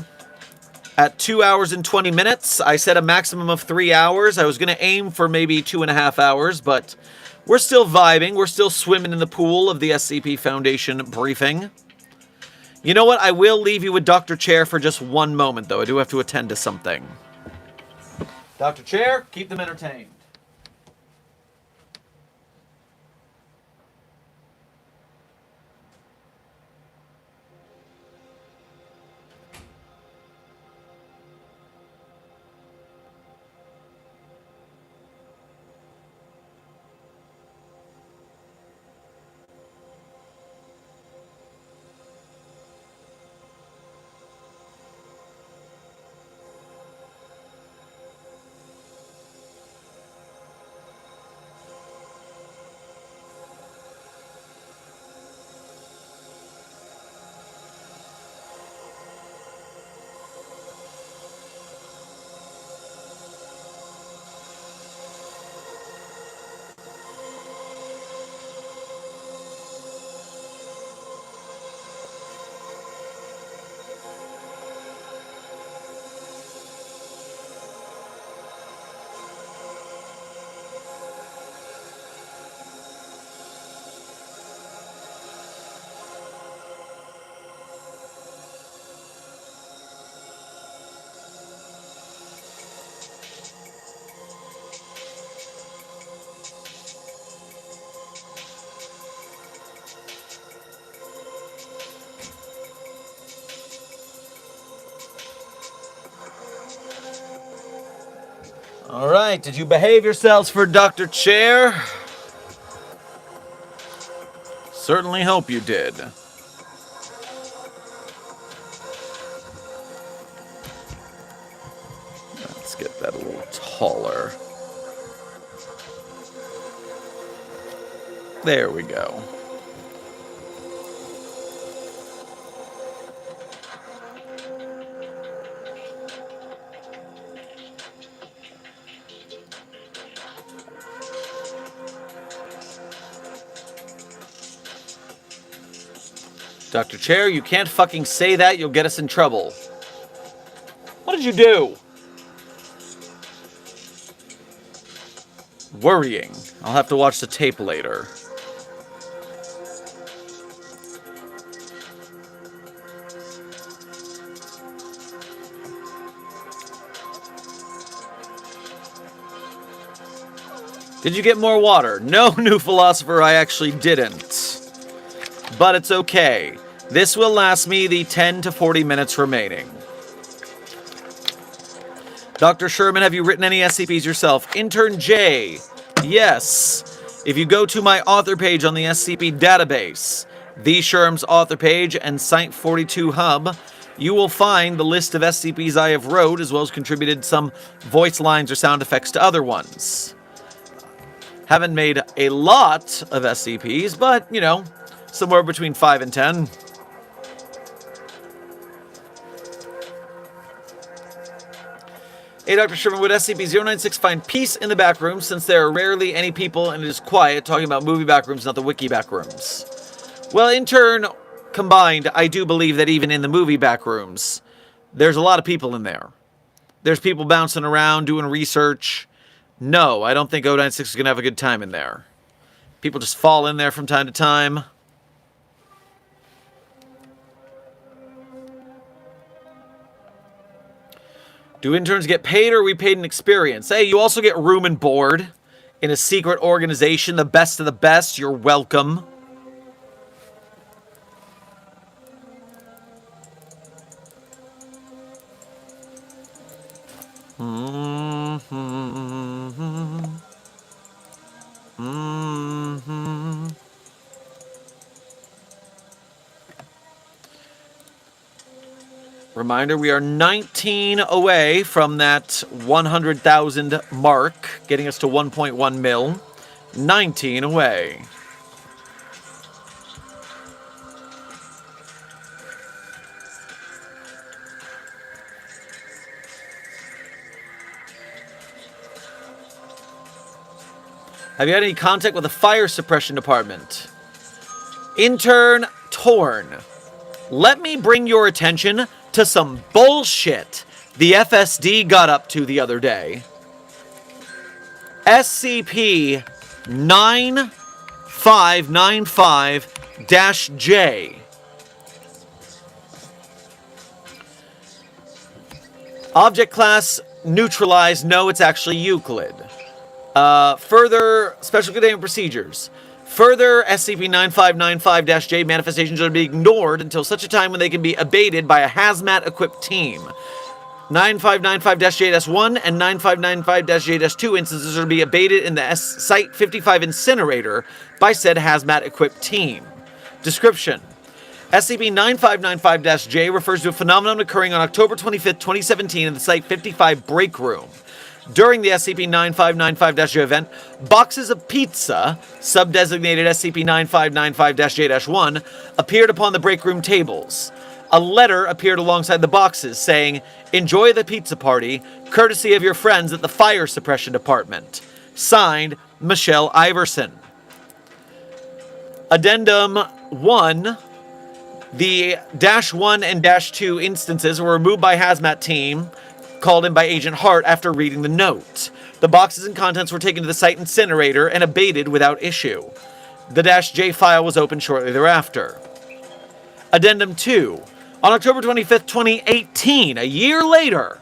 at 2 hours and 20 minutes. I said a maximum of 3 hours. I was going to aim for maybe 2.5 hours, but we're still vibing. We're still swimming in the pool of the SCP Foundation briefing. You know what? I will leave you with Dr. Chair for just one moment, though. I do have to attend to something. Dr. Chair, keep them entertained. Alright, did you behave yourselves for Dr. Chair? Certainly hope you did. Let's get that a little taller. There we go. Dr. Chair, you can't fucking say that. You'll get us in trouble. What did you do? Worrying. I'll have to watch the tape later. Did you get more water? No, new philosopher, I actually didn't. But it's okay. This will last me the 10 to 40 minutes remaining. Dr. Sherman, have you written any SCPs yourself? Intern J, yes. If you go to my author page on the SCP database, the Sherm's author page and Site 42 Hub, you will find the list of SCPs I have wrote, as well as contributed some voice lines or sound effects to other ones. Haven't made a lot of SCPs, but, you know, somewhere between 5 and 10. Hey, Dr. Sherman, would SCP-096 find peace in the back rooms, since there are rarely any people and it is quiet, talking about movie back rooms, not the wiki back rooms? Well, in turn, combined, I do believe that even in the movie back rooms, there's a lot of people in there. There's people bouncing around, doing research. No, I don't think 096 is going to have a good time in there. People just fall in there from time to time. Do interns get paid, or are we paid in experience? Hey, you also get room and board in a secret organization, the best of the best. You're welcome. Reminder, we are 19 away from that 100,000 mark, getting us to 1.1 mil. 19 away. Have you had any contact with the fire suppression department? Intern Torn, let me bring your attention to some bullshit the FSD got up to the other day. SCP-9595-J. Object class neutralized. No, it's actually Euclid. Further special containment procedures. Further SCP-9595-J manifestations are to be ignored until such a time when they can be abated by a hazmat-equipped team. 9595-J-1 and 9595-J-2 instances are to be abated in the Site 55 incinerator by said hazmat-equipped team. Description: SCP-9595-J refers to a phenomenon occurring on October 25th, 2017 in the Site 55 break room. During the SCP-9595-J event, boxes of pizza, sub-designated SCP-9595-J-1, appeared upon the break room tables. A letter appeared alongside the boxes saying, "Enjoy the pizza party, courtesy of your friends at the Fire Suppression Department." Signed, Michelle Iverson. Addendum 1. The -1 and -2 instances were removed by Hazmat team, called in by Agent Hart after reading the note. The boxes and contents were taken to the site incinerator and abated without issue. The -J file was opened shortly thereafter. Addendum 2. On October 25th, 2018, a year later,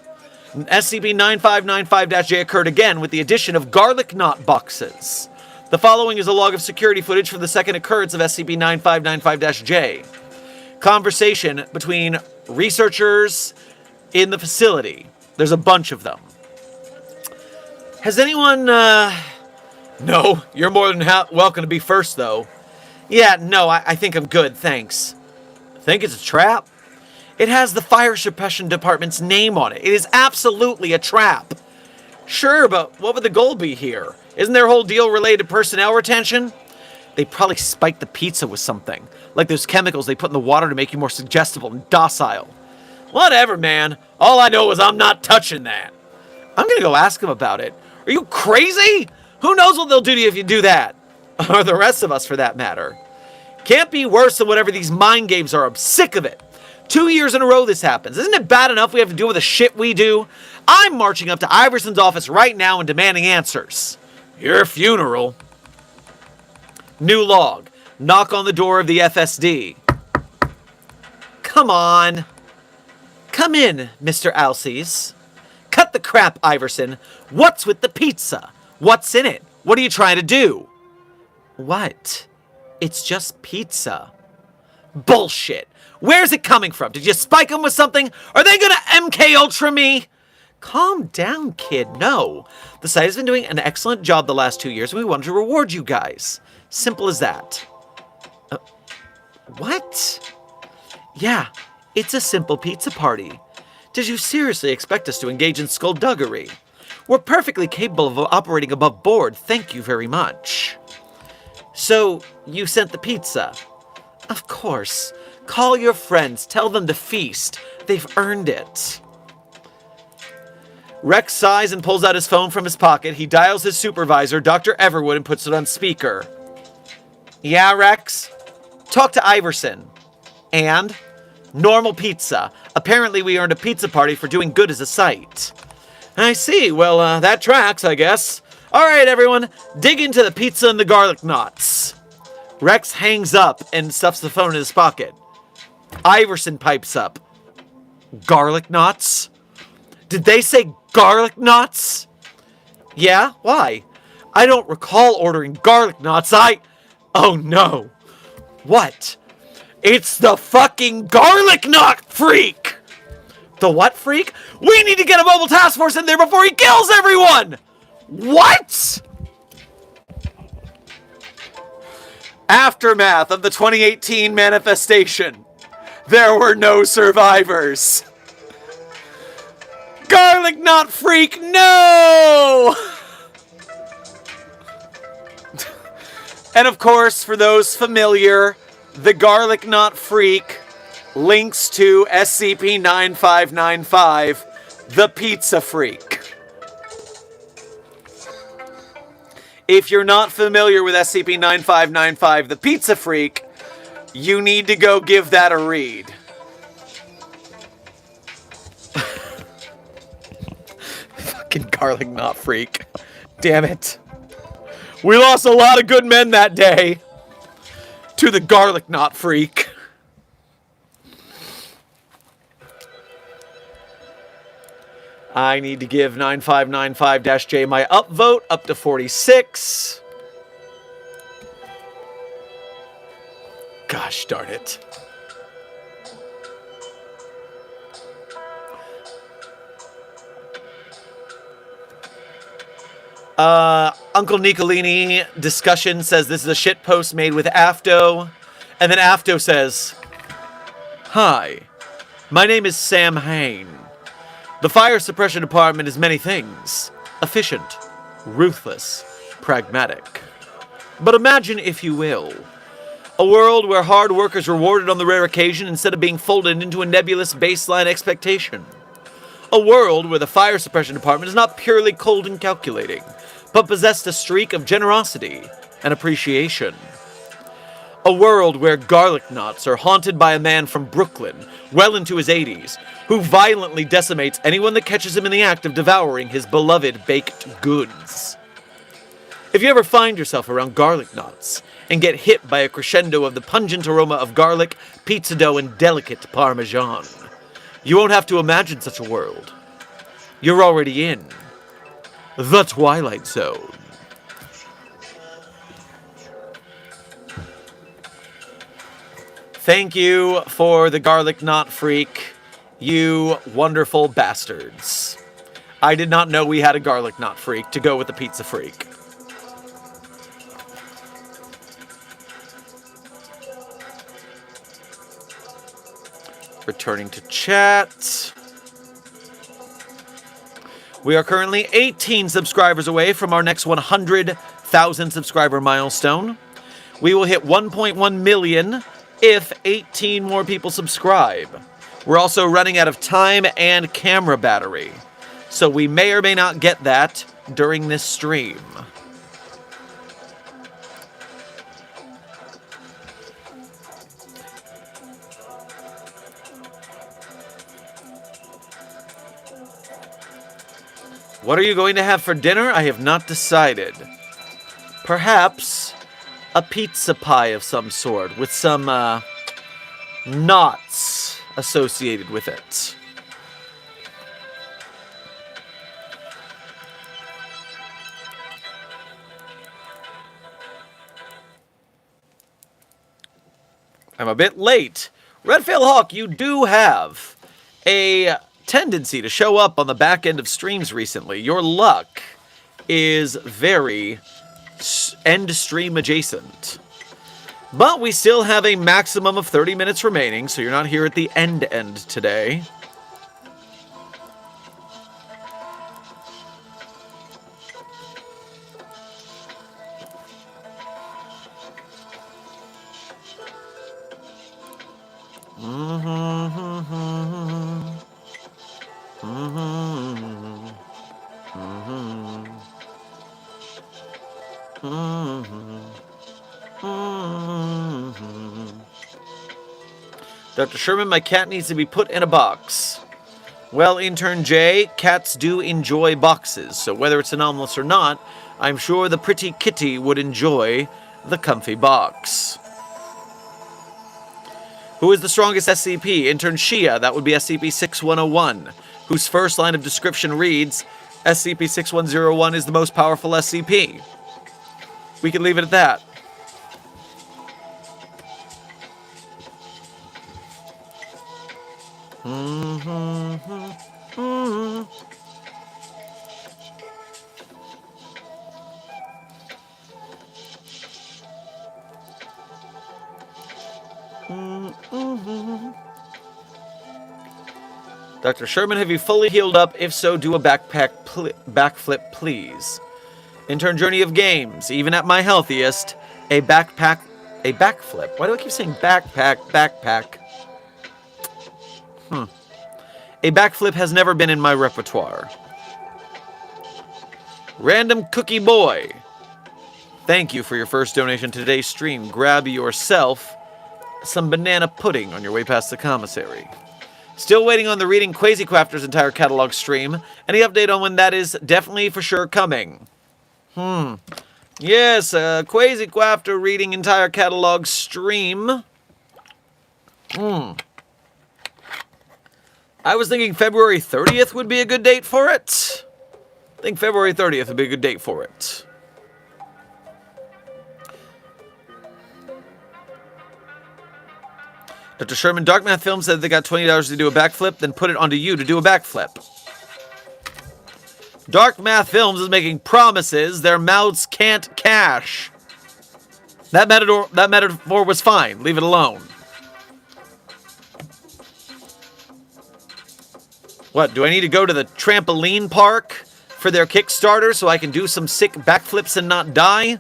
SCP-9595-J occurred again with the addition of garlic knot boxes. The following is a log of security footage from the second occurrence of SCP-9595-J. Conversation between researchers in the facility. There's a bunch of them. Has anyone, No, you're more than welcome to be first, though. Yeah, no, I think I'm good, thanks. Think it's a trap? It has the fire suppression department's name on it. It is absolutely a trap. Sure, but what would the goal be here? Isn't their whole deal related to personnel retention? They probably spiked the pizza with something, like those chemicals they put in the water to make you more suggestible and docile. Whatever, man. All I know is I'm not touching that. I'm gonna go ask them about it. Are you crazy? Who knows what they'll do to you if you do that? Or the rest of us, for that matter. Can't be worse than whatever these mind games are. I'm sick of it. 2 years in a row this happens. Isn't it bad enough we have to deal with the shit we do? I'm marching up to Iverson's office right now and demanding answers. Your funeral. New log. Knock on the door of the FSD. Come on. Come in, Mr. Alces. Cut the crap, Iverson. What's with the pizza? What's in it? What are you trying to do? What? It's just pizza. Bullshit. Where's it coming from? Did you spike them with something? Are they gonna MK Ultra me? Calm down, kid. No. The site has been doing an excellent job the last 2 years, and we wanted to reward you guys. Simple as that. What? Yeah, it's a simple pizza party. Did you seriously expect us to engage in skullduggery? We're perfectly capable of operating above board, thank you very much. So, you sent the pizza? Of course. Call your friends, tell them to feast. They've earned it. Rex sighs and pulls out his phone from his pocket. He dials his supervisor, Dr. Everwood, and puts it on speaker. Yeah, Rex? Talk to Iverson. And? Normal pizza. Apparently we earned a pizza party for doing good as a site. I see. Well, that tracks, I guess. All right, everyone. Dig into the pizza and the garlic knots. Rex hangs up and stuffs the phone in his pocket. Iverson pipes up. Garlic knots? Did they say garlic knots? Yeah? Why? I don't recall ordering garlic knots. Oh no. What? It's the fucking garlic knot freak! The what freak? We need to get a mobile task force in there before he kills everyone! What? Aftermath of the 2018 manifestation. There were no survivors. Garlic knot freak, no! And of course, for those familiar, the garlic knot freak links to SCP-9595, the pizza freak. If you're not familiar with SCP-9595, the pizza freak, you need to go give that a read. Fucking garlic knot freak. Damn it. We lost a lot of good men that day to the garlic knot freak. I need to give 9595-J my upvote up to 46. Gosh darn it. Uncle Nicolini discussion says this is a shit post made with Afto. And then Afto says, Hi, my name is Sam Hain. The fire suppression department is many things. Efficient, ruthless, pragmatic. But imagine, if you will, a world where hard work is rewarded on the rare occasion instead of being folded into a nebulous baseline expectation. A world where the fire suppression department is not purely cold and calculating, but possessed a streak of generosity and appreciation. A world where garlic knots are haunted by a man from Brooklyn, well into his 80s, who violently decimates anyone that catches him in the act of devouring his beloved baked goods. If you ever find yourself around garlic knots and get hit by a crescendo of the pungent aroma of garlic, pizza dough, and delicate parmesan, you won't have to imagine such a world. You're already in the Twilight Zone. Thank you for the garlic knot freak, you wonderful bastards. I did not know we had a garlic knot freak to go with the pizza freak. Returning to chat. We are currently 18 subscribers away from our next 100,000 subscriber milestone. We will hit 1.1 million if 18 more people subscribe. We're also running out of time and camera battery, so we may or may not get that during this stream. What are you going to have for dinner? I have not decided. Perhaps a pizza pie of some sort with some knots associated with it. I'm a bit late. Redfield Hawk, you do have a tendency to show up on the back end of streams recently. Your luck is very end stream adjacent. But we still have a maximum of 30 minutes remaining, so you're not here at the end today. Dr. Sherman, my cat needs to be put in a box. Well, Intern Jay, cats do enjoy boxes, so whether it's anomalous or not, I'm sure the pretty kitty would enjoy the comfy box. Who is the strongest SCP? Intern Shia, that would be SCP-6101, whose first line of description reads, SCP-6101 is the most powerful SCP. We can leave it at that. Dr. Sherman, have you fully healed up? If so, do a backflip, please. Intern Journey of Games, even at my healthiest, a backflip. Why do I keep saying backpack? A backflip has never been in my repertoire. Random Cookie Boy, thank you for your first donation to today's stream. Grab yourself some banana pudding on your way past the commissary. Still waiting on the Reading Quasi-Crafter's entire catalog stream. Any update on when that is definitely for sure coming? Yes, Quasi-Crafter reading entire catalog stream. I was thinking February 30th would be a good date for it. I think February 30th would be a good date for it. Dr. Sherman, Dark Math Films said they got $20 to do a backflip, then put it onto you to do a backflip. Dark Math Films is making promises their mouths can't cash. That metaphor was fine. Leave it alone. What, do I need to go to the trampoline park for their Kickstarter so I can do some sick backflips and not die?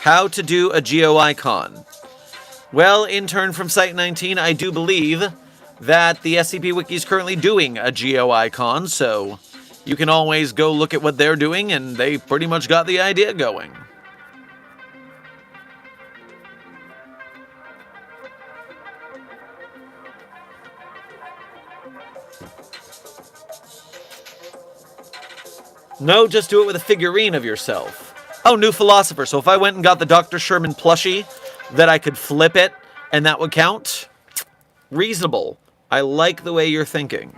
How to do a geo icon. Well, intern from Site 19, I do believe that the SCP Wiki is currently doing a geo icon, so you can always go look at what they're doing, and they pretty much got the idea going. No, just do it with a figurine of yourself. Oh, new philosopher. So if I went and got the Dr. Sherman plushie, that I could flip it, and that would count? Reasonable. I like the way you're thinking.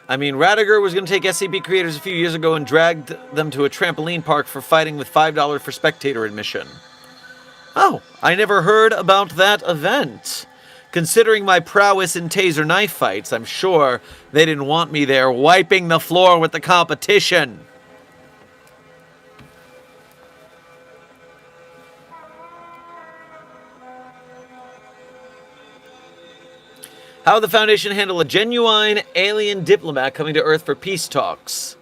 I mean, Radiger was going to take SCP creators a few years ago and dragged them to a trampoline park for fighting with $5 for spectator admission. Oh, I never heard about that event. Considering my prowess in taser knife fights, I'm sure they didn't want me there wiping the floor with the competition. How would the Foundation handle a genuine alien diplomat coming to Earth for peace talks?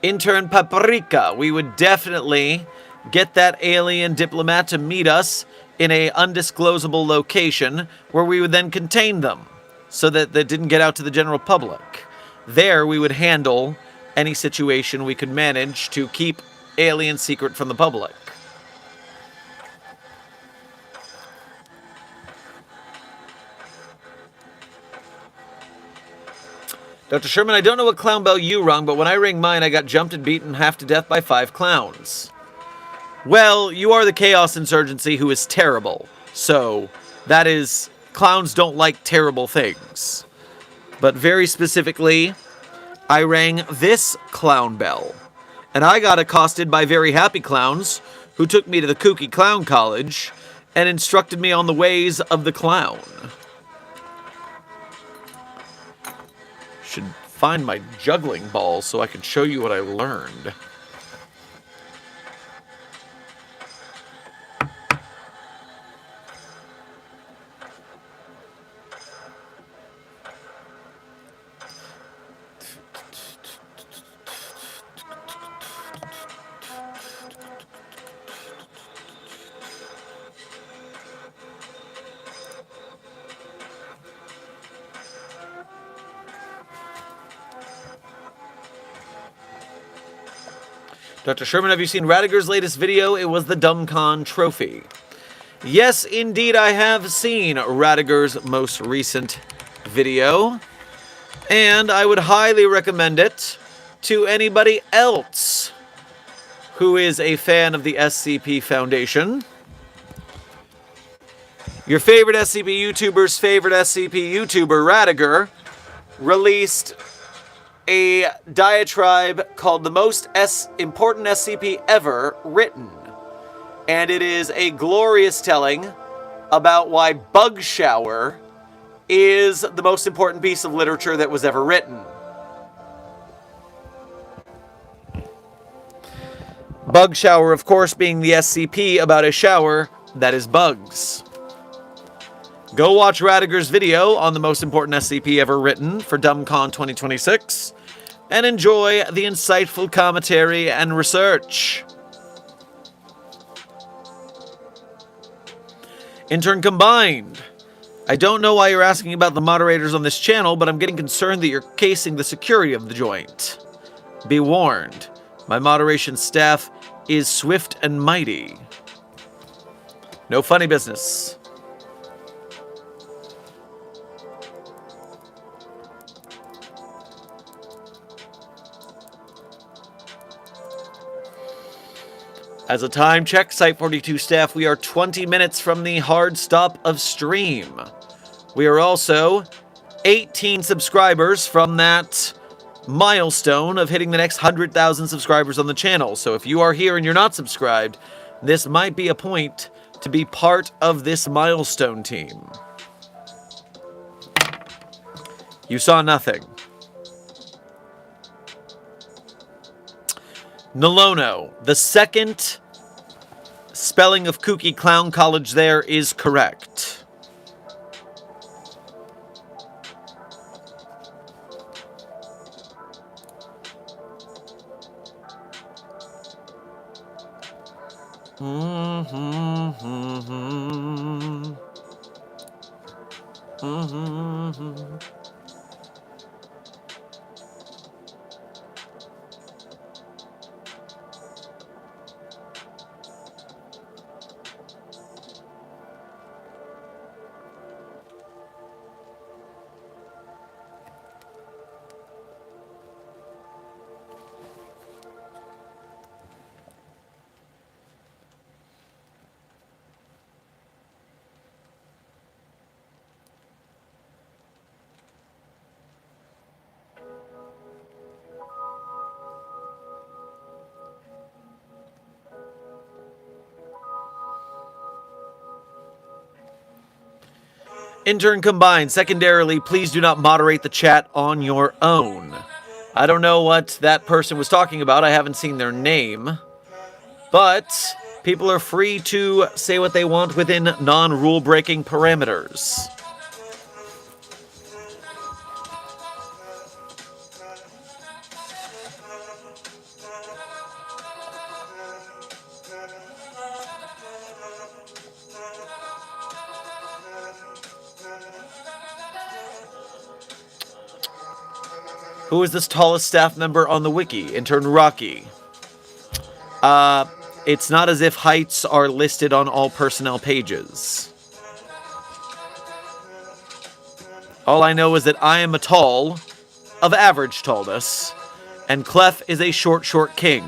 Intern Paprika, we would definitely get that alien diplomat to meet us in a undisclosable location where we would then contain them so that they didn't get out to the general public. There we would handle any situation we could manage to keep alien secret from the public. Dr. Sherman, I don't know what clown bell you rung, but when I rang mine, I got jumped and beaten half to death by 5 clowns. Well, you are the Chaos Insurgency, who is terrible. So, that is... clowns don't like terrible things. But very specifically, I rang this clown bell. And I got accosted by very happy clowns, who took me to the Kooky Clown College, and instructed me on the ways of the clown. Should find my juggling ball so I can show you what I learned. Dr. Sherman, have you seen Radiger's latest video? It was the DumbCon trophy. Yes, indeed, I have seen Radiger's most recent video. And I would highly recommend it to anybody else who is a fan of the SCP Foundation. Your favorite SCP YouTuber's favorite SCP YouTuber, Radiger, released a diatribe called The Most Important SCP Ever Written. And it is a glorious telling about why Bug Shower is the most important piece of literature that was ever written. Bug Shower, of course, being the SCP about a shower that is bugs. Go watch Radiger's video on the most important SCP ever written for DumbCon 2026 and enjoy the insightful commentary and research. Intern Combined. I don't know why you're asking about the moderators on this channel, but I'm getting concerned that you're casing the security of the joint. Be warned, my moderation staff is swift and mighty. No funny business. As a time check, Site42 staff, we are 20 minutes from the hard stop of stream. We are also 18 subscribers from that milestone of hitting the next 100,000 subscribers on the channel. So if you are here and you're not subscribed, this might be a point to be part of this milestone team. You saw nothing. Nolono, the second spelling of Kooky Clown College there is correct. Intern combined. Secondarily, please do not moderate the chat on your own. I don't know what that person was talking about. I haven't seen their name. But people are free to say what they want within non-rule breaking parameters. Who is this tallest staff member on the wiki? Intern Rocky. It's not as if heights are listed on all personnel pages. All I know is that I am a tall, of average tallness, and Clef is a short king.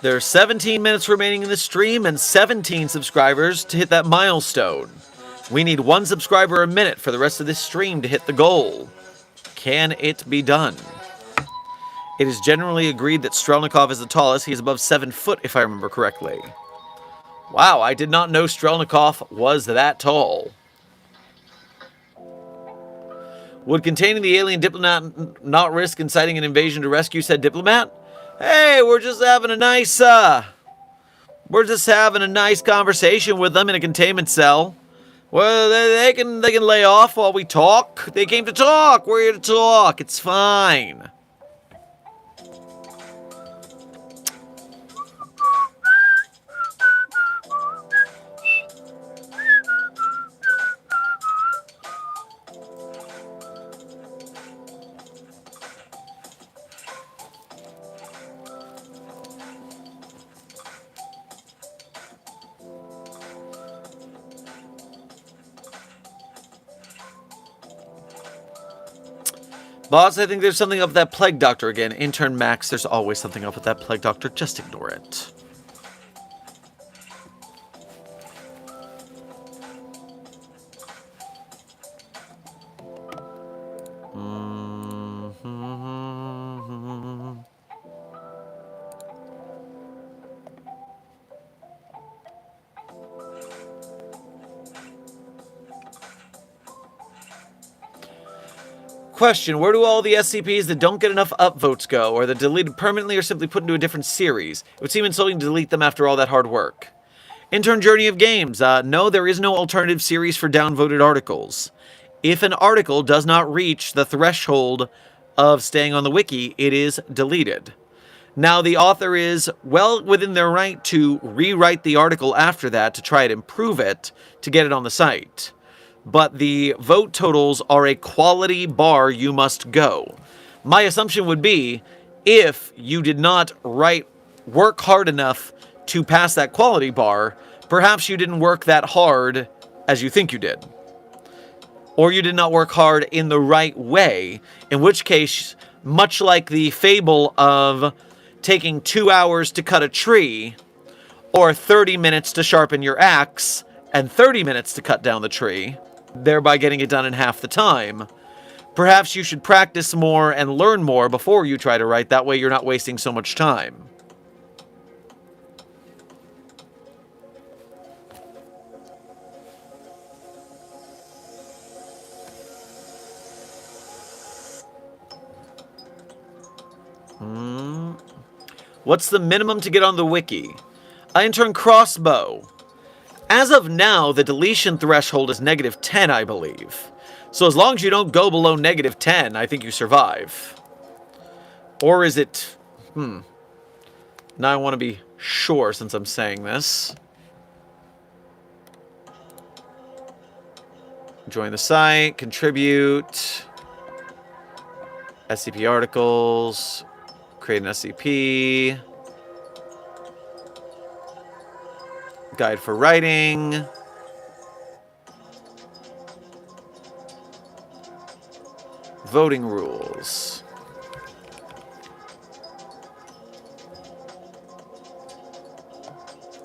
There are 17 minutes remaining in the stream and 17 subscribers to hit that milestone. We need 1 subscriber a minute for the rest of this stream to hit the goal. Can it be done? It is generally agreed that Strelnikov is the tallest. He is above 7 foot, if I remember correctly. Wow, I did not know Strelnikov was that tall. Would containing the alien diplomat not risk inciting an invasion to rescue said diplomat? Hey, we're just having a nice conversation with them in a containment cell. Well, they can lay off while we talk. They came to talk. We're here to talk. It's fine. Boss, I think there's something up with that plague doctor again. Intern Max, there's always something up with that plague doctor. Just ignore it. Question, where do all the SCPs that don't get enough upvotes go? Are they deleted permanently or simply put into a different series? It would seem insulting to delete them after all that hard work. Intern Journey of Games. No, there is no alternative series for downvoted articles. If an article does not reach the threshold of staying on the wiki, it is deleted. Now, the author is well within their right to rewrite the article after that to try to improve it to get it on the site. But the vote totals are a quality bar you must go. My assumption would be, if you did not work hard enough to pass that quality bar, perhaps you didn't work that hard as you think you did. Or you did not work hard in the right way, in which case, much like the fable of taking 2 hours to cut a tree, or 30 minutes to sharpen your axe, and 30 minutes to cut down the tree, thereby getting it done in half the time. Perhaps you should practice more and learn more before you try to write. That way you're not wasting so much time. What's the minimum to get on the wiki? Intern Crossbow. As of now, the deletion threshold is -10, I believe. So as long as you don't go below -10, I think you survive. Or is it... Now I want to be sure since I'm saying this. Join the site, contribute, SCP articles, create an SCP, guide for writing, voting rules.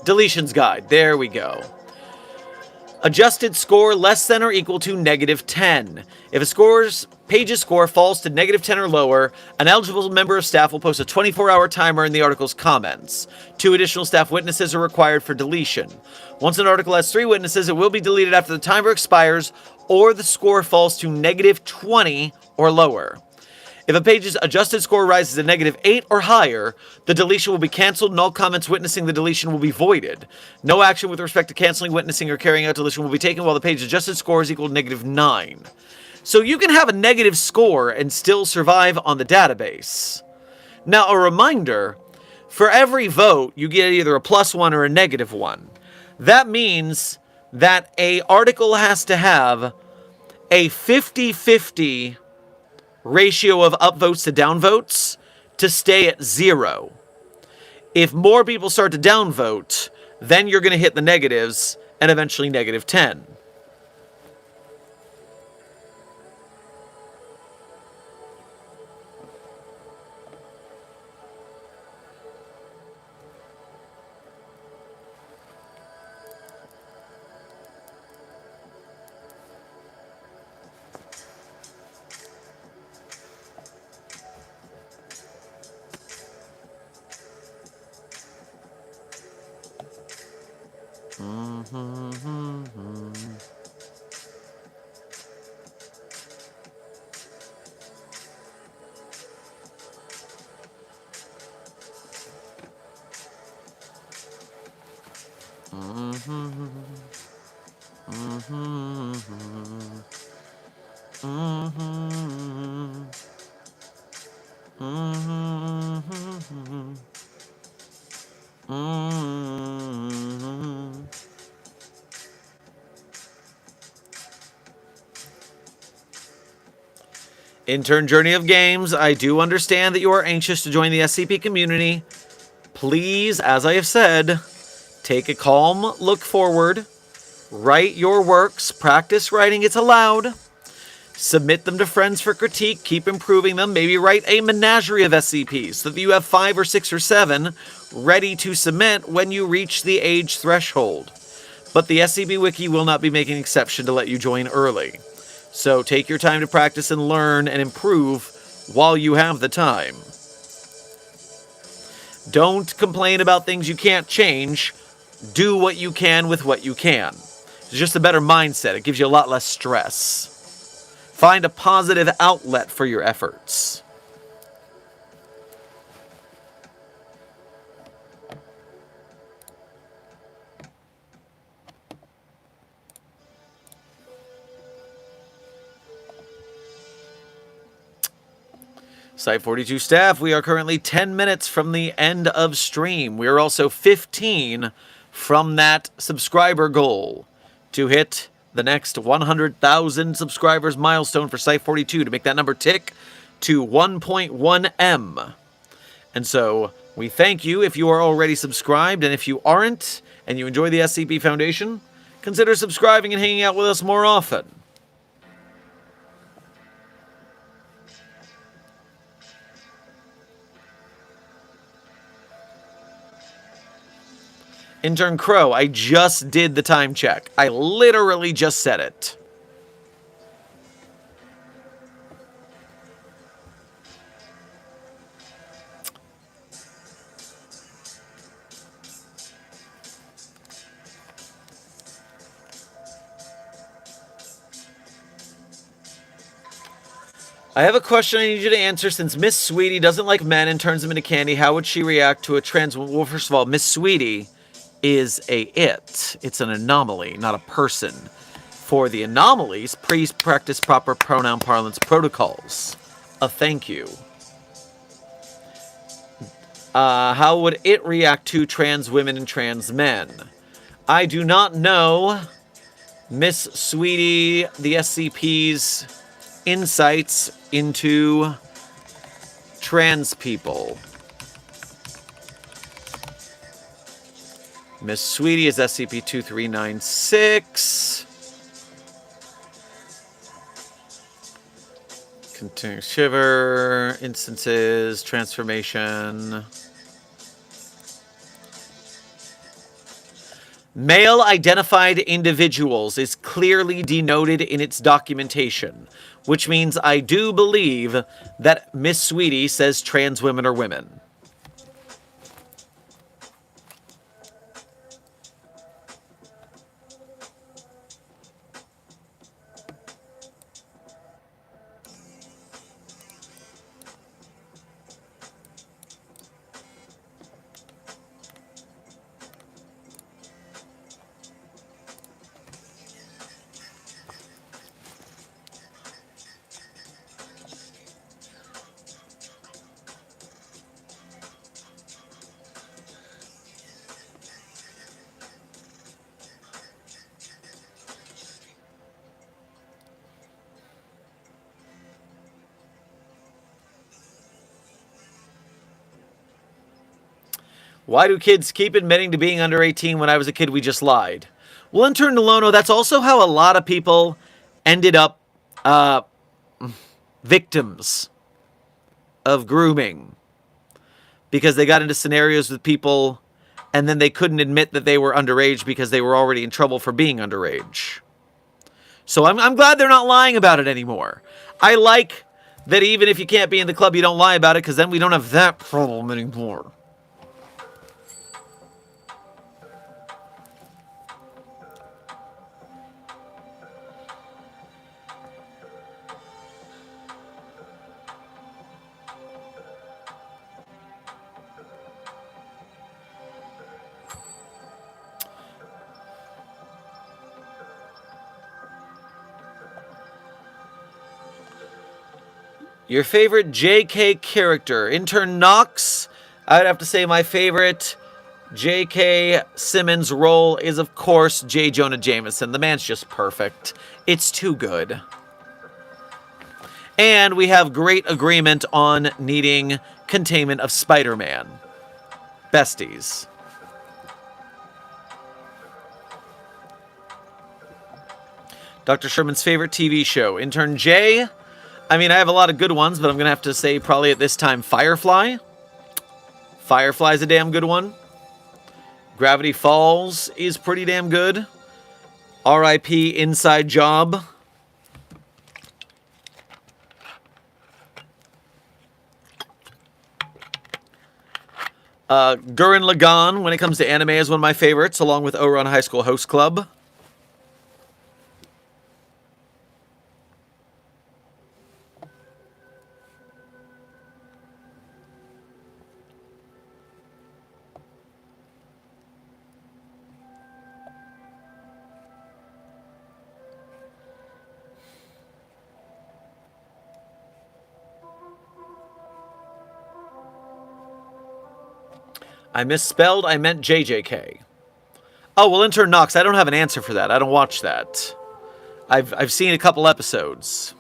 Deletions guide, there we go. Adjusted score less than or equal to -10. If a page's score falls to -10 or lower, an eligible member of staff will post a 24-hour timer in the article's comments. 2 additional staff witnesses are required for deletion. Once an article has 3 witnesses, it will be deleted after the timer expires or the score falls to -20 or lower. If a page's adjusted score rises to -8 or higher, the deletion will be cancelled and all comments witnessing the deletion will be voided. No action with respect to cancelling, witnessing, or carrying out deletion will be taken while the page's adjusted score is equal to -9. So you can have a negative score and still survive on the database. Now, a reminder, for every vote, you get either a +1 or a -1. That means that an article has to have a 50-50 ratio of upvotes to downvotes to stay at 0. If more people start to downvote, then you're going to hit the negatives and eventually -10. Intern Journey of Games, I do understand that you are anxious to join the SCP community. Please, as I have said, take a calm look forward, write your works, practice writing, it's allowed, submit them to friends for critique, keep improving them, maybe write a menagerie of SCPs so that you have 5 or 6 or 7 ready to submit when you reach the age threshold. But the SCP Wiki will not be making an exception to let you join early. So take your time to practice and learn and improve while you have the time. Don't complain about things you can't change. Do what you can with what you can. It's just a better mindset. It gives you a lot less stress. Find a positive outlet for your efforts. Site-42 staff, we are currently 10 minutes from the end of stream. We are also 15 from that subscriber goal to hit the next 100,000 subscribers milestone for Site-42 to make that number tick to 1.1 M. And so we thank you if you are already subscribed, and if you aren't and you enjoy the SCP Foundation, consider subscribing and hanging out with us more often. Intern Crow, I just did the time check. I literally just said it. I have a question I need you to answer. Since Miss Sweetie doesn't like men and turns them into candy, how would she react to a trans... Well, first of all, Miss Sweetie is a it. It's an anomaly, not a person. For the anomalies, please practice proper pronoun parlance protocols. A thank you. How would it react to trans women and trans men? I do not know, Miss Sweetie, the SCP's insights into trans people. Miss Sweetie is SCP-2396. Continue shiver, instances, transformation. Male identified individuals is clearly denoted in its documentation, which means I do believe that Miss Sweetie says trans women are women. Why do kids keep admitting to being under 18? When I was a kid, we just lied. Well, intern Delono, that's also how a lot of people ended up victims of grooming. Because they got into scenarios with people, and then they couldn't admit that they were underage because they were already in trouble for being underage. So I'm glad they're not lying about it anymore. I like that even if you can't be in the club, you don't lie about it, because then we don't have that problem anymore. Your favorite JK character? Intern Knox. I would have to say my favorite J.K. Simmons role is, of course, J. Jonah Jameson. The man's just perfect. It's too good. And we have great agreement on needing containment of Spider-Man. Besties. Dr. Sherman's favorite TV show? Intern J. I mean, I have a lot of good ones, but I'm going to have to say probably at this time Firefly. Firefly's a damn good one. Gravity Falls is pretty damn good. R.I.P. Inside Job. Gurren Lagann, when it comes to anime, is one of my favorites, along with Ouran High School Host Club. I misspelled. I meant JJK. Oh, well, Intern Knox, I don't have an answer for that. I don't watch that. I've seen a couple episodes.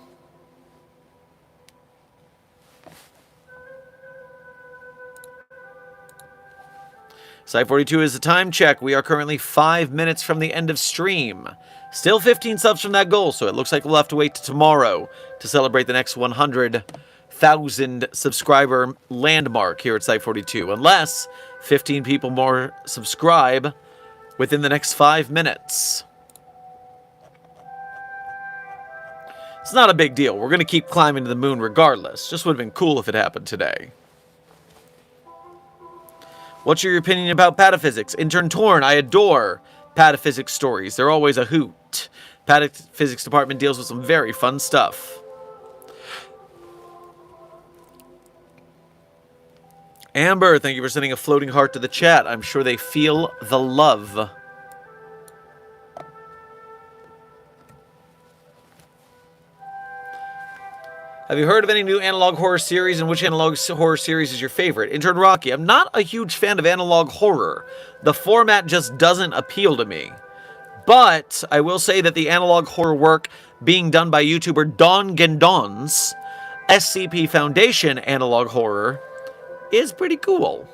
Site 42 is the time check. We are currently 5 minutes from the end of stream. Still 15 subs from that goal, so it looks like we'll have to wait till tomorrow to celebrate the next 100,000 subscriber landmark here at Site 42. Unless 15 people more subscribe within the next 5 minutes. It's not a big deal. We're going to keep climbing to the moon regardless. Just would have been cool if it happened today. What's your opinion about pataphysics? Intern Torn, I adore pataphysics stories. They're always a hoot. Pataphysics department deals with some very fun stuff. Amber, thank you for sending a floating heart to the chat. I'm sure they feel the love. Have you heard of any new analog horror series, and which analog horror series is your favorite? Intern Rocky, I'm not a huge fan of analog horror. The format just doesn't appeal to me. But I will say that the analog horror work being done by YouTuber Don Gendon's SCP Foundation analog horror is pretty cool.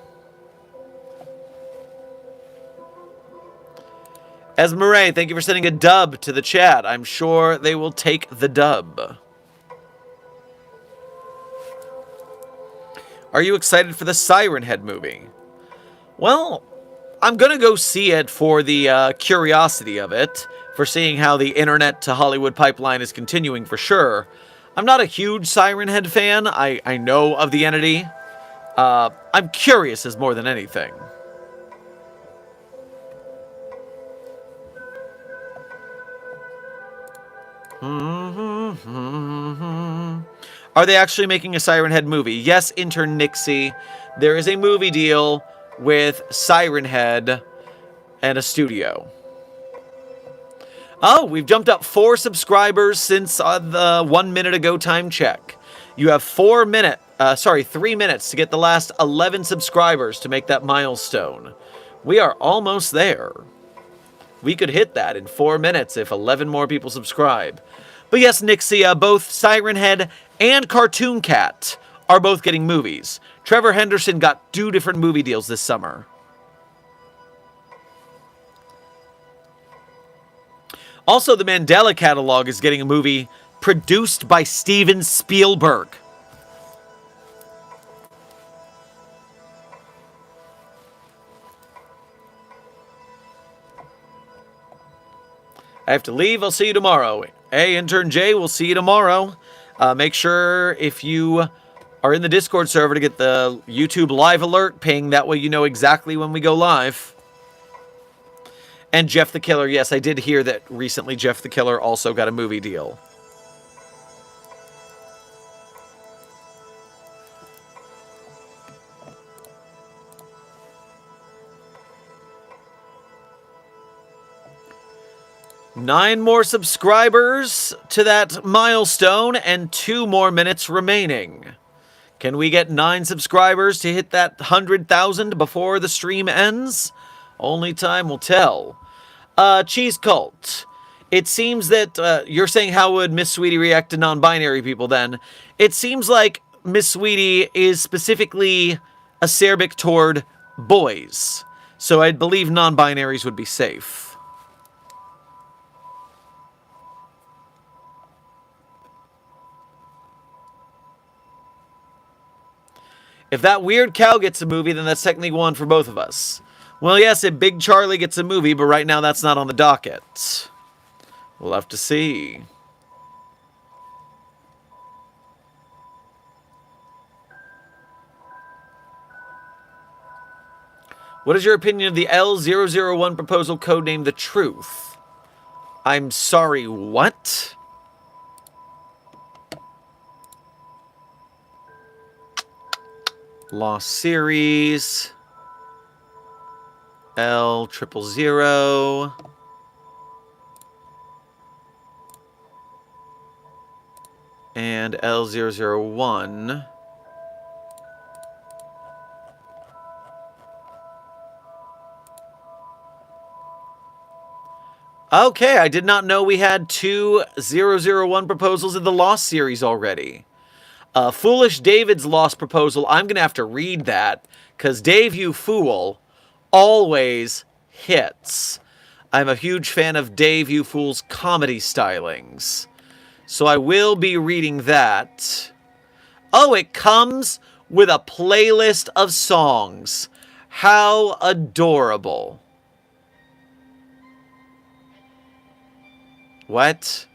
Esmeralda, thank you for sending a dub to the chat. I'm sure they will take the dub. Are you excited for the Siren Head movie? Well, I'm going to go see it for the curiosity of it, for seeing how the internet to Hollywood pipeline is continuing for sure. I'm not a huge Siren Head fan. I know of the entity. I'm curious as more than anything. Are they actually making a Siren Head movie? Yes, intern Nixie. There is a movie deal with Siren Head and a studio. Oh, we've jumped up 4 subscribers since the 1 minute ago time check. You have 3 minutes to get the last 11 subscribers to make that milestone. We are almost there. We could hit that in 4 minutes if 11 more people subscribe. But yes, Nixie, both Siren Head and Cartoon Cat are both getting movies. Trevor Henderson got 2 different movie deals this summer. Also, the Mandela Catalog is getting a movie produced by Steven Spielberg. I have to leave. I'll see you tomorrow. Hey, Intern Jay, we'll see you tomorrow. Make sure if you are in the Discord server to get the YouTube live alert ping. That way you know exactly when we go live. And Jeff the Killer. Yes, I did hear that recently Jeff the Killer also got a movie deal. Nine more subscribers to that milestone and 2 more minutes remaining. Can we get 9 subscribers to hit that 100,000 before the stream ends? Only time will tell. Cheese Cult. It seems that you're saying how would Miss Sweetie react to non-binary people then? It seems like Miss Sweetie is specifically acerbic toward boys. So I believe non-binaries would be safe. If that weird cow gets a movie, then that's technically one for both of us. Well, yes, if Big Charlie gets a movie, but right now that's not on the docket. We'll have to see. What is your opinion of the L001 proposal codenamed The Truth? I'm sorry, what? Lost Series. L000. And L001. Okay, I did not know we had 2 001 proposals in the Lost series already. Foolish David's Lost proposal, I'm going to have to read that, because Dave, you fool, always hits. I'm a huge fan of Dave, you fool's comedy stylings. So I will be reading that. Oh, it comes with a playlist of songs. How adorable. What?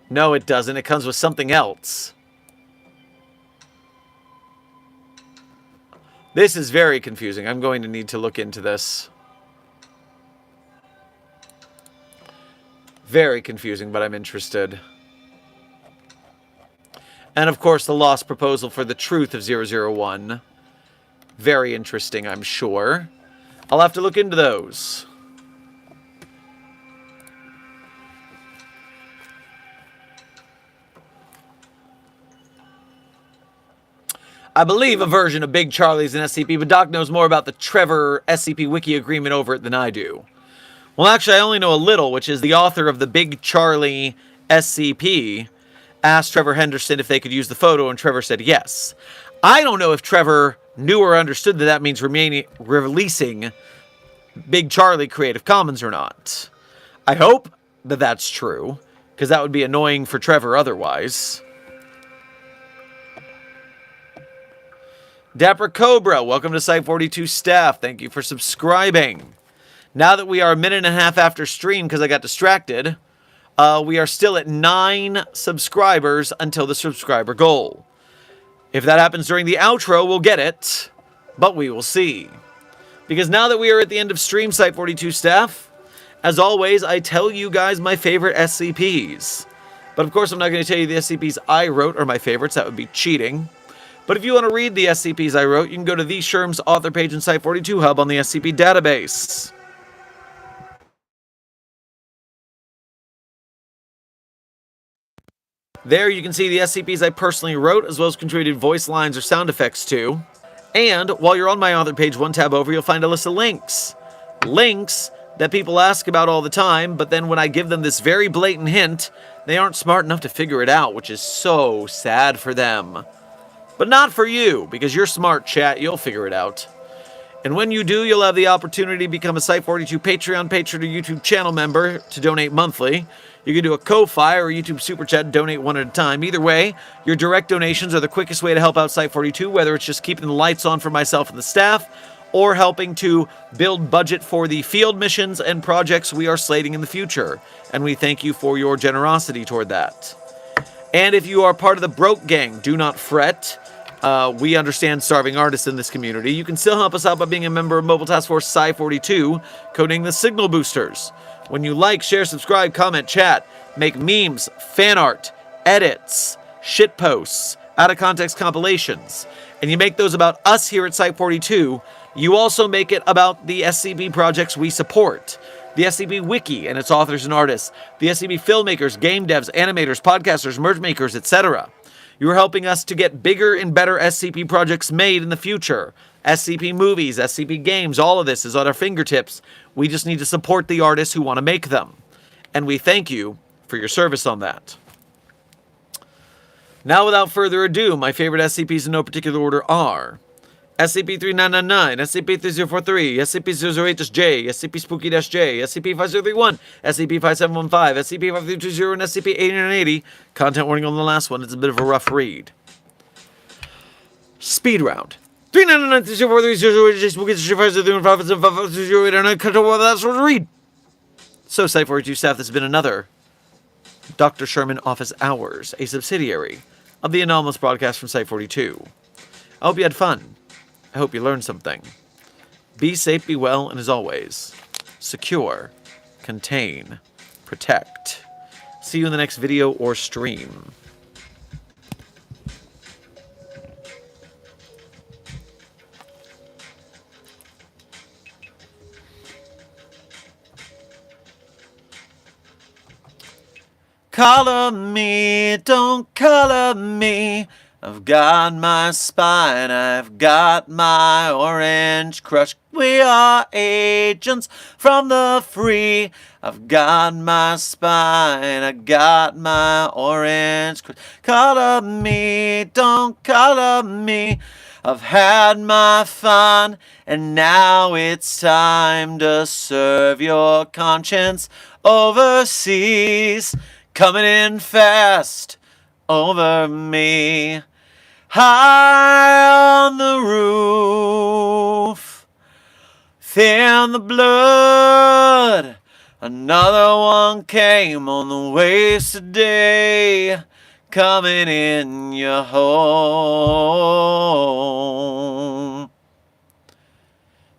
No, it doesn't. It comes with something else. This is very confusing. I'm going to need to look into this. Very confusing, but I'm interested. And of course, the lost proposal for the truth of 001. Very interesting, I'm sure. I'll have to look into those. I believe a version of Big Charlie's an SCP, but Doc knows more about the Trevor SCP Wiki agreement over it than I do. Well, actually, I only know a little, which is the author of the Big Charlie SCP asked Trevor Henderson if they could use the photo, and Trevor said yes. I don't know if Trevor knew or understood that that means releasing Big Charlie Creative Commons or not. I hope that that's true, because that would be annoying for Trevor otherwise. Dapper Cobra, welcome to Site-42 staff. Thank you for subscribing. Now that we are a minute and a half after stream because I got distracted, we are still at 9 subscribers until the subscriber goal. If that happens during the outro, we'll get it, but we will see. Because now that we are at the end of stream, Site-42 staff, as always, I tell you guys my favorite SCPs. But of course, I'm not going to tell you the SCPs I wrote are my favorites. That would be cheating. But if you want to read the SCPs I wrote, you can go to the Sherm's author page in Site-42 Hub on the SCP database. There you can see the SCPs I personally wrote, as well as contributed voice lines or sound effects to. And while you're on my author page, one tab over, you'll find a list of links. Links that people ask about all the time, but then when I give them this very blatant hint, they aren't smart enough to figure it out, which is so sad for them. But not for you, because you're smart, chat. You'll figure it out. And when you do, you'll have the opportunity to become a Site-42 Patreon patron or YouTube channel member to donate monthly. You can do a Ko-Fi or a YouTube Super Chat and donate one at a time. Either way, your direct donations are the quickest way to help out Site-42, whether it's just keeping the lights on for myself and the staff, or helping to build budget for the field missions and projects we are slating in the future. And we thank you for your generosity toward that. And if you are part of the Broke Gang, do not fret. We understand starving artists in this community. You can still help us out by being a member of Mobile Task Force Psi-42, coding the Signal Boosters. When you like, share, subscribe, comment, chat, make memes, fan art, edits, shitposts, out-of-context compilations, and you make those about us here at Site-42, you also make it about the SCP projects we support. The SCP Wiki and its authors and artists, the SCP filmmakers, game devs, animators, podcasters, merch makers, etc. You are helping us to get bigger and better SCP projects made in the future. SCP movies, SCP games, all of this is at our fingertips. We just need to support the artists who want to make them. And we thank you for your service on that. Now, without further ado, my favorite SCPs in no particular order are SCP-9929, SCP-3043, SCP-008-J, SCP-Spooky-J, SCP-5031, SCP-5715, SCP-5320, and SCP-8980. Content warning on the last one, it's a bit of a rough read. Speed round. 399-3043, read. So, Site-42 staff, this has been another Dr. Sherman Office Hours, a subsidiary of the anomalous broadcast from Site-42. I hope you had fun. I hope you learned something. Be safe, be well, and as always, secure, contain, protect. See you in the next video or stream. Color me, don't color me. I've got my spine, I've got my orange crush. We are agents from the free. I've got my spine, I got my orange crush. Color me, don't color me. I've had my fun, and now it's time to serve your conscience overseas. Coming in fast over me. High on the roof, thin the blood. Another one came on the wasted day, coming in your home.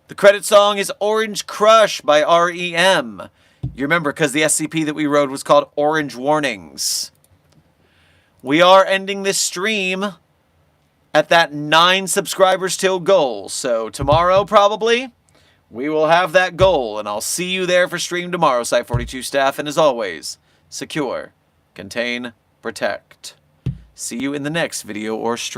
The credit song is Orange Crush by REM. You remember, because the SCP that we wrote was called Orange Warnings. We are ending this stream at that 9 subscribers till goal. So tomorrow, probably, we will have that goal. And I'll see you there for stream tomorrow, Site-42 staff. And as always, secure, contain, protect. See you in the next video or stream.